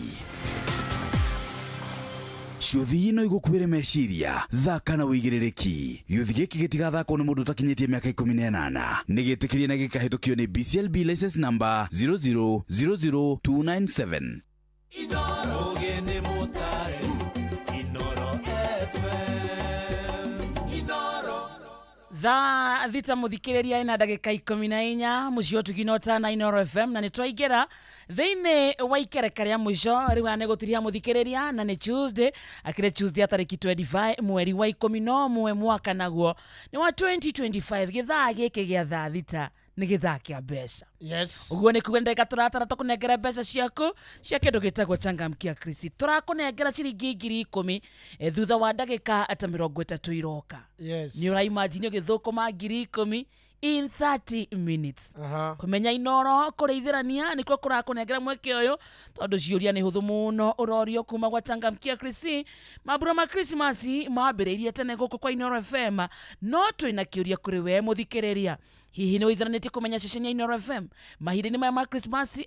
Ciũthi ino igũkuĩre meciria, thaka na wĩigĩrĩrĩki. Gĩũthi gĩkĩ gĩtigathakwo nĩ mũndũ ũtakinyĩtie mĩaka 18. Nĩ gĩtĩkĩrie na gĩkahĩtũkio nĩ BCLB license number 0000297.
Inoro gene motare, Inoro FM, Inoro.
Thaa thita muthikiriria ina ndagika 14 mucio tuginota na Inoro FM na nitwaingera thiini wa ikereka ria mwisho riu ane gutiria muthikiriria na ni Tuesday akire Tuesday atariki 25 mweri wa 11 mwaka naguo ni wa 2025 githaa giki gia thaa thita ni githaa kia mbeca.
Yes.
Uguo ni kuga ndeka turatara tukunengera mbeca ciaku cia kindu gitagwo changamkia Krisi. Turakunengera ciringi 10,000 thutha wa ndagika ata 30 iroka.
Yes.
Ni ura imagine githukuma 10,000 in 30 minutes. Kumenya Inoro kureithirania niko kurakunengera mweke uyu tondu ciuria ni huthu muno urorio kuma gwa changamkia Krisi. Mabura ma Christmas mambiriirie tene guku kwa Inoro FM no twina kiuria kuri we muthikiriria. Hihi ni withanĩtie kumenya ceceni ya Inoro FM mahinda-inĩ maya ma Christmas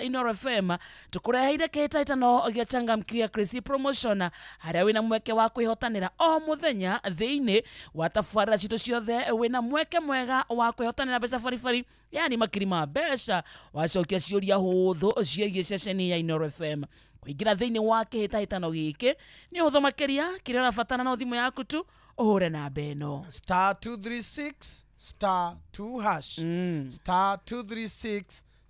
Inoro FM tukureheire kĩhĩtahĩtano gĩa changamkia Krisi promotion harĩa wĩna mweke wa kwĩhotanĩra o mũthenya thĩinĩ wa tabarĩra citũ ciothe wĩna mweke mwega wa kwĩhotanĩra mbeca baribari yani makiri ma mbeca wacokia ciũria hũthũ ciĩgiĩ ceceni ya Inoro FM. Kuingira thĩinĩ wa kĩhĩtahĩtano gĩkĩ nĩ ũhũthũ makĩria kĩrĩa ũrabatara na thimũ yaku tu ũhũre namba ĩno
*236 *2#. *236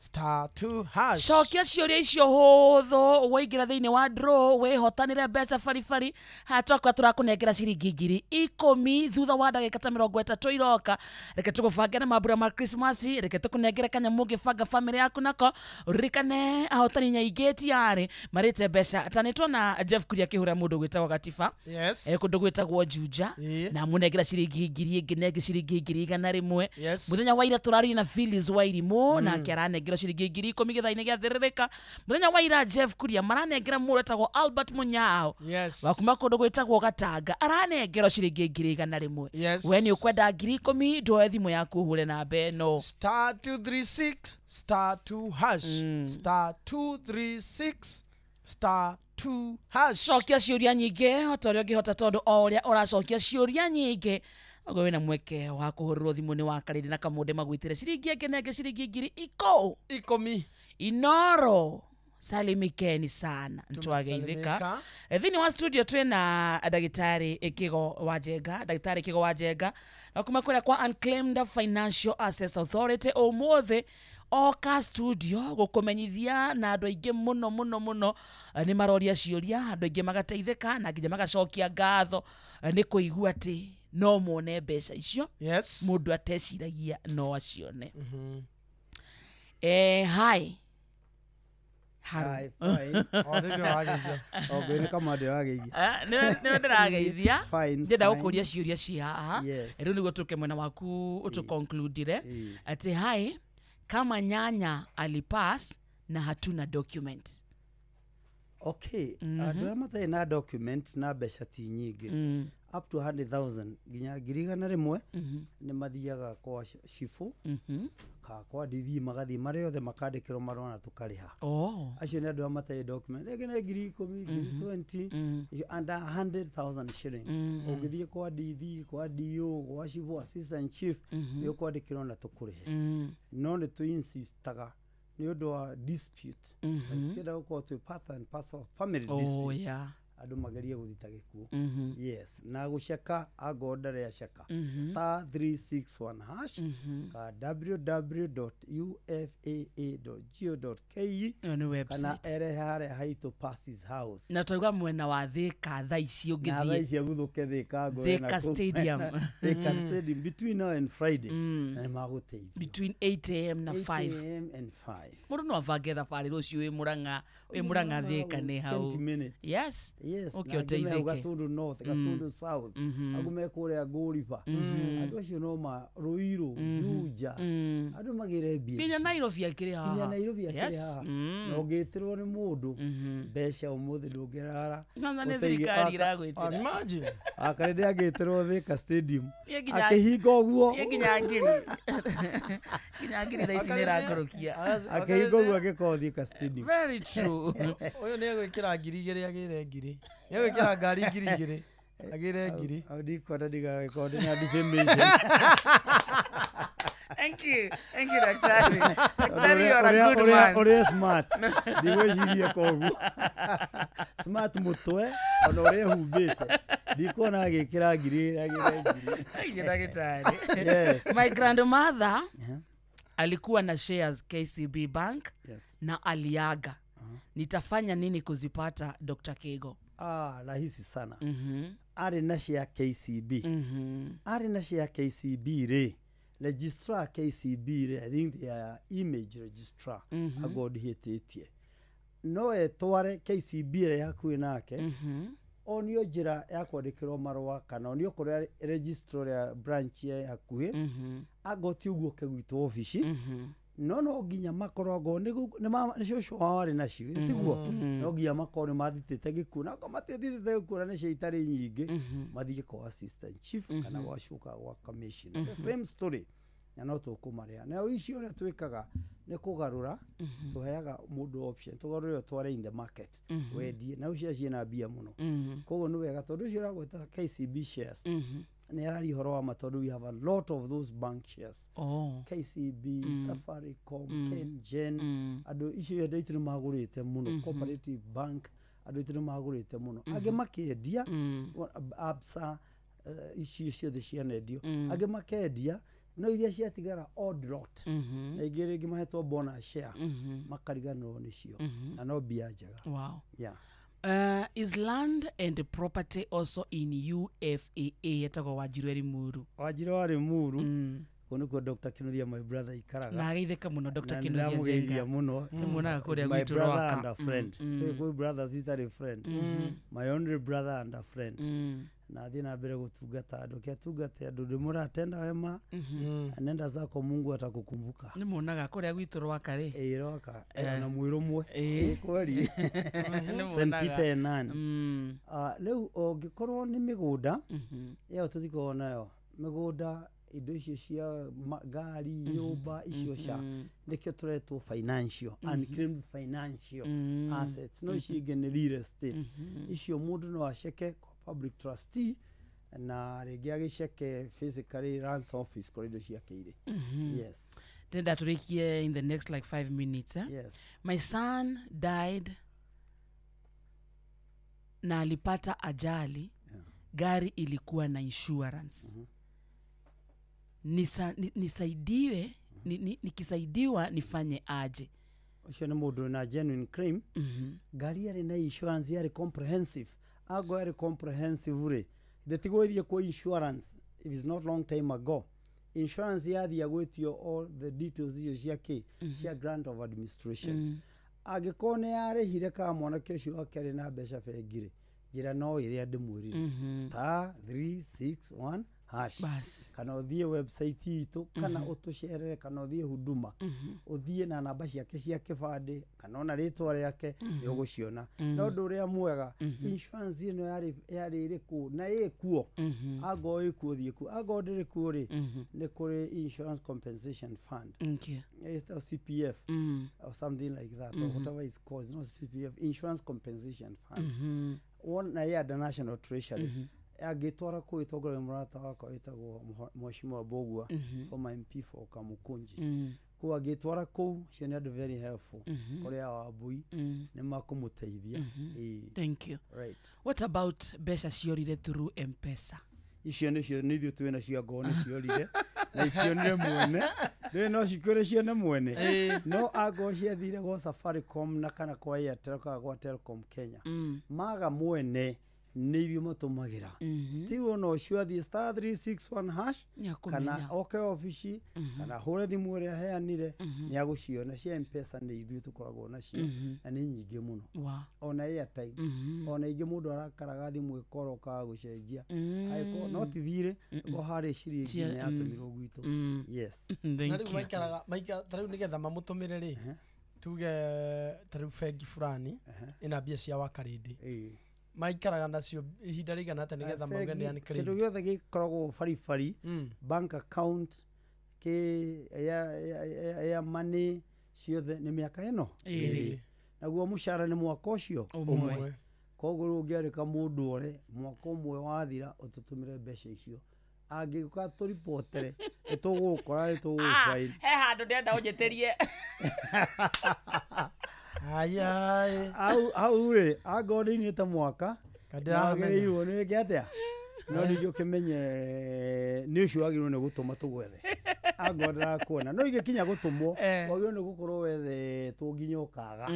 *2#.
Cokia ciũria icio hũthũ waingira thĩinĩ wa draw wĩhotanĩre mbeca baribari hatoka turakunengera ciringi 10,000 thutha wa ndagĩka ta 30 iroka. Reke tũgũbange na mambura ma Christmas, reke tũkunengere kanyamũ ũngĩbanga family yaku nako. Ririkane ahotani nyaingĩ tiarĩ marĩte mbeca tanĩtwo na Jeff Kuria kĩhũra mũndũ gwĩtagwo Gatiba.
Yes.
Kũndũ gwĩtagwo Juja na munengera ciringi 1,000 nenge ciringi 1,100. Mũthenya wa ira tũrari na Phyllis Wairimũ na kĩaranengera ciringi 10,000 gĩthainĩ gĩa thĩrĩrĩka. Mũthenya wa ira Jeff Kuria maranengera mũndũ wĩtagwo Albert Munyao wa kuma kũndũ gwĩtagwo Gatanga aranengerwo ciringi 1,100. We nĩ ũkwenda 10,000 ndoe thimũ yaku ũhũre namba ĩno
*236 *2#. *236
cokia ciũria nyingĩ otorĩa ũngĩhota tondu o ũrĩa ũracokia ciũria nyingĩ ogo wĩna mweke wa kũhũrĩrwo thimũ-inĩ wa karĩndĩ na kamũndĩ magwĩtĩre ciringi ĩngĩ nenge ciringi 10,000. Inoro salimikeni sana ntwageithĩka. Thĩinĩ wa studio twĩna ndagĩtarĩ Kigo wa Njenga na kuma kũrĩa kwa Unclaimed Financial Assets Authority ũmũthĩ oka studio gũkũmenyithia na andũ aingĩ mũno nĩ maroria ciũria andũ aingĩ magateithĩka na nginya magacokia ngatho nĩ kũigua atĩ no mone mbeca icio. Mũndũ ateciragia no acione. Hi.
Hi, fine. Nĩ kama ndĩrageithia.
Nĩ ndĩrageithia. Ndĩrenda gũkũria ciũria ci haha. Rĩu nĩguo tũke mwena waku ũtũconcludire atĩ hi kama nyanya alipass na hatuna document.
Okay, andũ arĩa matarĩ na document na mbeca ti nyingĩ up to 100,000 nginya 1,100 nĩ mathiaga kwa cibu kwa ndithi magathiĩ marĩa othe makandĩkĩrwo marona tũkarĩha. Acio nĩ andũ arĩa matarĩ document rĩngĩ nĩ 10,000 20 under 100,000 shilling. Ũngĩthiĩ kwa ndithi kwa DO kwa cibu assistant chief nĩ ũkwandĩkĩrwo na tũkũrĩhe. No nĩ tũinsistaga nĩ ũndũ wa dispute kĩenda gũkorwo twĩ part and parcel family dispute andũ magerie gũthita gĩkuũ. Yes, na gũceka angorwo ndarĩ aceka *361# ka www.ufaa.go.ke kana erehe harĩa haitũ Passes House.
Na twaigua mwena wa Thĩka thaa ici ũngĩthiĩ.
Na thaa ici agũthũke Thĩka ngoro
Thĩka Stadium.
Thĩka Stadium between now and Friday. Na nĩ magũteithia.
Between 8 a.m. na 5.
8 a.m. and 5.
Mũndũ no abange thabarĩ rũciũ wĩ Mũrang'a Thĩka nĩ hau.
20 minutes.
Yes.
yes
Okay, oteithike.
Gatundu North, Gatundu South, agume kuria Goriba. Andu acio no ma Ruiru, Juja. Andu magire mbia.
Kinya Nairobi akiri haha.
Kinya Nairobi akiri haha. No gitirwo ni mundu mbeca umuthi ndungirara.
Kwanza ni thirikari iragwitira.
Imagine. Akarende agitirwo Thika Stadium. Akihinga uguo.
Kinya ngiri. Kinya ngiri thaisi ni ragurukia.
Akihinga uguo agiko Thika Stadium.
Very true.
Uyu ni egwikira ngiri igiri agire ngiri. Ni egwikira ngari ngiri igiri agire ngiri.
Audi kwenda digagiko na defamation.
Thank you, Daktari. Daktari, you are a good man.
Ore smart. Digwejiria koguo. Smart mutwe, ona ore humbite. Ndikona agikira ngiri agire ngiri.
Daktari.
Yes.
My grandmother alikuwa na shares KCB Bank na aliaga. Nitafanya nini kuzipata Dr. Kego?
Rahisi sana. Ari na share KCB. Ari na share KCB re. Registrar KCB re. I think they are image registrar. Agodi hitetie. No etware KCB re hakuhi nake. Onio njira ya kwandikirwo marua kana onio kuria registrar ya branch ya hakuhi. Agoti uguo kegwitwo office. No nginya makoragwo ni ciocio wari nacio tiguo no nginya makorwo mathitite gikuna ko matithite gikuna ni ciitari nyingi mathie ko assistant chief kana gwashuka gwa commission the same story na no tukumaria na icio ria twikaga ni kugarura tuheaga mundu option tugarure tware in the market wedie na ucio ciena bia muno koguo ni wega tondu ucio ragweta KCB shares ni arari horo wa matondu we have a lot of those bank shares KCB Safaricom KenGen ado icio ya itu magurite muno Cooperative Bank ado itu magurite muno age makendia Absa icio de ciana ndio age makendia no iria ciatigara odd lot na igere gimahetwo bonus share makariganwo nicio na no bia njega.
Wow.
Yeah.
Is land and property also in UFAA etago Wajirweri Muru?
Wajirweri Muru. Kunuko Dr. Kinuthia my brother ikaraga.
Na geitheka muno Dr. Kinuthia Jenga.
Namugeithia muno.
Munaga kuria gwitu
roka. My
roka.
brother and a friend. My brother is a friend. My only brother and a friend. Na thina mbere gutungata andu kia tungata andu ndimura tenda wema anenda zako Mungu atakukumbuka.
Ni munaga kuria gwitu roka ri.
Roka. Na mwirumwe. Kweli. St. Peter and Nan. Leo ogikorwo ni migunda. Iyo tuthiko nayo. Migunda indo icio cia gari nyumba icio cia nikio turetwo financial unclaimed financial assets no ciige ni real estate icio mundu no aceke public trustee na rege agiceke physically runs office korido ciake ire. Yes.
Then that turikie in the next like 5 minutes.
Yes.
My son died na alipata ajali. Gari ilikuwa na insurance. Nisaidiwe nikisaidiwa nifanye aje?
Ucio ni mundu na genuine claim. Gari yari na insurance yari comprehensive. Ago yari comprehensive ure. Detigwithie ko insurance if it's not long time ago. Insurance yathi yagwetio all the details icio ciake cia grant of administration. Agikone yari hire ka mwana kesho akere na besha fegire. Jira no ire ndimwirire. *361# kana uthie website itu kana utusherere kana uthie huduma uthie na namba ciake cia kibande kana ona ritwa riake ni uguciona no nduria mwega insurance ino yari iriku na ikuo ago ikuo thie ku ago ndiri ku ri ni kuri insurance compensation fund it's a CPF or something like that or whatever it's called. It's not CPF, insurance compensation fund one na ya the national treasury agitwara ku itogora murata wako itagwo Mheshimiwa Bogwa former MP for Kamukunji ku agitwara ku she are very helpful korea wabui ni makumuteithia.
Thank you.
Right.
What about besha ciorire through M-Pesa?
Icio nicio nithio twina cia ngoni ciorire na ikionire mwene no cikore cione mwene no ago ciathire go Safaricom na kana kwa Airtel kwa Telcom Kenya maga mwene nĩ ithuĩ matũmagĩra still ona ũcio athiĩ star 361 hash kana oke obici kana hũre thimũ ũrĩa aheanire nĩ agũciona cia M-Pesa nĩ ithuĩ tũkoragwo nacio na nĩ nyingĩ mũno ona airtime ona ingĩ mũndũ arakaraga thimũ ĩkorwo kaga gũcenjia haiko no ti thirĩ ngo harĩ ciringi nĩ yatũmirwo gwitũ yes
na rĩu maikaraga tarĩu nĩgetha mamũtũmĩre rĩ tuge tarĩu bengi fulani ina mbia cia wakarĩndĩ maikaraga nacio ihinda rĩigana atĩa nĩgetha mauge nĩ credit
kĩndũ gĩothe gĩkoragwo baribari bank account ya money ciothe nĩ mĩaka ĩno naguo mũcara nĩ mwaka ũcio ũmwe koguo ũngĩarĩka mũndũ ore mwaka ũmwe wathira ũtũtũmĩre mbeca icio angĩũka tũripotere nĩtũgũkora nĩtũgũfine
he handũ ndĩrenda ũnjĩtĩrie
au rĩ angorwo nĩinĩte mwaka wagĩrĩirwo nĩ atĩa no ningĩ ũkĩmenye nĩ ũcio wagĩrĩirwo nĩ gũtũma tũgwethe angorwo ndĩrakuona no ingĩkinya gũtũmwo wagĩrĩirwo nĩ gũkorwo wethetwo nginya ũkaga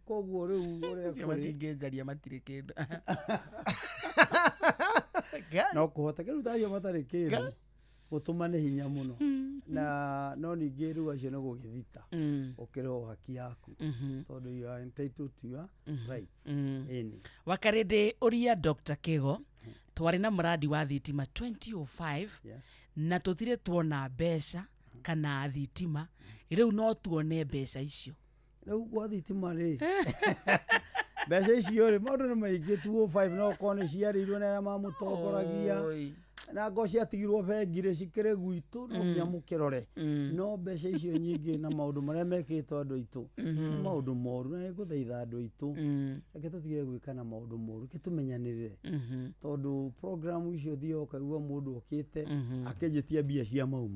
koguo rĩu ũrĩa
matingĩnjaria matirĩ kĩndũ
no kũhoteke rĩu tacio matarĩ kĩndũ gũtũma nĩ hinya mũno na no ningĩ rĩu acio nĩ gũgĩthita ũkĩrĩho haki yaku tondũ you are entitled to your rights
wakarĩndĩ ũria Dr. Kĩgo twarĩ na mũradi wa thitima 2005 na tũtirĩ tuona mbeca kana thitima rĩu no tuone mbeca icio
rĩu gwa thitima rĩ mbeca icio rĩ maũndũ nĩ maingĩ 205 no ũkorwo nĩ ciarĩirwo na arĩa mamũtongoragia na ngo ciatigirwo bengi rĩ cikĩrĩ gwitũ no nginya mũkĩrore no mbeca icio nyingĩ na maũndũ marĩa mekĩtwo andũ aitũ nĩ maũndũ moru na gũthaitha andũ aitũ reke tũtige gwĩka na maũndũ moru reke tũmenyanĩrĩre tondũ program icio thiĩ ũkaigua mũndũ okĩte akĩnjĩtia mbia cia mau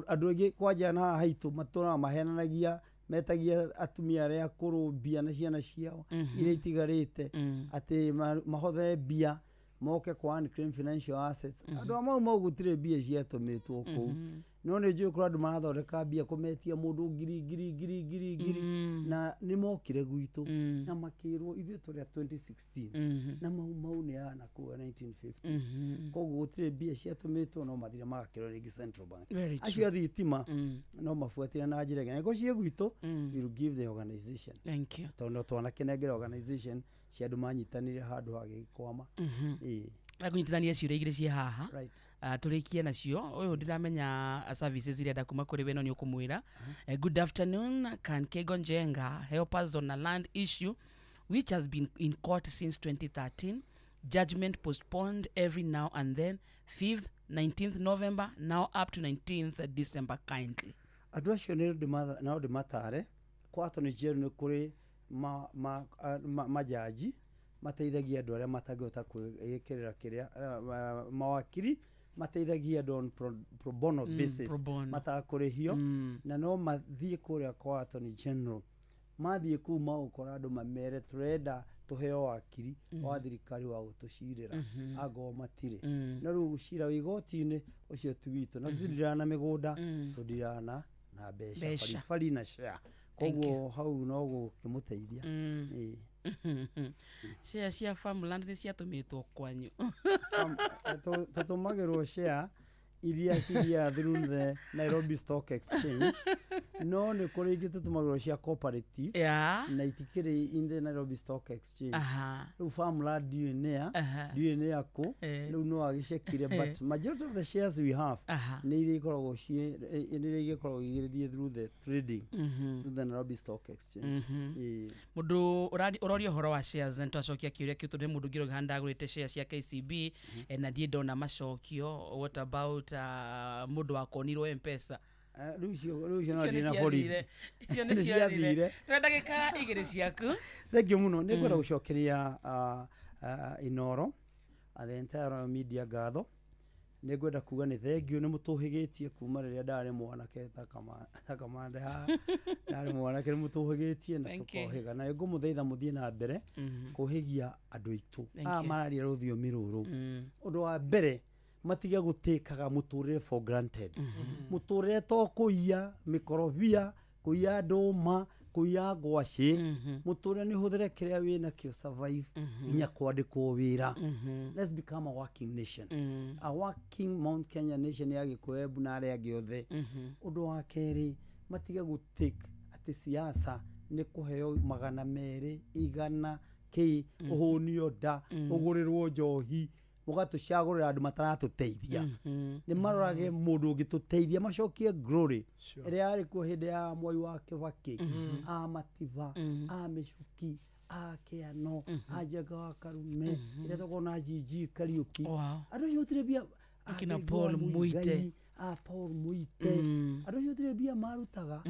andũ aingĩ kwanja na haitũ matũraga mahenanagia metagia atumia arĩa akũrũ mbia na ciana ciao iria itigarĩte atĩ mahothe mbia moke kwa unclaimed financial assets andũ mau gũtirĩ mbia ciatũmĩtwo kũu no nĩ njũĩ kũrĩ andũ marathondeka mbia kũmetia mũndũ ngiri na nĩ mokire gwitũ na makĩrwo ithuĩ tũrĩa 2016 na mau nĩ yanakuwa 1950s koguo gũtirĩ mbia ciatũmĩtwo no mathire magakĩrwo rĩngĩ Central Bank acio thitima no mabuatire na njĩra ĩngĩ ngo ciĩ gwitũ we will give the organization tondũ twanakĩnengera organization cia andũ manyitanire handũ hagĩkwama
akũnyitithania ciũria igĩrĩ ciĩ haha tũrĩkie nacio ũyũ ndiramenya services irenda kuma kũrĩ we no nĩ ũkũmwĩra good afternoon, can Kego Njenga help us on a land issue which has been in court since 2013, judgment postponed every now and then, 5th 19th November, now up to 19th December kindly.
Andũ acio nĩ ndĩmatare kwa attorney general nĩ kũrĩ majaji mateithagia andũ arĩa matangĩhota kwĩgĩkĩrĩra kĩrĩa mawakiri mateithagia andũ on pro bono basis matakũrĩhio na no mathiĩ kũrĩa kwa attorney general mathiĩ kũu magũkora andũ mamere tũrenda tũheo wakiri wa thirikari wa gũtũcirĩra angoo matirĩ na rĩu cira wĩ igoti-inĩ ũcio ti witũ na tũtirana na mĩgũnda tũtirana na mbeca bari na share koguo hau no gũkĩmũteithia
share cia farmland nĩ ciatũmĩtwo kwanyu
tũtũmagĩrwo share iria ciria through the Nairobi Stock Exchange no nĩ kũrĩ ingĩ tũtũmagĩrwo cia cooperative na itikĩrĩ in the Nairobi Stock Exchange rĩu farmland DNA akũ rĩu no agĩcekire but majority of the shares we have nĩ iria ikoragwo igĩgĩthiĩ through the trading through the Nairobi Stock Exchange
mũndũ ũroria ũhoro wa shares na twacokia kĩũria kĩu tondũ mũndũ ngĩro handa agũrĩte shares cia KCB na ndiĩ ndona macokio what about mũndũ wakonirwo M-Pesa
Lucio no ndina borithi
icio nĩ ciathire ndagĩka igĩrĩ ciaku
thank you mũno nĩ ngwenda gũcokeria Inoro the entire media gatho nĩ ngwenda kuga nĩ thank you nĩ mũtũhĩgĩtie kuma rĩrĩa ndarĩ mwanake ta kamande ha ndarĩ mwanake nĩ mũtũhĩgĩtie na tũkohĩga na ngũmũthaitha mũthiĩ na mbere kũhĩgia andũ aitũ mararia rũthiomi rũrũ ũndũ wa mbere matige gũtĩkaga mũtũrĩre for granted mũtũrĩre to kũiya mikorobia kũiya ndũma kuya ngwaci muture ni huthire kiria wina kio survive inya kwandikwo wira. Let's become a working nation, a working Mount Kenya nation ya Gikuebu na aria angĩ othe. Undu wa keri matige gutake ati siasa ni kuheo 200 100 ki uhunio nda ugurirwo njohi mugatucagurira andu mataratuteithia. Ni marorage mundu ungituteithia macokie glory iria ari ku hindi ya Mwai wa Kibaki, a Matiba, a Micuki, a Kiano, a Njenga wa Karume, iria tukona Gigi Kariuki. Andu acio gutire bia
akina Paul Muite,
a Paul Muite, andu acio gutire bia marutaga.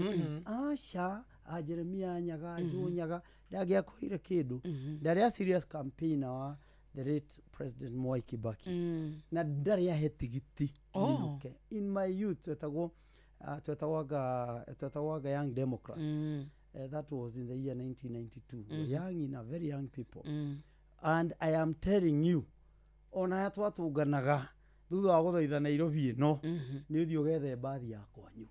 Aca a Jeremia Nyaga, Joe Nyaga ndagia kuhire kindu ndari a serious campaigner wa the late President Mwai Kibaki na ndari ya hetigiti. In my youth twetawaga Young Democrats. That was in the year 1992. Young, in a very young people. And I am telling you, ona ya twatunganaga thutha wa guthaitha Nairobi ino ni uthio gethe bathi ya kwanyu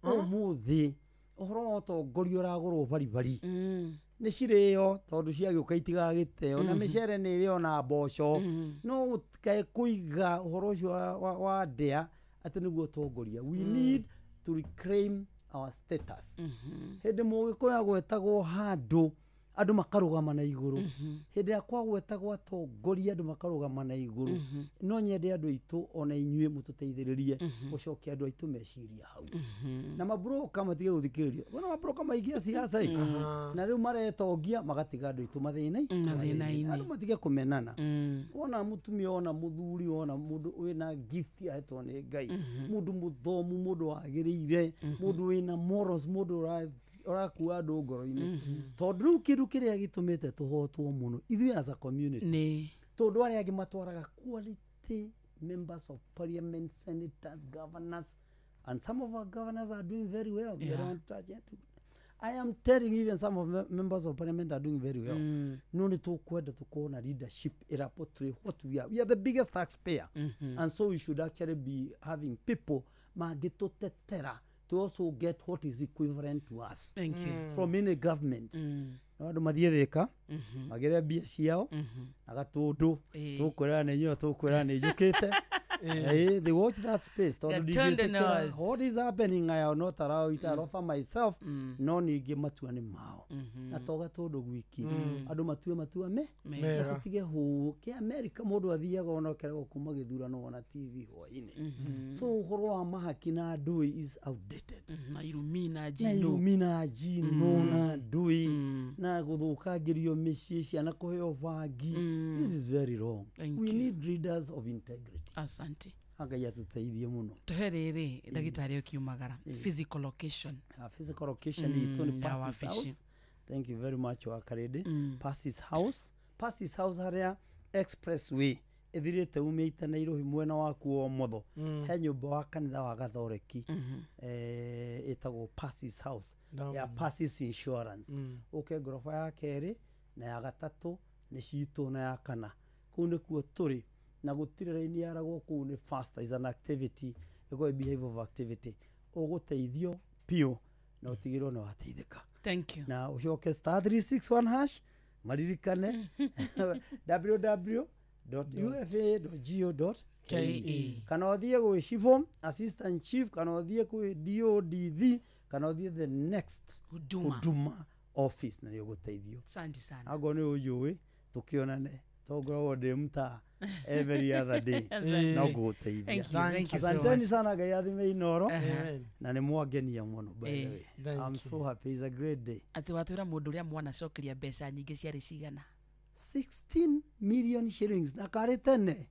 umuthi uhoro wa utongoria uragurwo bari ni cirio tondu ciagiuka itigagiteo na micere ni rio na mboco no kae kuiga uhoro ucio wa ndea ati niguo utongoria. We need to reclaim our status. Hindi mugikuya gwetagwo handu andu makarugama na iguru, hindi ya kwa gwetagwo atongoria andu makarugama na iguru. No nyende andu aitu ona inyue mututeithiririe gucokia andu aitu meciria hau na mabroka matige guthikiriria. Bona mabroka maigia siasa na riu maretongia magatiga andu aitu mathina-ini andu matige kumenana. Ona mutumia ona muthuri ona mundu wina gift ahetwo ni Ngai, mundu muthomu, mundu wagiriire, mundu wina morals, mundu orakuwa andu ngoro-ini. Tondu riu kindu kiria gitumite tuhotwo muno ithui as a community tondu aria angi matwaraga quality members of parliament, senators, governors, and some of our governors are doing very well. I am telling you, even some of members of parliament are doing very well. No need to kwenda tukona leadership era portray what we are. We are the biggest taxpayer, and so we should actually be having people magitotetera to also get what is equivalent to us.
Thank you.
From any government. No andu mathie thika magire bia ciao agatundu tukwira ni nyo tukwira ni njukite. They watch that space. What is happening? I am not allowed it. I offer myself. No ningi matua ni mao. Atoga tundu gwiki. Andu matua me. Atige hu ke America mundu athiaga ona kerego kuma githurano ona TV hwaini. So uhoro wa mahaki na ndui is outdated.
Na Illuminati
no na ndui na guthukangirio micii ciana kuheo bangi. This is very wrong. We need leaders of integrity.
Asante.
Anga tuteithie muno.
Tuherere ndagitari ukiumagara. Physical location.
Physical location itu ni Passis House. Thank you very much Wakarede. Passis House. Passis House haria expressway ithirite umeita Nairobi mwena waku wa motho. He nyumba wa kanitha wa Gathoreki. Etagwo Passis House. Ya Passis Insurance. Okay, gorofa ya keri na ya gatatu ni citu na ya kana. Kune kuo turi na gutire raini yaragwo ku ni faster is an activity ego behavior of activity uguteithio pio na utigirwo na wateithika.
Thank you.
Na ucoke *361# maririkane www.ufa.go.ke kana uthie gwi chief assistant chief kana uthie gwi DODD kana uthie the next huduma office na uguteithio.
Asante sana.
Ago ni uyuwi tukionane togoro de mta every other day. No go teithia.
Thank you.
Asanteni sana Ngai athime Inoro na ni mwagenia muno by the way. I'm so happy. It's a great day.
Ati watwira mundu ria mwana cokeria mbeca nyingi ciari cigana
16 million shillings na kare tene.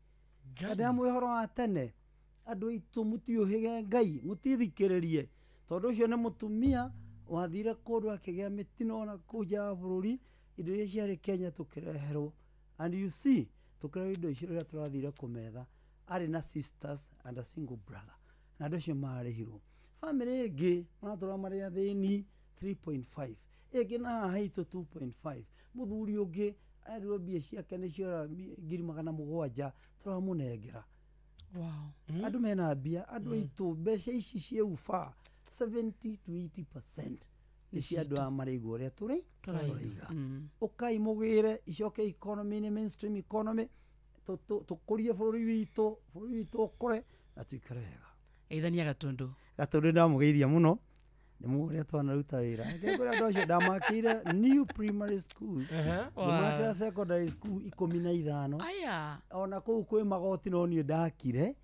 Kada mwihoro wa tene andu itu mutiuhige Ngai mutithikiririe tondu ucio ni mutumia wathire kundu akigea mitino na kuja bururi indo iria ciari Kenya tukireherwo. And you see tukira indo icio ria turathire kumetha ari na sisters and a single brother na ndo cio marehirwo. Family ingi matura maria thini 3.5 ingi na haitu 2.5 muthuri ungi arirwo bia ciake ni ciora 700,000 turamunengera.
Wow.
Andu mena bia andu itu mbeca ici cie ufa 70 to 80% nĩ cia andũ a maraigua ũrĩa tũraiga ũkaimũgĩre icoke economy-inĩ mainstream economy tũkũrie bũrũri witũ ũkũre na tũikare wega.
Geithania Gatundu
ndamũgeithia mũno nĩ mũrĩa twanaruta wĩra ngekũrĩa andũ acio ndamakĩire new primary schools ndamakĩra secondary school 15 ona kũu kwĩ magoti no niĩ ndakire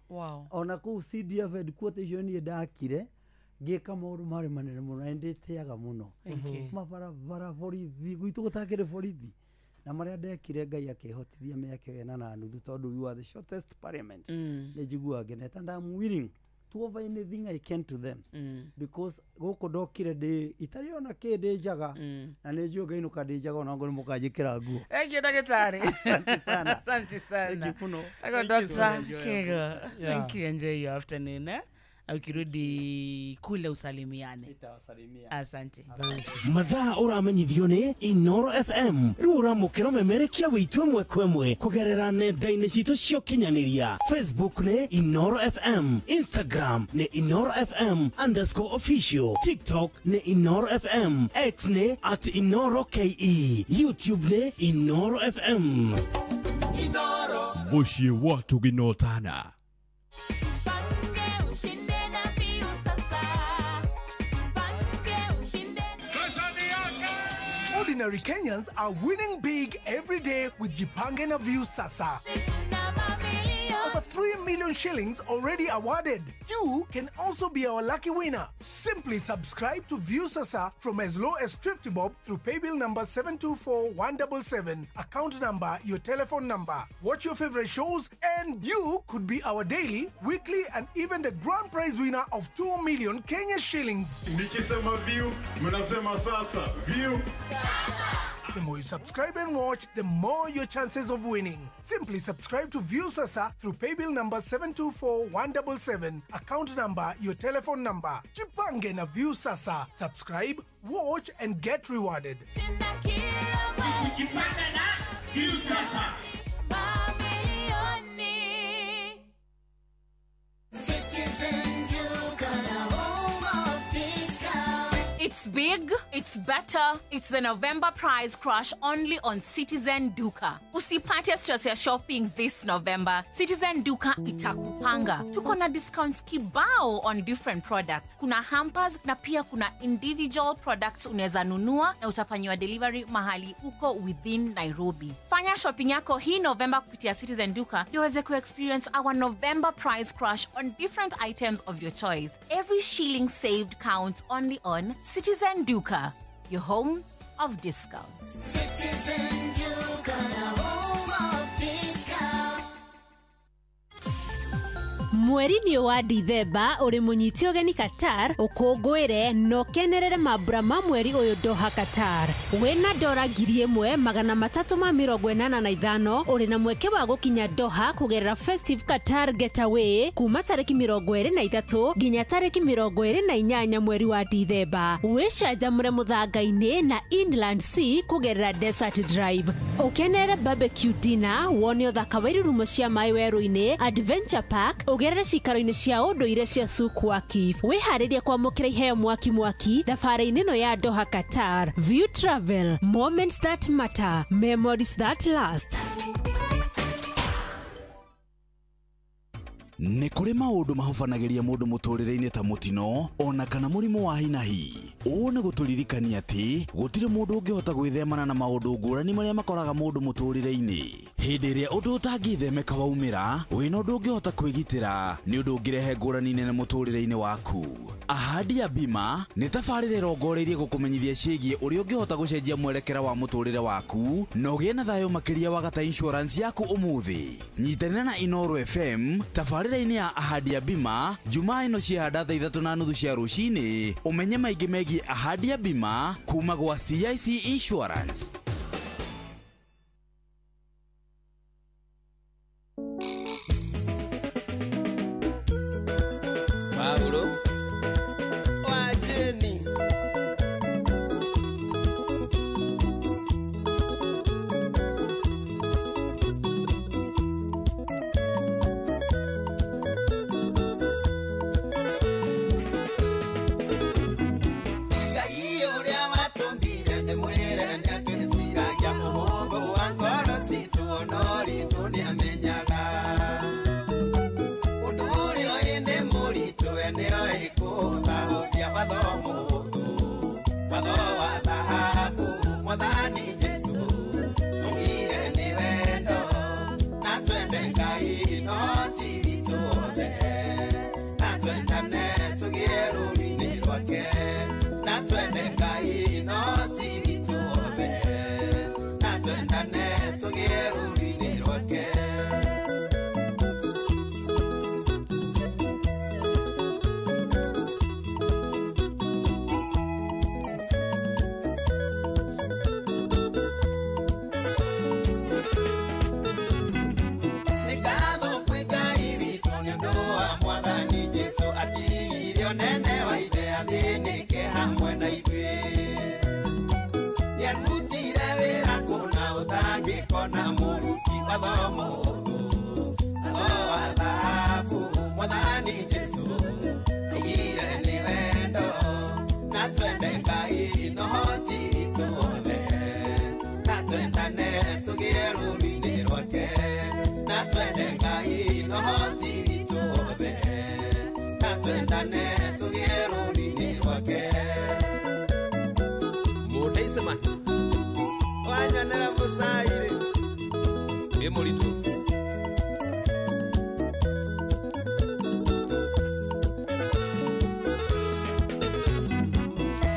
ona kũu CDF headquarters niĩ ndakire ngĩka maũndũ marĩ manene mũno na ndĩtĩaga mũno mabarabara borithi gwitũ gũtakĩrĩ borithi na marĩa ndekire Ngai akĩhotithia mĩaka 8.5 tondũ we were the shortest parliament nĩ njiguaga ngeneta and I'm willing to over anything I can to them because gũkũ ndokire ndĩ itarĩ ona kĩndĩ njaga na nĩ njũĩ Ngai nũka ndĩ njaga ona ngoro mũkanjĩkĩra nguo.
Thank you ndagĩtarĩ. Asante sana. Dr. Kego. Thank you, enjoy your afternoon. Ukirudi kule usalimiane. Asante.
Mathaa uramenyithio ni Inoro FM. Rĩu ũramũkĩra memerekia wĩtwe mwekwe kũgerera nenda-inĩ citũ cia ũkinyanĩria. Facebook ni Inoro FM, Instagram ni Inoro FM_official, TikTok ni Inoro FM, X ni @InoroKE, YouTube ni Inoro FM.
Inoro muciĩ wa tũginotana.
Ordinary Kenyans are winning big every day with Jipange na View Sasa. Over 3 million shillings already awarded. You can also be our lucky winner. Simply subscribe to View Sasa from as low as 50 bob through paybill number 724177, account number, your telephone number. Watch your favorite shows and you could be our daily, weekly and even the grand prize winner of 2 million Kenya shillings.
Nikisema View, mnasema sasa. View Sasa.
The more you subscribe and watch, the more your chances of winning. Simply subscribe to View Sasa through paybill number 724177, account number, your telephone number. Jipange na View Sasa. Subscribe, watch and get rewarded.
Jipange na View Sasa.
It's big, it's better, it's the November prize crush only on Citizen Duka. Usipate stress ya shopping this November. Citizen Duka itakupanga. Tuko na discounts kibao on different products. Kuna hampers na pia kuna individual products unaweza nunua na utafanyiwa delivery mahali uko within Nairobi. Fanya shopping yako hii November kupitia Citizen Duka ndio uweze ku-experience our November prize crush on different items of your choice. Every shilling saved counts only on Citizen Duka, your home of discounts.
Citizen Duka, the home of discounts.
Mweri-inĩ wa Dithemba ũrĩ mũnyiti ũgeni Qatar ũkũngũĩre no kenerere mambura ma mweri ũyũ Doha Qatar. Wĩna ndora 1,345 ũrĩ na mweke wa gũkinya Doha kũgerera Festive Qatar Getaway kuma tarĩki 23 nginya tarĩki 28 mweri wa Dithemba. Wĩcanjamũre mũthanga-inĩ na Inland Sea kũgerera Desert Drive. Ũkenere barbecue dinner, wone ũthaka wa irurumo cia maĩ werũ-inĩ, Adventure Park, ũgerere cikaro-inĩ cia ũndũire cia Suk Waqif. Wĩharĩrie kwamũkĩra iheo mwaki thabarĩ-inĩ ĩno ya Doha Qatar. View Travel, moments that matter, memories that last.
Nĩ kũrĩ maũndũ mahobanagĩria mũndũ mũtũrĩre-inĩ ta mũtino ona kana mũrimũ wa hinahi. Ũũ nĩ gũtũririkania atĩ gũtirĩ mũndũ ũngĩhota gwĩthemana na maũndũ ngũrani marĩa makoraga mũndũ mũtũrĩre-inĩ. Hĩndĩ ĩrĩa ũndũ ũtangĩthemeka waumĩra, wĩna ũndũ ũngĩhota kwĩgitĩra nĩ ũndũ ũngĩrehe ngũrani nene mũtũrĩre-inĩ waku. Ahadi ya Bima nĩ tabarĩra ĩrongoreirie gũkũmenyithia ciĩgiĩ ũrĩa ũngĩhota gũcenjia mwerekera wa mũtũrĩre waku na ũgĩe na thayũ makĩria wa gata insurance yaku ũmũthĩ. Nyitanĩra na Inoro FM tabarĩra-inĩ ya Ahadi ya Bima Jumaa ĩno ciahanda thaa 3:30 cia rũcinĩ, ũmenye maingĩ megiĩ Ahadi ya Bima kuma gwa CIC Insurance.
Paulo wajeni Gaio
kuthahuthia watho mũhũthũ, watho wa thahabu Mwathani Jesu augire nĩ wendo, na twende Ngai no ti witũ othe, na twendane tũgĩe rũũri-inĩ rwake, na twende Ngai no ti witũ othe, na twendane tũgĩe rũũri-inĩ rwake. Nene wa ithe athĩnĩke hamwe na ithuĩ, nĩarutire wĩra kũna ũtangĩkona mũruti watho mũhũthũ, watho wa thahabu Mwathani Jesu augire nĩ wendo, na twende Ngai no ti witũ othe, na twendane tũgĩe rũũri-inĩ rwake, na twende Ngai no ti witũ othe, na twendane tũgĩe rũũri-inĩ rwake. Mũndeiceman wanyonera mũcairi wĩ mũritũ.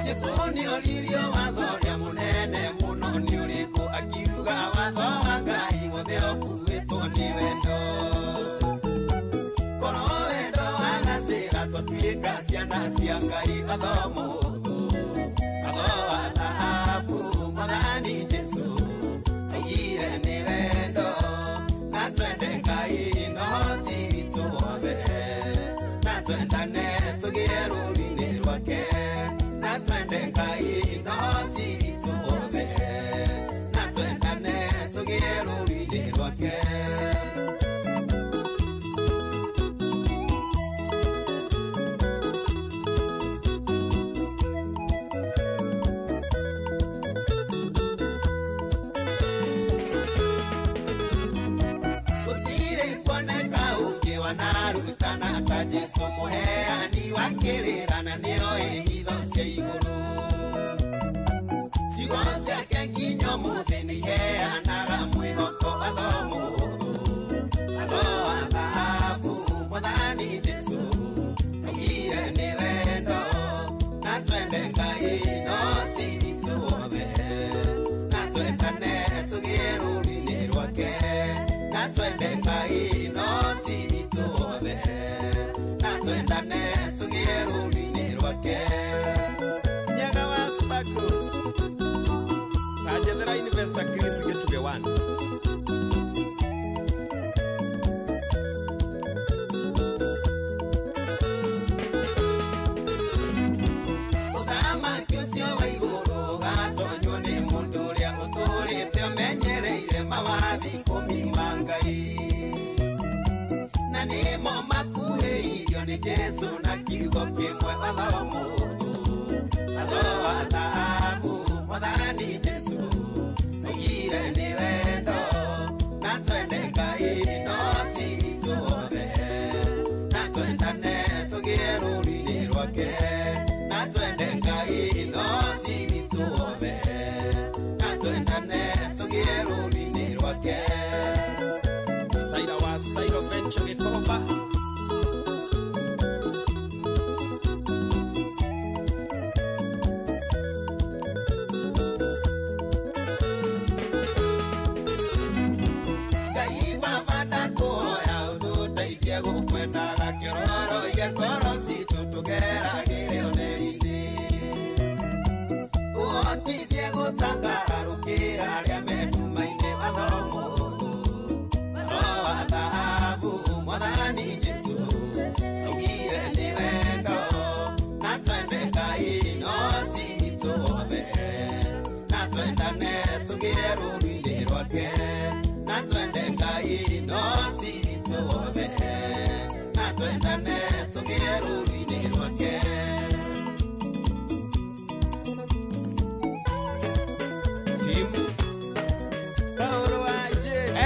Jesũ nĩoririo watho ũrĩa mũnene mũno nĩ ũrĩkũ, akiuga watho wa Ngai wothe ũkuĩtwo nĩ wendo. Twatuĩka ciana cia Ngai watho mũhũthũ, watho wa thahabu Mwathani Jesu augire nĩ wendo, na twende Ngai no ti witũ othe, na twendane tũgĩe rũũri-inĩ rwake, na twende Ngai no ti witũ othe, na twendane tũgĩe rũũri-inĩ rwake. Wanarutana ta Jesu mũheani wa kĩrĩra, nĩoĩ hitho cia igũrũ, ciugo ciake nginya ũmũthĩ nĩiheanaga mwĩhoko. Watho mũhũthũ, watho wa thahabu Mwathani Jesu augire nĩ wendo, na twende Ngai no ti witũ othe, na twendane tũgĩe rũũri-inĩ rwake, na twende Ngai no ti witũ othe, na twendane tũgĩe rũũri-inĩ rwake. Nyaga wa Sparkle Kanjethera Investor Chris Gĩtugĩ 1. Ũthamaki ũcio wa igũrũ ũgatonywo nĩ mũndũ ũrĩa ũtũũrĩte ũmenyereire mawathi 10 ma Ngai, na nĩmo makuhĩrĩirio nĩ Jesu na kiugo kĩmwe. Watho mũhũthũ, watho wa thahabu Mwathani Jesu augire nĩ wendo, na twende Ngai no ti witũ othe, na twendane tũgĩe rũũri-inĩ rwake, na twende Ngai no ti witũ othe, na twendane tũgĩe rũũri-inĩ rwake. Saira wa Sairo Venture Gĩkomba. Ngai Baba ndakũhoya ũtũteithie gũkwendaga kĩroro igĩkorwo citũ tũgeragĩre ũtheri-inĩ, ũhotithie gũcangararũkĩra arĩa me nduma-inĩ. Watho mũhũthũ, watho wa thahabu Mwathani Jesu augire nĩ wendo, na twende Ngai no ti witũ othe, na twendane tũgĩe rũũri-inĩ rwake, na twende Ngai no ti witũ othe, na twendane tũgĩe rũũri-inĩ rwake.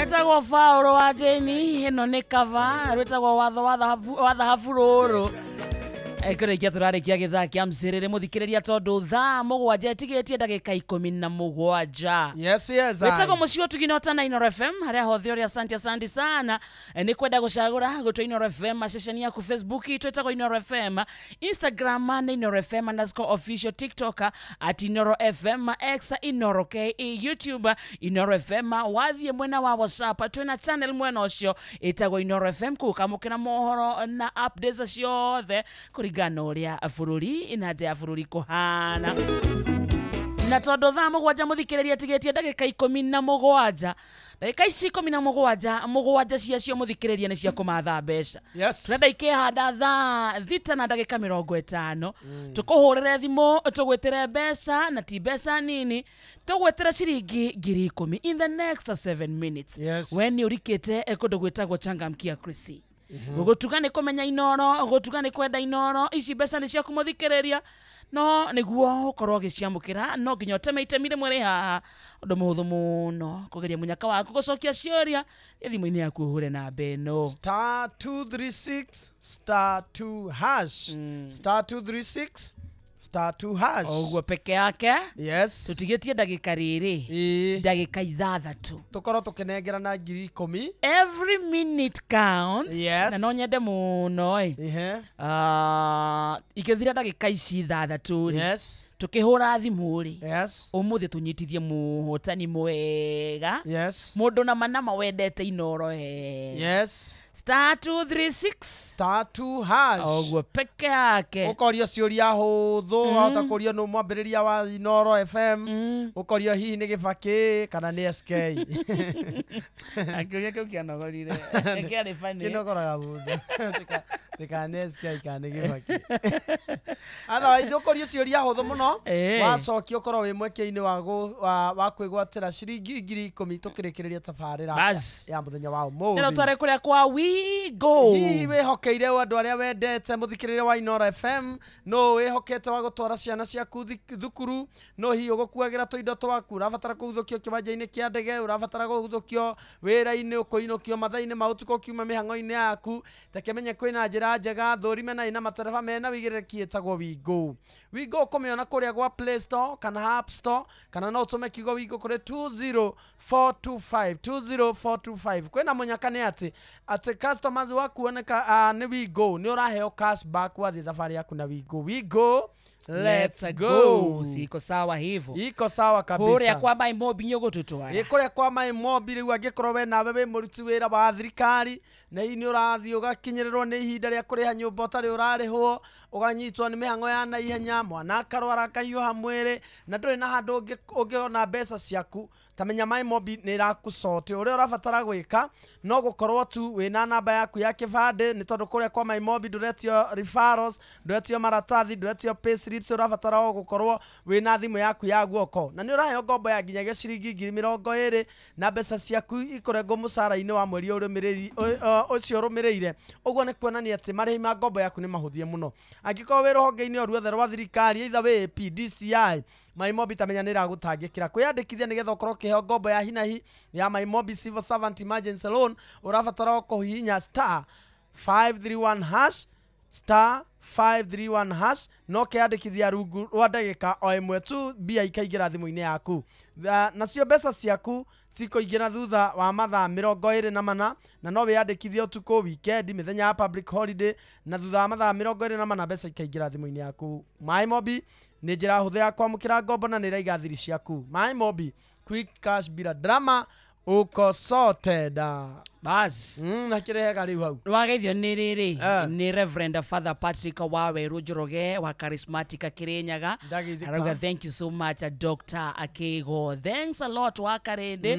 etagwo Paulo wa Jeni, ĩno nĩ kava rwĩtagwo watho wa thahabu rũrũ. Ekurikia turarikia githaa kia msirire muthikiriria tondu thaa mugwanja tigetie ndagika 17.
Yes.
Wetagwo mucio tuginota na Inoro FM haria hothe uri asante sana. Ni kwenda gucagura gutwa Inoro FM ceceni yaku Facebook twetagwo Inoro FM, Instagram na Inoro FM _official, TikTok @Inoro FM, X Inoro KE, YouTube Inoro FM, wathie mwena wa WhatsApp twina channel mwena ucio itagwo Inoro FM kukamukira mohoro na updates ciothe kurigana uria bururi na nja ya bururi kuhana. Na tondu thaa mugwanja muthikiriria tigetie ndagika 17, ndagika 17 ciacio muthikiriria ni cia kumatha mbeca. Turenda ikihanda thaa thita na ndagika 50 tukuhurire thimu tugwetire mbeca na ti mbeca nini, tugwetire ciringi 10,000 in the next 7 minutes. When urikite kundu gwetagwo Changamkia Chris. Gutuga ni kumenya Inoro, gutuga ni kwenda Inoro, ici mbeca ni cia kumuthikiriria. No niguo ukorwo giciamukira no nginya utemeitemire mwere haha undu muhuthu muno kugeria munyaka waku gucokia ciuria thimu-ini yaku hure na beno
*236 *2 hash *236 *2 hash
oguo peke yake.
Yes,
tutigetie ndagika riri ndagika 6
tukorwo tukinengerana 10,000.
Every minute counts.
Yes.
Na no nyende muno ikithira ndagika ici 6.
Yes.
Tukihura thimuri.
Yes.
Umuthi tunyitithie muhotani mwega.
Yes.
Mundu na manama wendete Inoro
Yes.
*236
*2 hash
oguo peke yake.
ukorio ciuria huthu hota kurio no mwambiriria wa Inoro FM ukorio hihi ni gibaki kana ni SK
akiuria kiu kianogorire kiari fani
kinogoraga mundu tika ni SK kana gibaki otherwise ukorio ciuria huthu muno wacokio korwo wi mweke-ini wa kwigwatira ciringi 10,000 tukirikiriria tabarira ya muthenya wa umuthi.
Nero tware kuria kwa We Go.
Hihi wihokeire andu aria wendete muthikirire wa Inoro FM, no wihokete wa gutwara ciana ciaku thukuru, no hihi ugukuagira tuindo twaku, urabatara kuhuthukio kiwanja-ini kia ndege, urabatara kuhuthukio wira-ini, ukuinukio mathaa-ini ma utuko kiuma mihango-ini yaku, tekemenya kwina njira njega thurime na ina matereba mena wigiriki etagwo We Go. We Go kumiona kuria gwa Play Store kana App Store, kana no utume kiugo We Go kuri 20425 kwina munyaka ni ati customers wakuoneka ni We Go ni uraheo cashback wathi thabari yaku na We Go. We Go, let's go.
Siko sawa hivyo.
Iko sawa kabisa.
Kuria kwa My Mobi nyogo tutwara.
Kuria kwa My Mobi riu angikorwo we nawe we muruti wira wa thirikari na ini urathi ugakinyirirwo ni ihinda ria kuriha nyumba utari urarihwo uganyitwo ni mihango ya na ihenya mwana akarwara kahiuha mwiri na nduri na handu ungiona mbeca ciaku tamenya My Mobi ni irakucote uria urabatara gwika no gukorwo tu wina namba yaku ya kibande ni tondu kuria kwa My Mobi nduretio referrals, nduretio maratathi, nduretio payslips, urabatara gukorwo wina thimu yaku ya guoko na ni uraheo ngombo ya nginyagia ciringi 20,000 na mbeca ciaku ikorengwo mucara-ini wa mweri ucio rumirire. Uguo ni kuonania ati marihi ma ngombo yaku ni mahuthie muno. Angikorwo wi ruhonge-ini oruothe rwa thirikari either wi PDCI, My Mobi tamenya ni iragutangikira kwiyandikithia nigetha ukorwo ukiheo ngombo ya hinahi ya My Mobi Civil Servant Emergency Loan, urabatara kuhihinya *531 hash *531 hash no kiandikithia rungu rwa ndagika o imwe tu bia ikaigira thimu-ini yaku. Nacio mbeca ciaku cikoingira thutha wa mathaa 24 na no wiyandikithie utuku weekend mithenya ya public holiday na thutha wa mathaa 24 mbeca ikaingira thimu-ini yaku. My Mobi ni njira huthu ya kwamukira ngombo na ni iraiga thiri ciaku. My Mobi, quick cash bila drama, uko sorted.
Bas
nakirehega riu hau
wageithio ni riri ni Reverend Father Patrick Waweru Njoroge wa Charismatic Kirinyaga. Arauga thank you so much Dr. Akigo, thanks a lot wa Karende.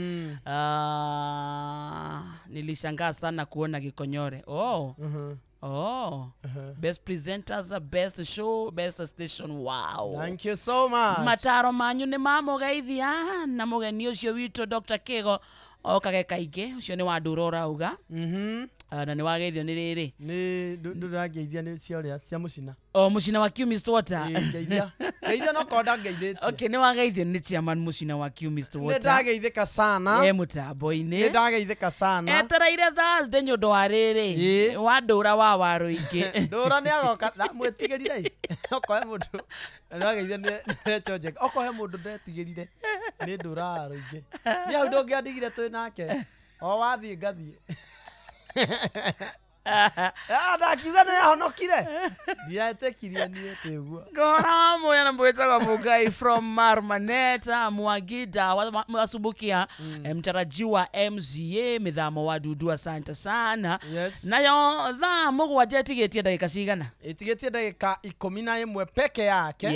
Nilishangaa sana kuona Gikonyore. Best presenters, best show, best station. Wow,
thank you so much.
Mataro manyu ni mamugeithia na mugeni ucio wito Dr. Kigo okage kaingĩ ũcio nĩ wa ndũra ũrauga na nĩ wageithio nĩ rĩrĩ
nĩ ndũrageithia nĩ cia ũrĩa cia mũcina
mũcina wa Q Mr Water
geithia no konda ngeithĩtie
okay nĩ wageithio nĩ chairman mũcina wa Q Mr Water
nĩ ndageithĩka sana
mũtambo-inĩ
nĩ ndageithĩka sana
etereire Thursday nĩ ũndũ wa rĩrĩ wa ndũra wa waru ingĩ
ndũra nĩ agoka mwĩtigĩrire okohe mũndũ ndageithio nĩ chojeka okohe mũndũ ndetigĩrire nĩ ndũra waru ingĩ nĩ hau ndũngĩandigire twĩ nake o wathiĩ ngathiĩ ndakiuga nĩ ahonokire ndiatekirie niĩ tĩguo
ngora moya na mwetagwa Mugai from Marmaneta Mwagida wasubukia mtarajiwa MCA mithamo wa Dudu asante sana nayo thaa mũgwanja ĩtigĩtie ndagĩka cigana
ĩtigĩtie ndagĩka 11 peke yake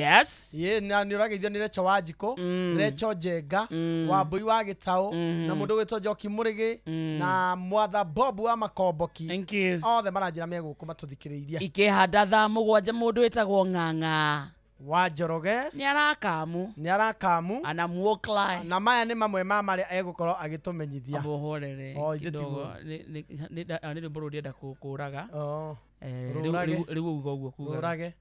na nĩ ũrageithio nĩ Recho Wanjikũ Recho Njenga Wambui wa Gĩtaũ na mũndũ gwĩtwo Njoki Mũrĩgĩ na Mwatha Bob wa Makomboki othe maranjĩra megũkũ matũthikĩrĩirie
ikĩhanda thaa mũgwanja mũndũ wĩtagwo Ng'ang'a
wa Njoroge
nĩ arakamu
ana muoklai na maya nĩ mamwe ma marĩa egũkorwo agĩtũmenyithia
abohorere kidogo nĩ rĩmbo rũrĩenda kũraga rĩu uga ũguo kuga
ũrage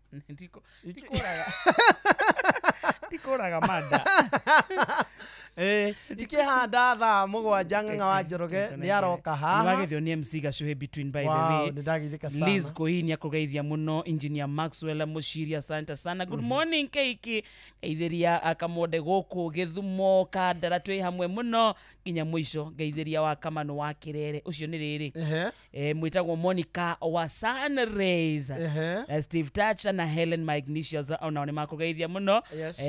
tikũraga mada
ikĩhanda thaa mũgwanja Ng'ang'a wa Njoroge nĩ aroka haha
nĩwagethio nĩ MC Gacuhe between by the way Liz Koini akũgeithia mũno engineer Maxwell Mũciri asante sana good morning Keiki geithĩria akamonde gũkũ Gĩthumo Kandara twĩ hamwe mũno nginya mũico geithĩria wa Kamano wa Kĩrere ũcio nĩ rĩrĩ mwĩtagwo Monica wa Sunrays Steve Thatcher na Helen Magnesius ona nĩ makũgeithia mũno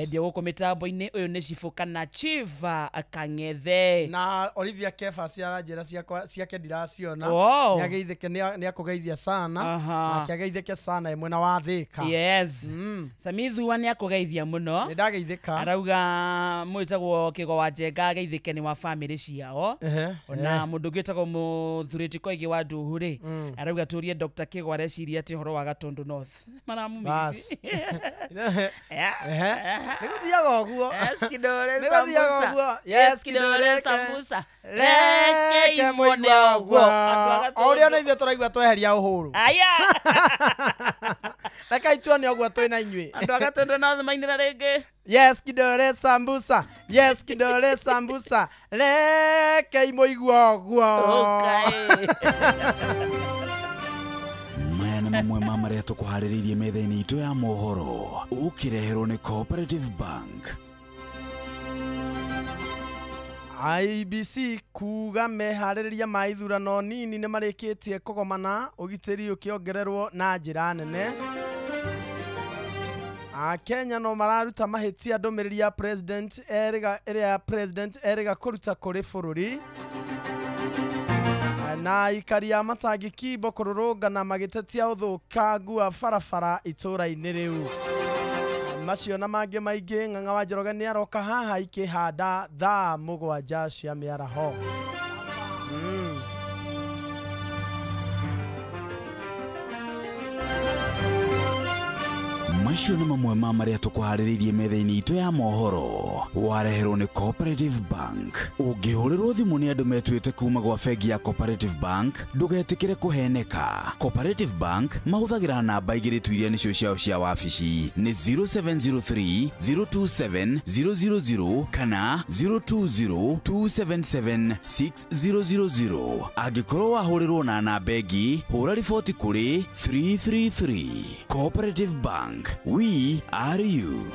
ndio gũkũ mĩtambo-inĩ ũyũ nĩ Ciboka na Chiva Kang'ethe
na Olivia Kefa ciaranjĩra ciake ndiraciona nĩageithĩke nĩakũgeithia sana na kĩageithĩke sana ĩmwe na wa Thĩka Samithua nĩakũgeithia mũno nĩndageithĩka arauga mwĩtagwo Kĩgo wa Njenga ageithĩke nĩ wa bamĩrĩ ciao ona mũndũ gwĩtagwo Mũthurĩti Koigi wa Nduhu-rĩ arauga tũrie Dr. Kĩgo areciria atĩ ũhoro wa Gatundu North maramumisi nĩgũthiaga ũguo
kidore sambusa reke mũigua ũguo
ũrĩa na ithuĩ tũraigua tweheria ũhũrũ reke ituone ũguo twĩ na inyuĩ
andũ a Gatundu North mainĩra rĩngĩ
kidore sambusa kidore sambusa reke mũigua ũguo
maya nĩ mamwe ma marĩa tũkũharĩrĩirie metha-inĩ itũ ya mohoro ũkĩreherwo nĩ Cooperative Bank.
IBC kuga meharĩrĩria ma ithurano nini nĩ marĩkĩtie kũgomana ũgitĩri ũkĩongererwo na njĩra nene Kenya no mararuta mahĩtia ndũmĩrĩri ya president erĩga kũruta kũrĩ bũrũri na ikari ya Matangi Kimbo kũrũrũngana magĩtetia ũthũkangu wa barabara itũra-inĩ rĩu macio na mangĩ maingĩ Ng'ang'a wa Njoroge nĩ aroka haha ikĩhanda thaa mũgwanja cia mĩaraho
macio nĩ mamwe ma marĩa tũkũharĩrĩirie metha-inĩ itũ ya mohoro wareherwo nĩ Cooperative Bank ũngĩhũrĩrwo thimũ nĩ andũ metuĩte kuma gwa bengi ya Cooperative Bank ndũgetĩkĩre kũheneka Cooperative Bank mahũthagĩra namba igĩrĩ tu iria nĩcio ciao cia wabici nĩ 0703 027 000 kana 020 277 6000 angĩkorwo wahũrĩrwo na namba ĩngĩ hũra riboti kũrĩ 333 Cooperative Bank. We are you.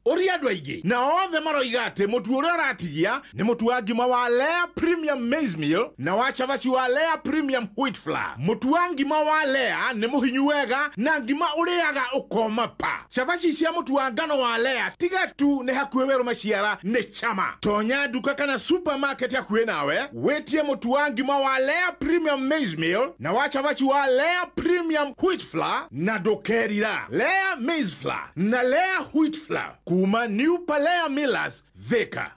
Uri andũ aingĩ na othe maroiga atĩ mũtu ũrĩa ũratigia nĩ mũtu wa ngima wa Lea Premium Maize Meal na wa chavaci wa Lea Premium Wheat Flour. Mũtu wa ngima wa Lea nĩ mũhinyu wega na ngima ũrĩaga ũkoma pa. Chavaci cia mũtu wa ngano wa Lea tiga tu nĩ hakuhĩ werũ maciara nĩ chama. Tonya duka kana supermarket hakuhĩ nawe wetie mũtu wa ngima wa Lea Premium Maize Meal na wa chavaci wa Lea Premium Wheat Flour na ndũkerira. Lea Maize Flour na Lea Wheat Flour kuma New Palea Millers, Thika.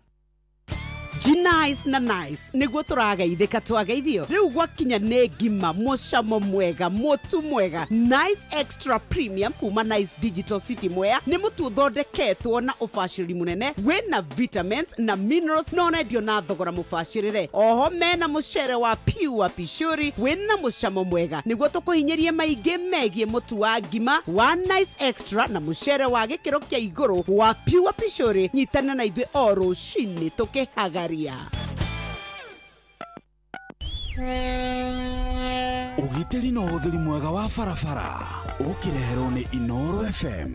G-Nice na Nice niguo turageithika twageithio riu gwakinya ne ngima mucamo mwega mutu mwega Nice Extra Premium kuma Nice Digital City Mwea ni mutu thondeketwo na ubashiri munene wina vitamins na minerals no endio na thogora mubashirire oho mena mucere wa Pure Pishori wina mucamo mwega niguo tukuhinyerie maingi megie mutu wa ngima wa Nice Extra na mucere wa gikiro kia iguru wa Pure Pishori nyitana na ithuĩ o rũcinĩ tũkĩhagaria.
Ũgitĩri na ũhũthĩri mwega wa barabara ũkĩreherwo nĩ Inoro FM.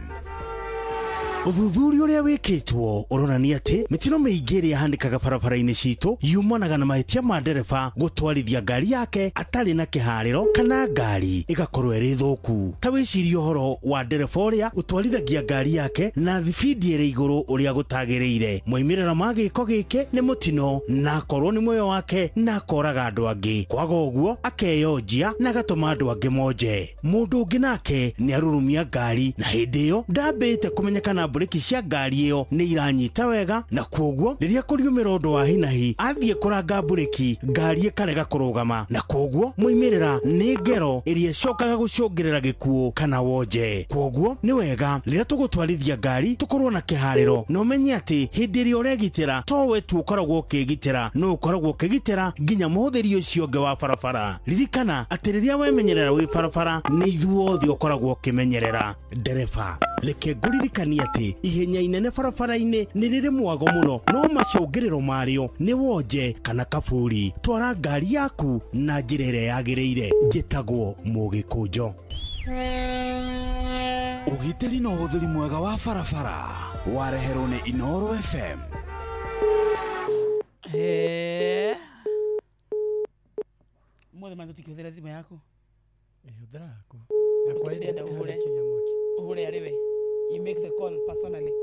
Uthuthuria uria wikitwo uronania ati mitino miingi iria handikaga barabara-ini citu yumanaga na mahitia ma ndereba gutwarithia ngari yake atari na kihariro kana ngari igakorwo iri thuku. Ta wicirie uhoro wa ndereba uria utwarithagia ngari yake na thibidi iri iguru uria gutagiriire. Moimirira ma giko giki ni mutino na akorwo ni muoyo wake na akoraga andu angi. Kwaga uguo akeyonjia na agatuma andu angi monje. Mundu ungi nake ni arurumia ngari na hindi iyo ndambite kumenyekana breki cia ngari iyo ni iranyita wega na kwoguo riria kuriumira undu wa hinahi athie kuranga breki ngari ikarega kurugama na kwoguo muimirira ni ngero iria cokaga gucungirira gikuo kana wonje. Kwoguo ni wega riria tugutwarithia ngari tukorwo na kihariro no menye ati hindi iria uregitira towe tu ukoragwo ukigitira no ukoragwo ukigitira nginya muhuthiri ucio ungi wa barabara. Ririkana ati riria wemenyerera wi barabara ni ithuothe ukoragwo ukimenyerera. Ndereba reke nguririkanie ati ihenya inene barabara-ini ni riri mwago muno no macungiriro mario ni wonje kana kaburi. Twara ngari yaku na njira iria yagiriire. Njitagwo Mugikunjo.
Ũgitĩri na ũhũthĩri mwega wa barabara wareherwo nĩ Inoro FM.
Mothe mandu tikihũthĩra thimũ yaku.
Ihũthĩra yaku.
Ndenda uhure ariwe. You make the call personally.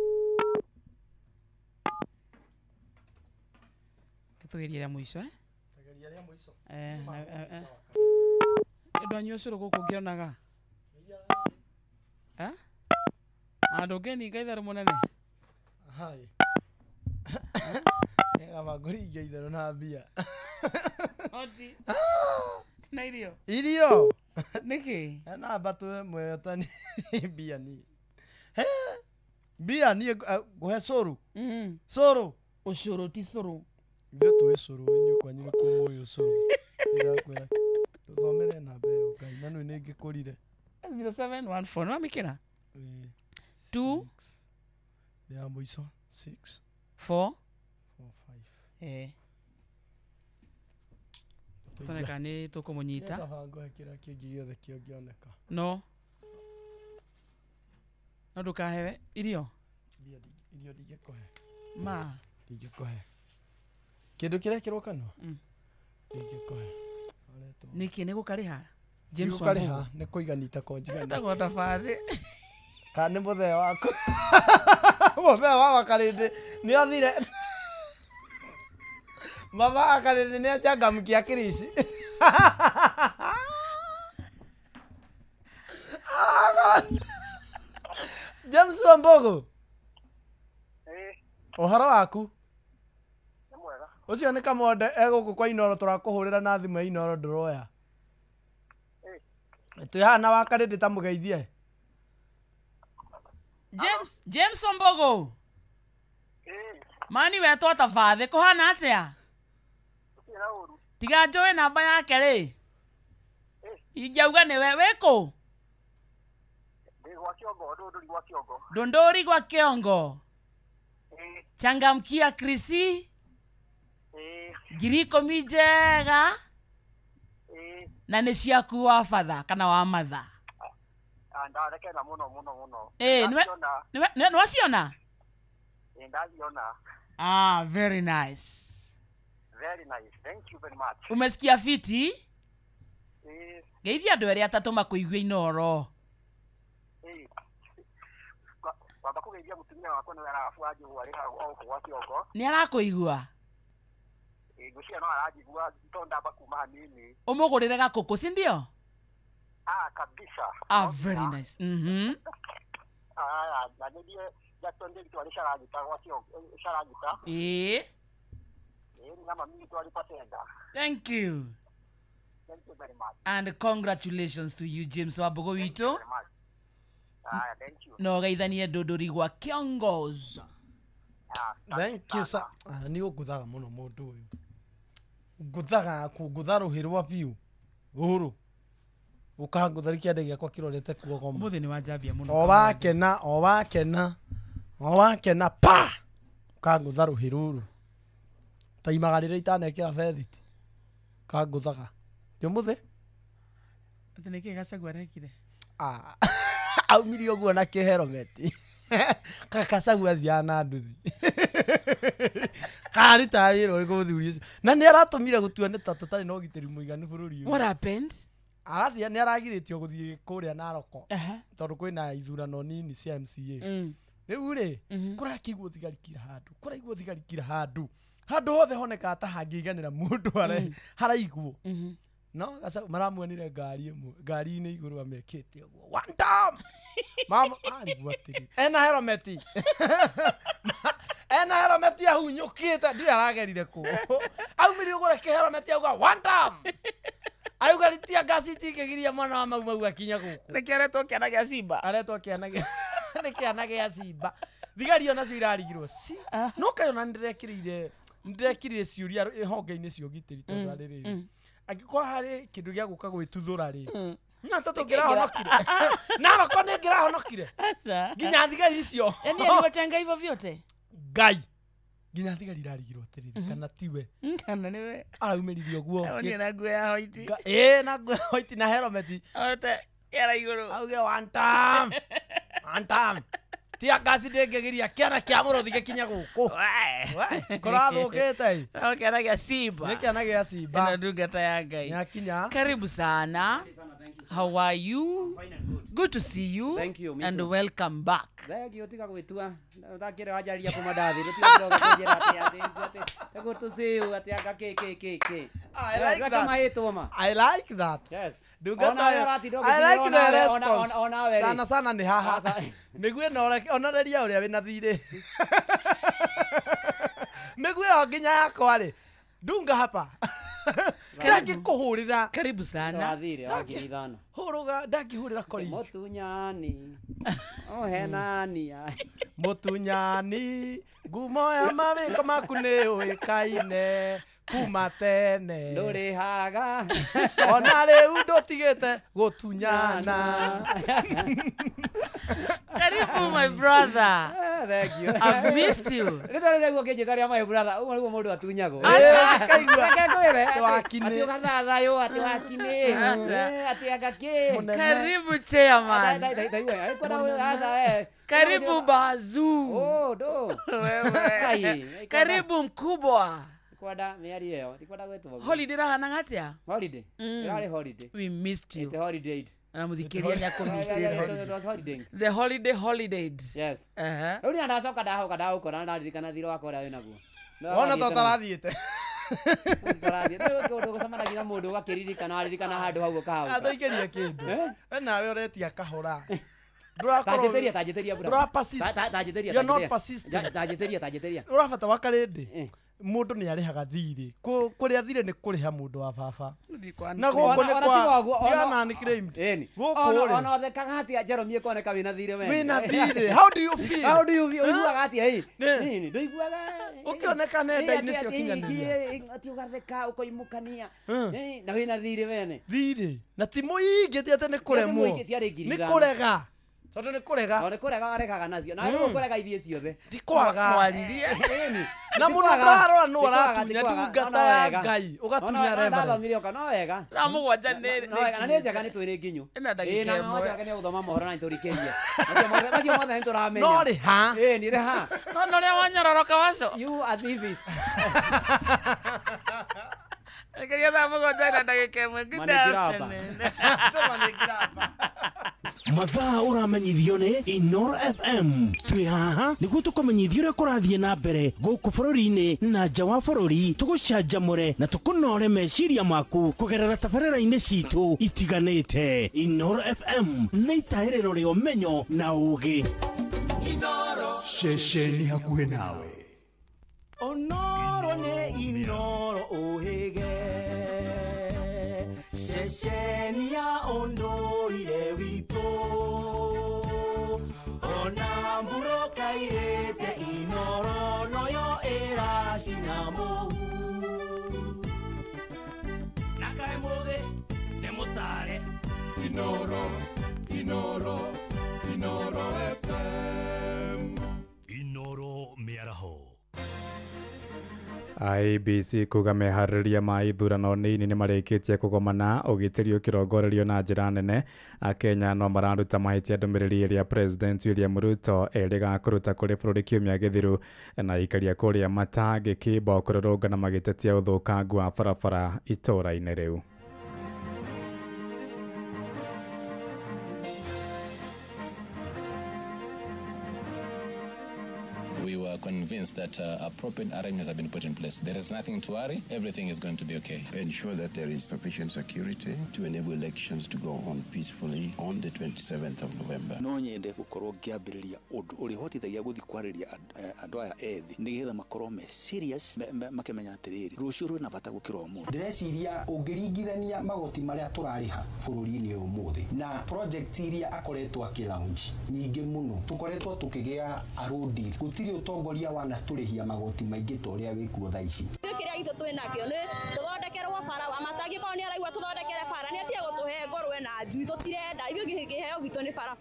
Tugeria ya mwisho
Tugeria ya mwisho.
Ndo nyosoro guku ngionaga. Andu ngeni ngaithara munene.
Hai. Ega maguri ngaithara na mbia.
Oti. Na irio.
Irio.
Niki.
Na batu mwetani mbia ni. Mbia ni guhe curu. Curu.
Ucuru ti curu.
Ndio tuwe curu inyu kwa nyini kwa moyo curu. Ndakwira. Tuthomere na mbeo Ngai na no ni ngikurire.
0714 no mikira. 2
ya mwisho 6
4
5
Toneka ni tukumunyita.
Ndabango ekira kingi giothe kio ngioneka.
No. No ndukahewe irio.
Irio ndigikuhe.
Ma.
Ndigikuhe. Kindu kiria kirokanwa. Ndigikuhe.
Niki ni gukariha.
James Wambua ni kuiganita konjigana.
Tagonda fathi.
Kana muthe wako. Muthe wa Karindi ni athire. Mama akarindi ni achangamkia kirisi. James Wambua. Ohoro waku.
Ni mwega.
Ucio ni Kamonde eguku kwa Inoro turakuhurira na thimu Inoro nduroya. Tuyana wa Karindi ta mugeithie.
James Wambua. Mani we tota fathe kuhana atia? Tiga njoe namba yake ri. Ingeuga ni we wiku. Ndondori gwa Kiongo. Changamkia Krisi. Giriko mijega. Na ni ciaku wa fatha kana wa matha.
Ndarekena muno.
Ni waciona?
Ndaciona.
Very nice.
Very nice. Thank you very much.
Umesikia fiti? Geithia andu eri atatu makuigwe Inoro.
Baba kugeithia mutumia wako ni arafuaje wari au kwa Kiongo.
Ni arakuigwa.
Gucia no arajigua tonda bakuma hanini.
Umugurire gakuku si ndio?
Kabisa.
Very nice.
Na ndiye jatonde kitu alisharagita kwa Kiongo. Sharagita. Nama mimi twalipatenda.
Thank you.
Thank you very much.
And congratulations to you, James Wabogo wito.
Thank you.
No gaithanie ndunduri gwa kiongozi.
Thank you sir. Ni uguthaga muno mundu uyu. Nguthaga kungutha ruhirwa biu. Uhuru. Ukangutharia ndege yakwa kirorete kuogoma.
Muthi ni wanjambia muno. Owakena
pa. Ukangutha ruhiruru. Taimagarire itanekira fethiti. Kanguthaga. Ndio muthi?
Ateneke gacagwa rekire.
Aumire oguo na kihelmet. Kakacagua thiana nduthi. Kari tayiro ri guthuri ucio. Na ni aratumire gutua ni tatari no giteri muiganu bururi uyu.
What happened?
Arathia ni aragiritio guthie kuria Naroko. Tondu kwina ithurano nini cia MCA. Riu ri kurakigwo thigarikira handu. Kuraigwo thigarikira handu. Handu hothe honeka ta hangiganira mundu haraigwo. No, maramuonire ngari-inĩ igũrũ amekĩte ũguo. One time! Mama, arigwo atĩrĩ. Ena helmeti. Ena helmeti ahunyũkĩte. Ndiũĩ aragerire kũ. Aumire ũgũre kĩhelmeti auga one time. Auga ritia ngasi itingĩgiria mwana wa mau akinya gũkũ.
Nĩkĩ aretwo kĩana gĩa Simba.
Aretwo kĩana gĩa Simba. Thigari onacio irarigirwo. No kayo na ndirekirire ciũria honge-inĩ cia ũgitĩri tondũ arĩrĩ. Angĩkorwo harĩ kĩndũ gĩa gũka gwĩtuthũra rĩ. Nyata tũngĩrahonokire. Naroko nĩ ngĩrahonokire. Nginya thigari icio.
Yaani aliwatenga hivyo vyote?
Ngai. Nginya thigari irarigirwo atĩrĩrĩ kana tiwe.
Kana nĩwe.
Aumĩrithio guo.
Ni na nguo ya white.
Na nguo ya white na helmet.
Ote yara igũrũ.
Auge one time. One time. Tia ngasi ndĩngĩgiria kĩana kĩa mũrũthi gĩkinya gũkũ. Kũrathũkĩte.
Kĩana gĩa Simba.
Nĩ kĩana gĩa Simba.
Ĩno ndungata ya Ngai.
Nyakinya.
Karibu sana. How are you? Good to see you.
Thank you.
And welcome back.
Thank you. Tiga gwitua. Utakire wajaria kwa madathi. Tutiro kujera ati. Good to see you. Ati aka ke.
I like that.
Kama yetu ma.
I like that.
Yes.
I like the response. Sana ni haha. Migwe onoreria uria wina thiri. Migwe onginya yakwa ri. Dunga hapa. Ndangĩkũhũrĩra.
Karibu sana.
Wathire wa ngiri ithano.
Hũrũga ndangĩhũrĩra kori.
Mũtunyani. Henani.
Mũtunyani. Ngumo ya mawĩko maku nĩ ũĩkaine. Kuma tene.
Ndũrĩhaga.
Ona rĩu ndũtigĩte gũtunyana.
Karibu my brother.
Thank you.
I've missed you.
Rĩtwa rĩu ũkĩnjĩtaria my brother. Ũguo nĩguo mũndũ atunyagwo.
Kaigua.
Ati ukathathayo ati wakine. Ati agake.
Karibu chairman. Karibu Bazu.
Oh, do.
Wewe. Karibu mkubwa.
Kwada miari yeo. Tikwada kwetu.
Holiday rahana ngatia?
Holiday. Yale holiday.
We missed you.
It's a holiday.
Anamuthikiria nyako misiri. The holiday.
Yes.
Uri
andacoka ndahoka ndagukora ndaririkana thiro wakwa ria winaguo.
Ona to tarathiite.
Gũcemanagia na mũndũ ũgakĩririkana waririkana handũ hau ũkahau.
Athoikeria kĩndũ. Nawe ũretia kahora.
Tanjĩtĩria bro.
Tanjĩtĩria. You're not persistent.
Tanjĩtĩria.
Ũrabata waka rĩndĩ. Mũndũ nĩ arĩhaga thirĩ. Kũrĩa thirĩ nĩ kũrĩha mũndũ wa baba. Na gũkũ nĩ kwa Tiana ni claimed.
Gũkũ ona thekaga atĩa Jeremy koneka wĩna thirĩ we.
Wĩna thirĩ. How do you feel?
Ũiguaga atĩa hĩ? Ndũiguaga.
Ũkĩoneka nenda-inĩ cio kinyanĩria.
Atĩ ũgatheka ũkoimũkania. Na wĩna thirĩ wene.
Thirĩ. Na ti mũingĩ ti atĩ nĩ kũremwo. Nĩ kũrega. Tondu nĩ kũrega.
Nĩ kũrega aregaga nacio. Na rĩu kũrega ithie ciothe.
Ti kwaga.
Mwaririe.
Na mũno ndarora nũ aratunya ndungata ya Ngai. Ũgatunya rema.
Ndathomire oka no wega.
Na mũgwanja nĩ.
Na nĩ njega nĩ twĩrĩ nginyu.
Ĩna ndagĩka ĩmwe.
Nĩ gũthoma mohoro na nĩtũrikĩria. Macio mothe nĩtũramenya.
No rĩ ha?
Nĩ rĩ ha?
No rĩa wanyororoka waco.
You are thieves.
Quería dar mũgwanja na ndagĩka ĩmwe. Good afternoon.
Mathaa ũramenyithio nĩ Inoro FM. Twĩ haha nĩguo tũkũmenyithia ũrĩa kũrathiĩ na mbere gũkũ bũrũri-inĩ na nja wa bũrũri, tũgũcanjamũre na tũkũnore meciria maku kũgerera tabarĩra-inĩ citũ itiganĩte. Inoro FM nĩ itahĩrĩro rĩa ũmenyo na ũũgĩ.
Ceceni hakuhĩ nawe.
Onoro nĩ Inoro.
na mohu
Nakae mugi ni mutare
Inoro FM
Inoro miaraho
IBC kuga meharĩria ma ithurano nini nĩ marĩkĩtie kũgomana ũgitĩri ũkĩrongorerio na njĩra nene. Akenya no mararuta mahĩtia ndũmĩrĩri ĩrĩa President William Ruto erĩga kũruta kũrĩ bũrũri kiumia gĩthiru, na ikaria kũrĩa matangĩkĩmba kũrũrũngana magĩtetia ũthũkangu wa barabara itũũra-inĩ rĩu.
We were convinced that appropriate arrangements have been put in place. There is nothing to worry. Everything is going to be okay.
Ensure that there is sufficient security to enable elections to go on peacefully on the 27th of November.
No nyende gukorwo ngiambiriria undu uri hotithagia guthi kwariria andu aya ethi nigetha makorwo me serious makimenya atiriri rucio rwina bata gukira umuthi.
Ndireciria ungiringithania magoti maria turariha bururi-ini uyu muthi na project iria akoretwo akilaunch nyingi muno tukoretwo tukigia arudi gutiri utongoria wana turihia magoti maingi to uria wikuo tha ici
kiria gitu twinakio ni tuthondekerwo bara wa matangi ko ni araigua tuthondekere bara ni atie gutuhe ngorwe na njui tutirenda ithu giheo gitu ni bara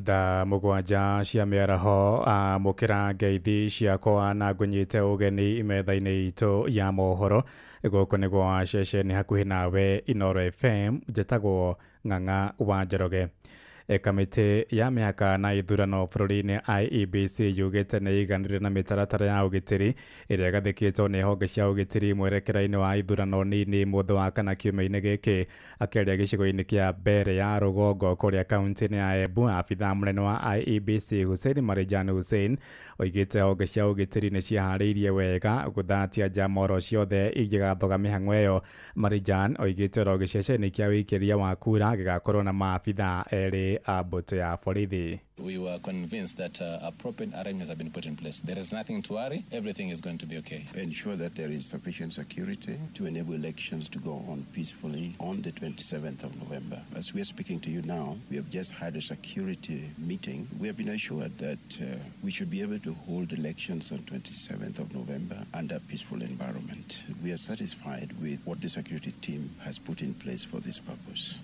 Tha mũgwanja cia mĩaraho mũkĩra ngeithi ciakwa na ngũnyite ũgeni metha-inĩ itũ ya mohoro gũkũ nĩ gwa ceceni hakuhĩ nawe Inoro FM njĩtagwo Ng'ang'a wa Njoroge. Kamĩtĩ ya mĩhaka na ithurano bũrũri-inĩ IEBC yugĩte nĩ iganire na mĩtaratara ya ũgitĩri ĩrĩa ĩgathĩkĩtwo nĩ honge cia ũgitĩri mwerekera-inĩ wa ithurano nini mũthĩ wa kana kiumia-inĩ gĩkĩ. Akĩaria gĩcigo-inĩ kĩa mbere ya rũgongo kũrĩa kaunti-inĩ ya Embu, abithaa mũnene wa IEBC Hussein Marijan Hussein oigĩte honge cia ũgitĩri nĩ ciaharĩirie wega gũthatia njamoro ciothe ingĩgathoga mĩhang'o ĩyo. Marijan oigĩte oro gĩceceni kĩa wĩikĩria wa kura gĩgakorwo na maabithaa erĩ a mbũtũ ya borithi.
We were convinced that appropriate arrangements have been put in place. There is nothing to worry. Everything is going to be okay.
Ensure that there is sufficient security to enable elections to go on peacefully on the 27th of November. As we are speaking to you now, we have just had a security meeting. We have been assured that we should be able to hold elections on 27th of November under a peaceful environment. We are satisfied with what the security team has put in place for this purpose.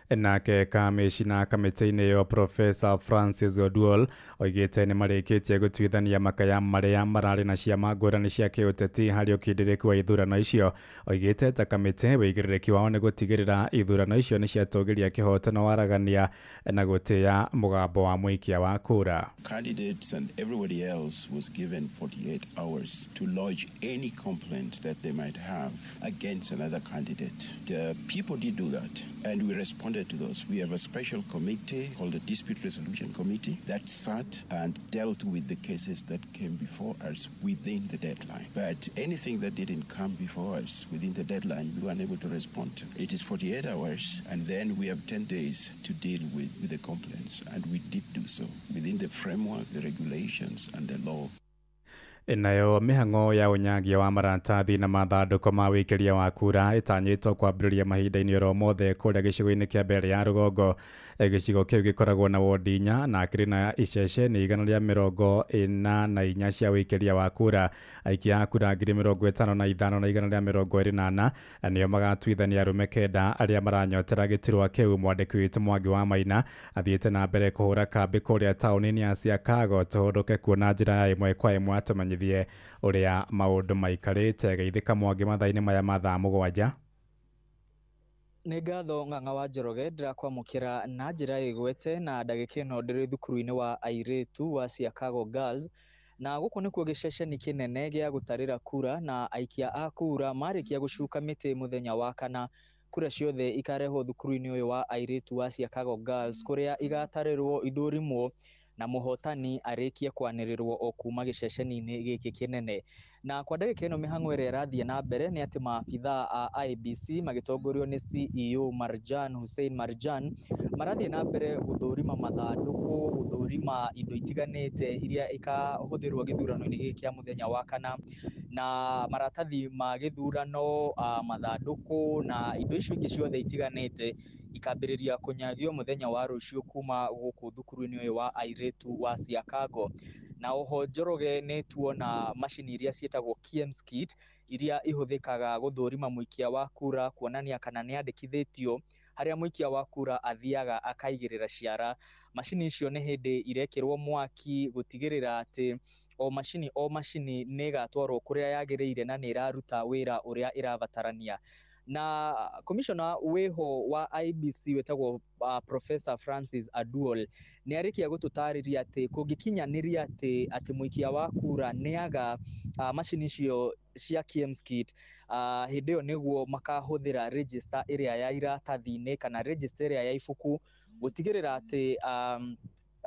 Nake kamishina kamĩtĩ-inĩ ĩyo Professor Francis Oduol oigĩte nĩ marĩkĩtie gũtuithania makaya marĩa mararĩ na ciama ngũrani cia kĩũteti harĩ ũkindĩrĩku wa ithurano icio. Oigĩte ta kamĩtĩ wĩigĩrĩrĩki wao nĩ gũtigĩrĩra ithurano icio nĩ ciatũgĩria kĩhotano waragania na gũtĩĩa mũgambo wa mũikia wa kura.
Candidates and everybody else was given 48 hours to lodge any complaint that they might have against another candidate. The people did do that and we responded to those. We have a special committee called the Dispute Resolution Committee that sat and dealt with the cases that came before us within the deadline. But anything that didn't come before us within the deadline, we were unable to respond to. It is 48 hours, and then we have 10 days to deal with the complaints, and we did do so within the framework, the regulations, and the law.
Nayo mĩhang'o ya ũnyagia wa maratathi na mathandũkũ ma wĩkĩria wa kura ĩtanyĩtwo kwambĩrĩria mahinda-inĩ oro mothe kũrĩa gĩcigo-inĩ kĩa mbere ya rũgongo. Gĩcigo kĩu gĩkoragwo na wondi inya na kĩrĩ na iceceni igana rĩa 44 cia wĩkĩria wa kura. Aikia a kura 55,000 na igana rĩa 28 nĩo magatuithania arũme kenda arĩa maranyotera gĩturwa kĩu. Mwandĩki witũ Mwangi wa Maina athiĩte na mbere kũhũra kambĩ kũrĩa taũni-inĩ ya Chicago tũhũthũke kuona njĩra ya ĩmwe kwa ĩmwe atũmanyithie ũrĩa maũndũ maikarĩte. Geithĩka Mwangi mathaa-inĩ maya ma thaa mũgwanja.
Nĩ ngatho Ng'ang'a wa Njoroge ndĩrakwamũkĩra na njĩra ĩgwete na ndagĩka ĩno ndĩrĩ thukuru-inĩ wa airĩtu wa Chicago Girls, na gũkũ nĩkuo gĩceceni kĩnene gĩa gũtarĩra kura na aikia a kura marĩkia gũcuka mĩtĩ mũthenya wa kana. Kura ciothe ikarehwo thukuru-inĩ ũyũ wa airĩtu wa Chicago Girls kũrĩa igatarĩrwo ithũrimwo na mũhotani arĩkie kwanĩrĩrwo o kuma gĩceceni-inĩ gĩkĩ kĩnene. Na kwa ndagĩka ĩno mĩhang'o ĩrĩa ĩrathiĩ na mbere nĩ atĩ maabithaa a IEBC magĩtongorio nĩ CEO Marijan Hussein Marijan marathiĩ na mbere gũthũrima mathandũkũ, gũthũrima indo itiganĩte iria ikahũthĩrwo gĩthurano-inĩ gĩkĩ kĩa mũthenya wa kana, na maratathi ma githurano mathanduku na indo icio ingĩ ciothe itiganĩte ikambĩrĩria kũnyagio mũthenya wa rũciũ kuma gũkũ thukuru-inĩ ũyũ wa airĩtu wa Siakago. Na oho Njoroge nĩ tuona macini iria ciĩtagwo KMS kit iria ihũthĩkaga gũthũrima mũikia wa kura kuonania kana nĩ andĩkithĩtio harĩa mũikia wa kura athiaga akaigĩrĩra ciara. Macini icio nĩ hĩndĩ irekĩrwo mwaki gũtigĩrĩra atĩ o macini nĩ ĩgatwarwo kũrĩa yagĩrĩire na nĩ ĩraruta wĩra ũrĩa ĩrabatarania. Na commissioner wĩho wa IBC wetagwo Professor Francis Aduol nĩ arĩkia gũtũtarĩria atĩ kũngĩkinyanĩria atĩ mũikia wa kura nĩaga macini icio cia KMS kit, hĩndĩ ĩyo nĩguo makahũthĩra register ĩrĩa ya iratathi-inĩ kana register ĩrĩa ya ibuku gũtigĩrĩra atĩ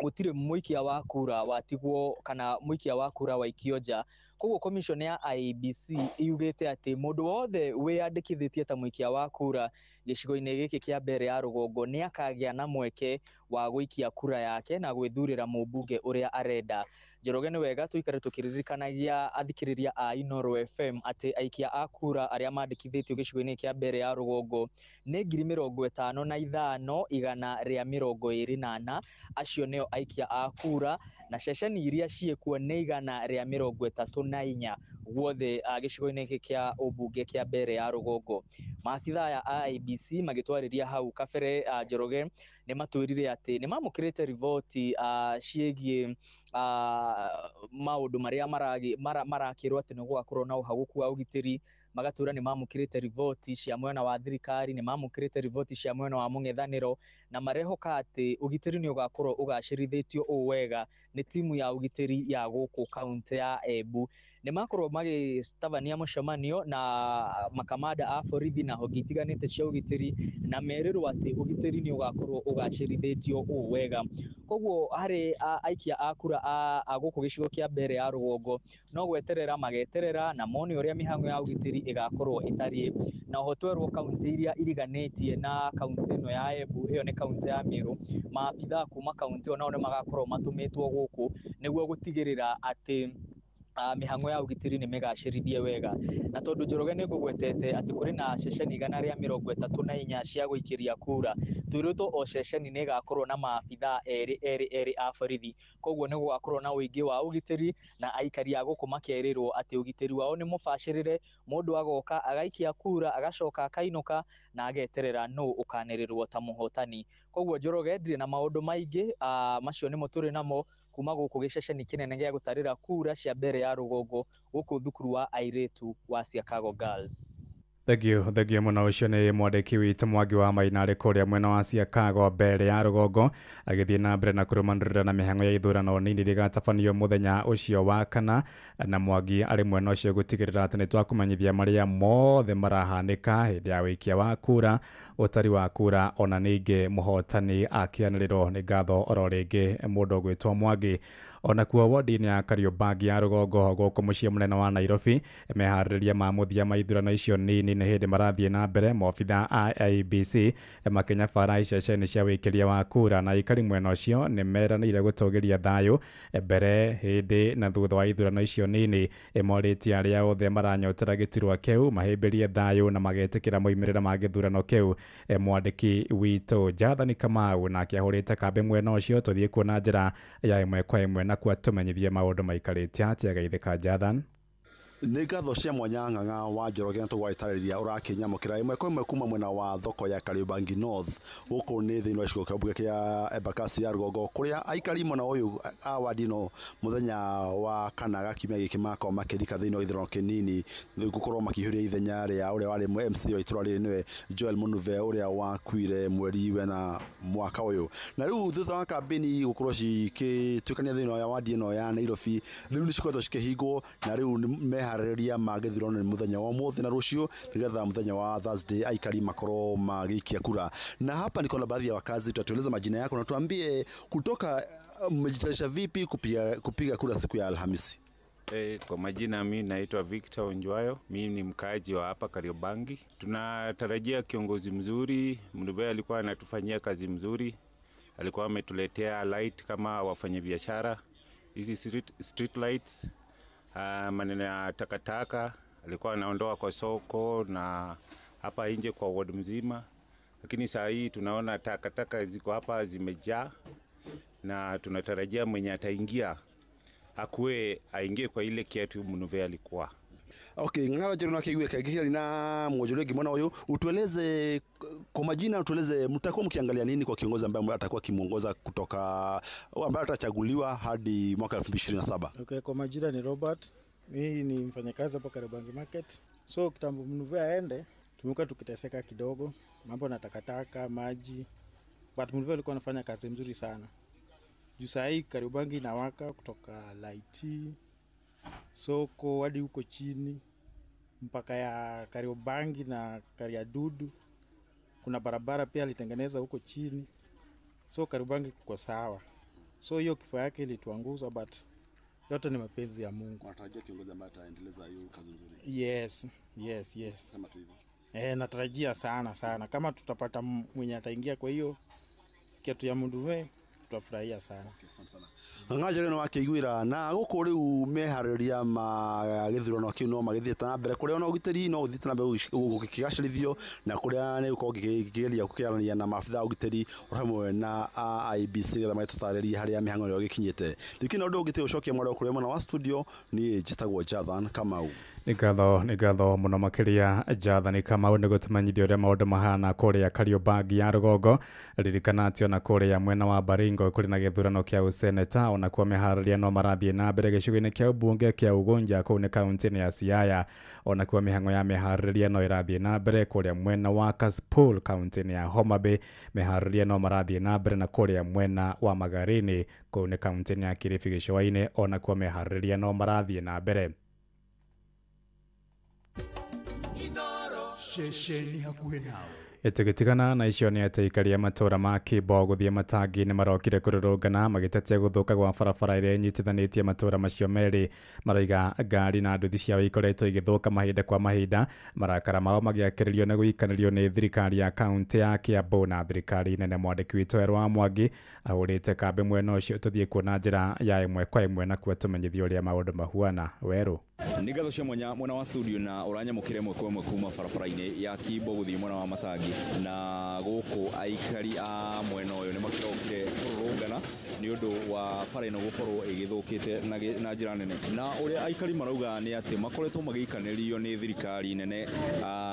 gũtirĩ mũikia wa kura watigwo kana mũikia wa kura waikio nja. Koguo commission ya IEBC yugĩte atĩ mũndũ wothe wĩyandĩkithĩtie ta mũikia wa kura gĩcigo-inĩ gĩkĩ kĩa mbere ya rũgongo nĩ akagĩa na mweke wa gũikia kura yake na gwĩthurĩra mũmbunge ũrĩa arenda. Njoroge nĩ wega tũikare tũkĩririkanagia athikĩrĩria a Inooro FM atĩ aikia a kura arĩa mandĩkithĩtio gĩcigo-inĩ kĩa mbere ya rũgongo nĩ 55,124. Acio nĩo aikia a kura na ceceni iria ciĩkuo nĩ 134 guothe gĩcigo-inĩ gĩkĩ kĩa ũmbunge kĩa mbere ya rũgongo. Maabitha ya IEBC magĩtwarĩria hau kabere Njoroge nĩ matwĩrire atĩ nĩ mamũkĩrĩte riboti ciĩgiĩ maũndũ marĩa marakĩrwo atĩ nĩ gũgakorwo na ũhagũku wa ũgitĩri. Magatwĩra nĩ mamũkĩrĩte riboti cia mwena wa thirikari, nĩ mamũkĩrĩte riboti cia mwena wa mũng'ethanĩro, na marehoka atĩ ũgitĩri nĩ ũgakorwo ũgacĩrithĩtio ũũ wega nĩ timu ya ũgitĩri ya gũkũ kaunti ya Embu. Nĩ makorwo magĩtabania mũcemanio na makamanda a borithi na honge itiganĩte cia ũgitĩri na merĩrwo atĩ ũgitĩri nĩ ũgakorwo ũgacĩrithĩtio ũũ wega. Koguo harĩ aikia a kura a gũkũ gĩcigo kĩa mbere ya rũgongo no gweterera mageterera na mone ũrĩa mĩhang'o ya ũgitĩri ĩgakorwo ĩtariĩ. Na oho twerwo kaunti iria iriganĩtie na kaunti ĩno ya Embu, ĩyo nĩ kaunti ya Meru, maabitha kuma kaunti ĩyo nao nĩ magakorwo matũmĩtwo gũkũ nĩguo gũtigĩrĩra atĩ mĩhang'o ya ũgitĩri nĩ mĩgacĩrithie wega. Na tondũ Njoroge nĩ ngũgwetete atĩ kũrĩ na ceceni 134 cia gũikĩria kura, twĩrĩtwo o ceceni nĩ ĩgakorwo na maabitha erĩ a borithi. Koguo nĩ gũgakorwo na ũingĩ wa ũgitĩri na aikari a gũkũ makerĩrwo atĩ ũgitĩri wao nĩ mũbacĩrĩre. Mũndũ agoka agaikia kura agacoka akainũka na ageterera nũ ũkanĩrĩrwo ta mũhotani. Koguo Njoroge ndirĩ na maũndũ maingĩ, macio nĩmo tũrĩ namo kuma gũkũ gĩceceni kĩnene gĩa gũtarĩra kura cia mbere ya rũgongo gũkũ thukuru wa airĩtu wa Siakago Girls.
Thegio mũno. Ũcio nĩ mwandĩki witũ Mwangi wa Maina arĩ kũrĩa mwena wa Siakago mbere ya rũgongo agĩthiĩ na mbere na kũrũmanĩrĩra na mĩhang'o ya ithurano nini rĩgatabanio mũthenya ũcio wa kana, na Mwangi arĩ mwena ũcio gũtigĩrĩra atĩ nĩ twakũmenyithia marĩa mothe marahanĩka hĩndĩ ya wĩikia wa kura, ũtari wa kura, ona ningĩ mũhotani akĩanĩrĩrwo nĩ ngatho oro rĩngĩ mũndũ ũgwĩtwo Mwangi. Ona kuo wodi-inĩ ya Kariobangi ya rũgongo gũkũ mũciĩ mũnene wa Nairobi, meharĩrĩria ma mũthia ma ithurano icio nini nĩ hĩndĩ marathiĩ na mbere, maabitha a IEBC makenya bara iceceni cia wĩkĩria wa kura, na aikari mwena ũcio nĩ meranĩire gũtũgĩria thayũ mbere, hĩndĩ na thutha wa ithurano icio nini. Morĩtie arĩa othe maranyotera gĩturwa kĩu mahĩmbĩrie thayũ na magetĩkĩra moimĩrĩra ma gĩthurano kĩu. Mwandĩki witũ Jathani Kamau nake ahũrĩte kambĩ mwena ũcio, tũthiĩ kuona njĩra ya ĩmwe kwa ĩmwe na kwa tũmenyithie maũndũ maikarĩte atĩa. Geithĩka Jathan.
Nĩ ngatho cia mwanya Ng'ang'a wa Njoroge tũgwĩtarĩria ũrakinyamũkĩra ĩmwe kwa ĩmwe kuma mwena wa thoko ya Kariobangi North gũkũ nĩ thĩinĩ wa gĩcigo kĩa mbunge kĩa Embakasi ya rũgongo, kũrĩa aikari mwena ũyũ a wadi ĩno mũthenya wa kana gakiumia gĩkĩ makorwo makĩrika thĩinĩ wa ithurano kĩnini gũkorwo makĩihũria ithenya rĩa ũrĩa warĩ MC wa itũra rĩrĩ nĩwe Joel Munuve ũrĩa wakuire mweri wena mwaka ũyũ. Na rĩu thutha wa kambĩni gũkorwo cikĩtuĩkania thĩinĩ wa wadi ĩno ya Nairobi, rĩu nĩ cikoretwo cikĩhingwo na rĩu harĩrĩria magĩthurano mũthenya wa ũmũthĩ na rũciũ, nĩgetha mũthenya wa Thursday aikari makorwo magĩikia kura. Na hapa niko na baadhi ya wakazi, tutatueleza majina yako na tuambie kutoka mmejitayarisha vipi kupiga kura siku ya Alhamisi.
Kwa majina mimi naitwa Victor Onjwayo, mimi ni mkaaji wa hapa Kariobangi. Tunatarajia kiongozi mzuri. Munuve alikuwa anatufanyia kazi mzuri, alikuwa ametuletea light kama wafanyabiashara, hizi street lights. maneno ya takataka alikuwa anaondoa kwa soko na hapa nje kwa ward mzima, lakini saa hii tunaona takataka ziko hapa zimejaa, na tunatarajia mwenye ataingia aingie kwa ile kiatu Munuve alikuwa.
Okay, ngalo jero na kiwe kagiri na mwojole gimona huyo, utueleze kwa majina, utueleze mtakuwa mkiangalia nini kwa kiongozi ambaye atakuwa kimuongoza kutoka ambaye atachaguliwa hadi mwaka 2027?
Okay, kwa majina ni Robert. Mimi ni mfanyakazi hapa Kariobangi Market. So kitambo Munuve aende, tumekuwa tukiteseka kidogo, mambo na takataka, maji. But Munuve alikuwa anafanya kazi nzuri sana. Juu saa hii Kariobangi inawaka kutoka Laiti, soko hadi huko chini mpaka ya Kariobangi na Kariadudu. Kuna barabara pia alitengeneza huko chini. So Kariobangi kuko sawa. So hiyo kifo yake ilituanguza, but yote ni mapenzi ya Mungu.
Unatarajia kiongozi ambaye ataendeleza hiyo kazi nzuri?
Yes.
Sema tu hivyo.
Natarajia sana. Kama tutapata mwenye ataingia kwa hiyo kiatu ya Munuve, tutafurahia sana.
Okay, asante sana. Ngajere no akiguira na guko riu mehariria magithurano kiu no magithieta na mbere kuria ona ugiteri no uthite na mbere gukigacirithio na kuria ne uko gikigeria kukiarania na mafitha ugiteri hamwe na IBC getha matutariria haria mihango rio gikinyite. Likino ndo ugite ucokia mwaro kuria mwana wa studio ni jitagwo Jathan Kamau.
Nigatho muno makiria Jathan Kamau ni gutumanyithio ria maundu mahana kuria Kariobangi ya rugongo. Ririkana atio na kuria mwena wa Baringo kuri na githurano kia useneta na kwa mehararia no marathie na mbere gicugine kia ubunge kia Ugunja kuu ni kaunti ya Siaya, ona kwa mihango ya mehararia no irathie na mbere kuria mwena wa Kasipul kaunti ya Homa Bay. Mehararia no marathie na mbere na kuria mwena wa Magarini kuu ni kaunti ya Kilifi gicua-ini, ona kwa mehararia no marathie na mbere.
Shesheni hakuhe nawe.
Itigitigana na icio ni ateikaria matura ma Kibo guthie matangi ni marokire kururungana magitetia guthuka gwa barabara iria nyitithanitie matura macio meri. Maraiga ngari na nduthi ciao ikoretwo igithuka mahinda kwa mahinda, marakara mao magiakiririo na guikanirio ni thirikari ya kaunti ya Kiambu na thirikari nene. Mwandiki witũ Erwa Mwangi ahurite kambe mwena ucio tuthie kuona njira ya imwe kwa imwe na kuo tumenyithio ria maundu mahuana. Weru
ni gatho cia mwanya mwena wa studio na uranyamukire mwe kwa mwe kuma barabara-ini ya Kibo guthie mwena wa matangi, na guku aikari a mwena uyu ni makirokire kurungana ni undu wa bara ino gukorwo igithukite na njira nene. Na uria aikari marauga ni ati makoretwo magiikanirio ni thirikari nene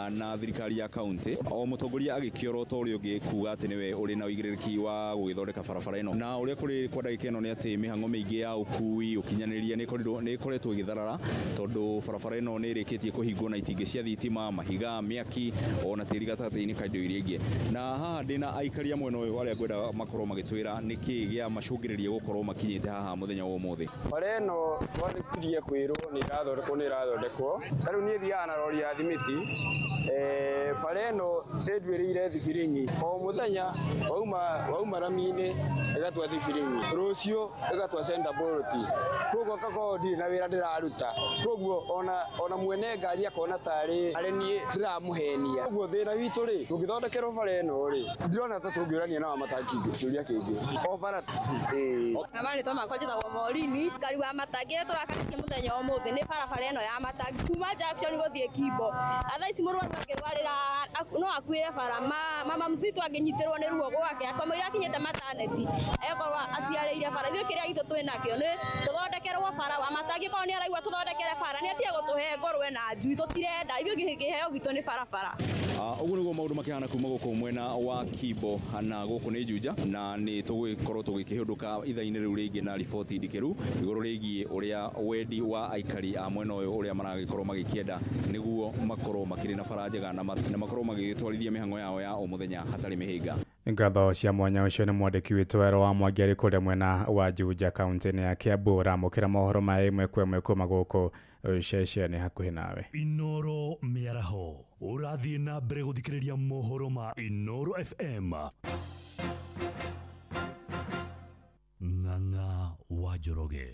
na thirikari ya kaunti, o mutongoria agikiorota uri ungi kuga ati niwe uri na uigiriki wa gugithondeka barabara ino. Na uria kuri kwa ndagika ino ni ati mihango mingi ya ukui ukinyaniria ni koretwo igitharara tondu barabara ino ni irikitie kuhingwo na itingi cia thitima, mahiga, miaki, ona tiri gatagati-ini ka indo iria ingi. Na haha ndina aikari mwena uyu aria ngwenda makorwo magitwira niki gia macungiririe gukorwo makinyite haha muthenya wa umuthi.
Bara ino twarikirie kwirwo ni irathondekwo tariu ni thia na rori ya thimiti. Bara ino ndendwirire thibiringi o muthenya wauma rami-ini igatwa thibiringi, rucio igatwa center bolt, koguo kakoo ndiri na wira ndiraruta, koguo ona mwene ngari akona tari ni ndiramuhenia. Koguo thina witu ri tungithondekerwo bara ino ri ndirona ta tungiurania na matangi ciuria kingi o bara
amani to makwa njitagwo Morini. Ngari wa matangi turakakia muthenya wa umuthi ni bara ino ya matangi kuma junction guthie Kibo. Atha ici murwaru angirwarira no akuire bara mama mzitu anginyitirwo ni ruo gwake akomaira akinyite mataneti ekwa aciareire bara. Ithuĩ kĩrĩa gitũ twĩ nakĩo nĩ tũthondekerwo bara wa matangi korwo nĩ araigua tũthondekere bara nĩ atige gũtũhe ngorwe na njui tũtirenda. Ithuĩ kĩheo gitũ nĩ barabara.
Ũguo nĩguo maũndũ makĩhana kuma gũkũ mwena wa Kibo na gũkũ nĩ Juja, na nĩ tũgũkorwo tũgĩkĩhũndũka ithaa-inĩ rĩu rĩngĩ na riboti ndikĩru igũrũ rĩgiĩ ũrĩa wendi wa aikari a mwena ũyũ ũrĩa maragĩkorwo magĩkĩenda nĩguo makorwo makĩrĩ na bara njega na makorwo magĩtwarithia mĩhang'o yao ya o mũthenya hatarĩ mĩhĩnga.
Ngatho cia mwanya ucio ni mwandiki witũ Erwa Mwangi ari kuria mwena wa Juja kaunti ya Kiambu ramukira mohoro ma imwe kwa imwe kuma guku ceceni hakuhi nawe.
Inoro miaraho urathie na mbere guthikiriria mohoro ma Inoro FM. Ng'ang'a wa Njoroge.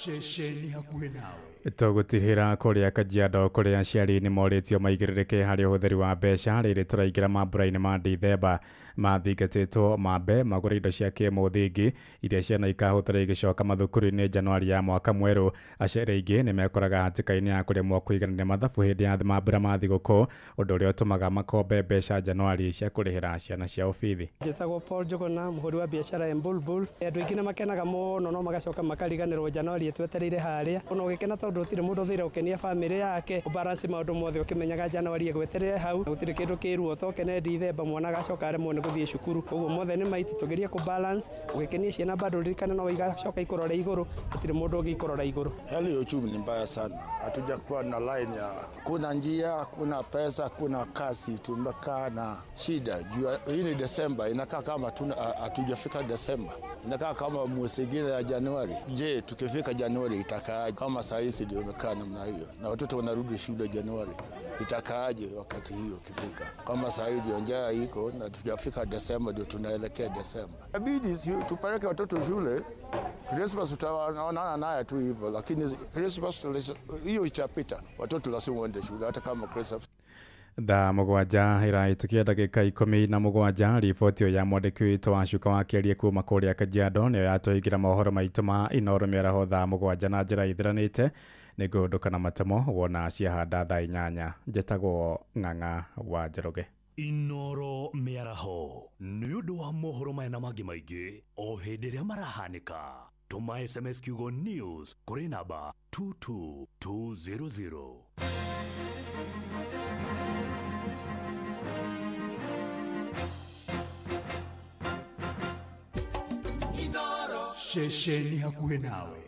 ceceni hakuhĩ nawe.
Tũgũtirĩra kũrĩa Kajiado kũrĩa aciari nĩ morĩtio maigĩrĩrĩke harĩ ũhũthĩri wa mbeca rĩrĩ tũraingĩra mambura-inĩ ma Dithemba mathingatĩtwo mambe magũra indo cia kĩmũthingi iria ciana ikahũthĩra igĩcoka mathukuru-inĩ Januari ya mwaka mwerũ. Aciari aingĩ nĩ mekoraga hatĩka-inĩ ya kũremwo kũiganania mathabu hĩndĩ ya mambura ma thigũkũ, ũndũ ũrĩa ũtũmaga makombe mbeca Januari cia kũrĩhĩra ciana ciao bithi.
Njĩtagwo Paul Njuguna, mũhũri wa biacara ya Bulbul. Andũ aingĩ nĩ makenaga mũno no magacoka makariganĩrwo Januari twetereire harĩa. Ona ũgĩkena tondũ gũtirĩ mũndũ thĩra ũkenia family yake, ũbalance maũndũ mothe ũkĩmenyaga Januari ĩgweterere hau, gũtirĩ kĩndũ kĩruo tokene Dithemba mwana agacoka aremwo nĩ gũthiĩ cukuru. Koguo mothe nĩ maiti tũgerie kũbalance, ũgĩkenia ciana bado ririkana no igacoka ikorora igũrũ, gũtirĩ mũndũ ũngĩkorora igũrũ.
Hali ya uchumi ni mbaya sana, hatujakuwa na line ya kuna njia, kuna pesa, kuna kasi, tumekaa na shida. Hii ni Desemba, inakaa kama hatujafika Desemba, inakaa kama mwezi mwingine ya Januari. Je, tukifika Januari itakaaje? Kama saa hizi ndio imekaa namna hiyo na watoto wanarudi shule Januari, itakaaje wakati hiyo kifika? Kama saa hii ndio njaa iko na tujafika Desemba, ndio tunaelekea Desemba, inabidi tupeleke watoto shule. Christmas tutaonana naye tu hivyo, lakini Christmas hiyo itapita, watoto lazima waende shule hata kama Christmas.
Thaa mũgwanja ĩrahĩtũkia ndagĩka 17 riboti ya mwandĩki witũ wa Cuka wa Kĩaria kuma kũrĩa Kajiado nĩyo yatũhingĩra mohoro maitũ ma Inooro mĩaraho thaa mũgwanja na njĩra ithiranĩte. Nĩngũndũka na matamo wona ciahanda thaa 8. Njĩtagwo Ng'ang'a wa Njoroge.
Inooro mĩaraho nĩ ũndũ wa mohoro maya na mangĩ maingĩ o hĩndĩ ĩrĩa marahanĩka. Tũma SMS kiugo news kũrĩ namba 22200.
Ceceni hakuhĩ nawe.